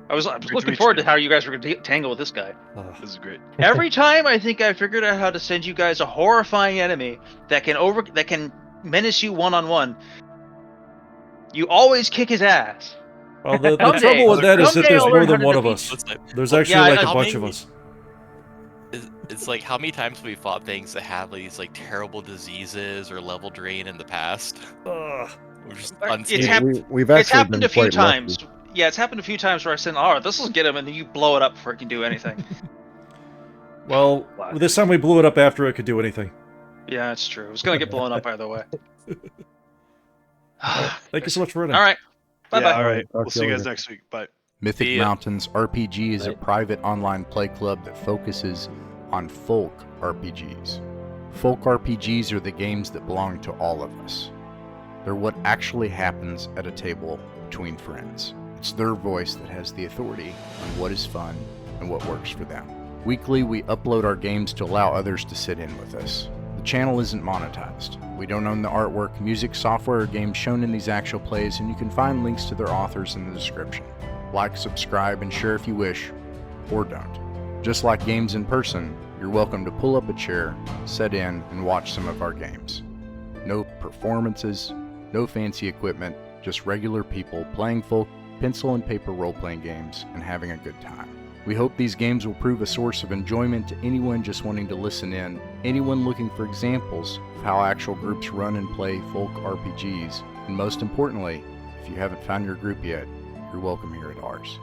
I was Great to looking meet forward you. to how you guys were going to tangle with this guy. This is great. Every time I think I figured out how to send you guys a horrifying enemy that can menace you one-on-one, you always kick his ass. Well, the Someday- trouble with that is that someday there's I'll more learn than how to one of defeat us. Let's not- There's actually Yeah, like I- a how bunch of many- us. It's like how many times have we fought things that have these like terrible diseases or level drain in the past? We're just It's unscathed. We've It's actually happened been a few quite lucky. times. Yeah, it's happened a few times where I said, "Oh, this will get him," and then you blow it up before it can do anything. Well, this time we blew it up after it could do anything. Yeah, it's true. It was gonna get blown up either way. Thank you so much for running. All right. Bye bye. Yeah, all right. Talk We'll to see you you guys later. next week. Bye. Mythic See ya. Mountains RPG is a Right. private online play club that focuses on folk RPGs. Folk RPGs are the games that belong to all of us. They're what actually happens at a table between friends. It's their voice that has the authority on what is fun and what works for them. Weekly, we upload our games to allow others to sit in with us. The channel isn't monetized. We don't own the artwork, music, software, or games shown in these actual plays, and you can find links to their authors in the description. Like, subscribe, and share if you wish, or don't. Just like games in person, you're welcome to pull up a chair, sit in, and watch some of our games. No performances, no fancy equipment, just regular people playing folk pencil and paper role-playing games and having a good time. We hope these games will prove a source of enjoyment to anyone just wanting to listen in, anyone looking for examples of how actual groups run and play folk RPGs, and most importantly, if you haven't found your group yet, you're welcome here at ours.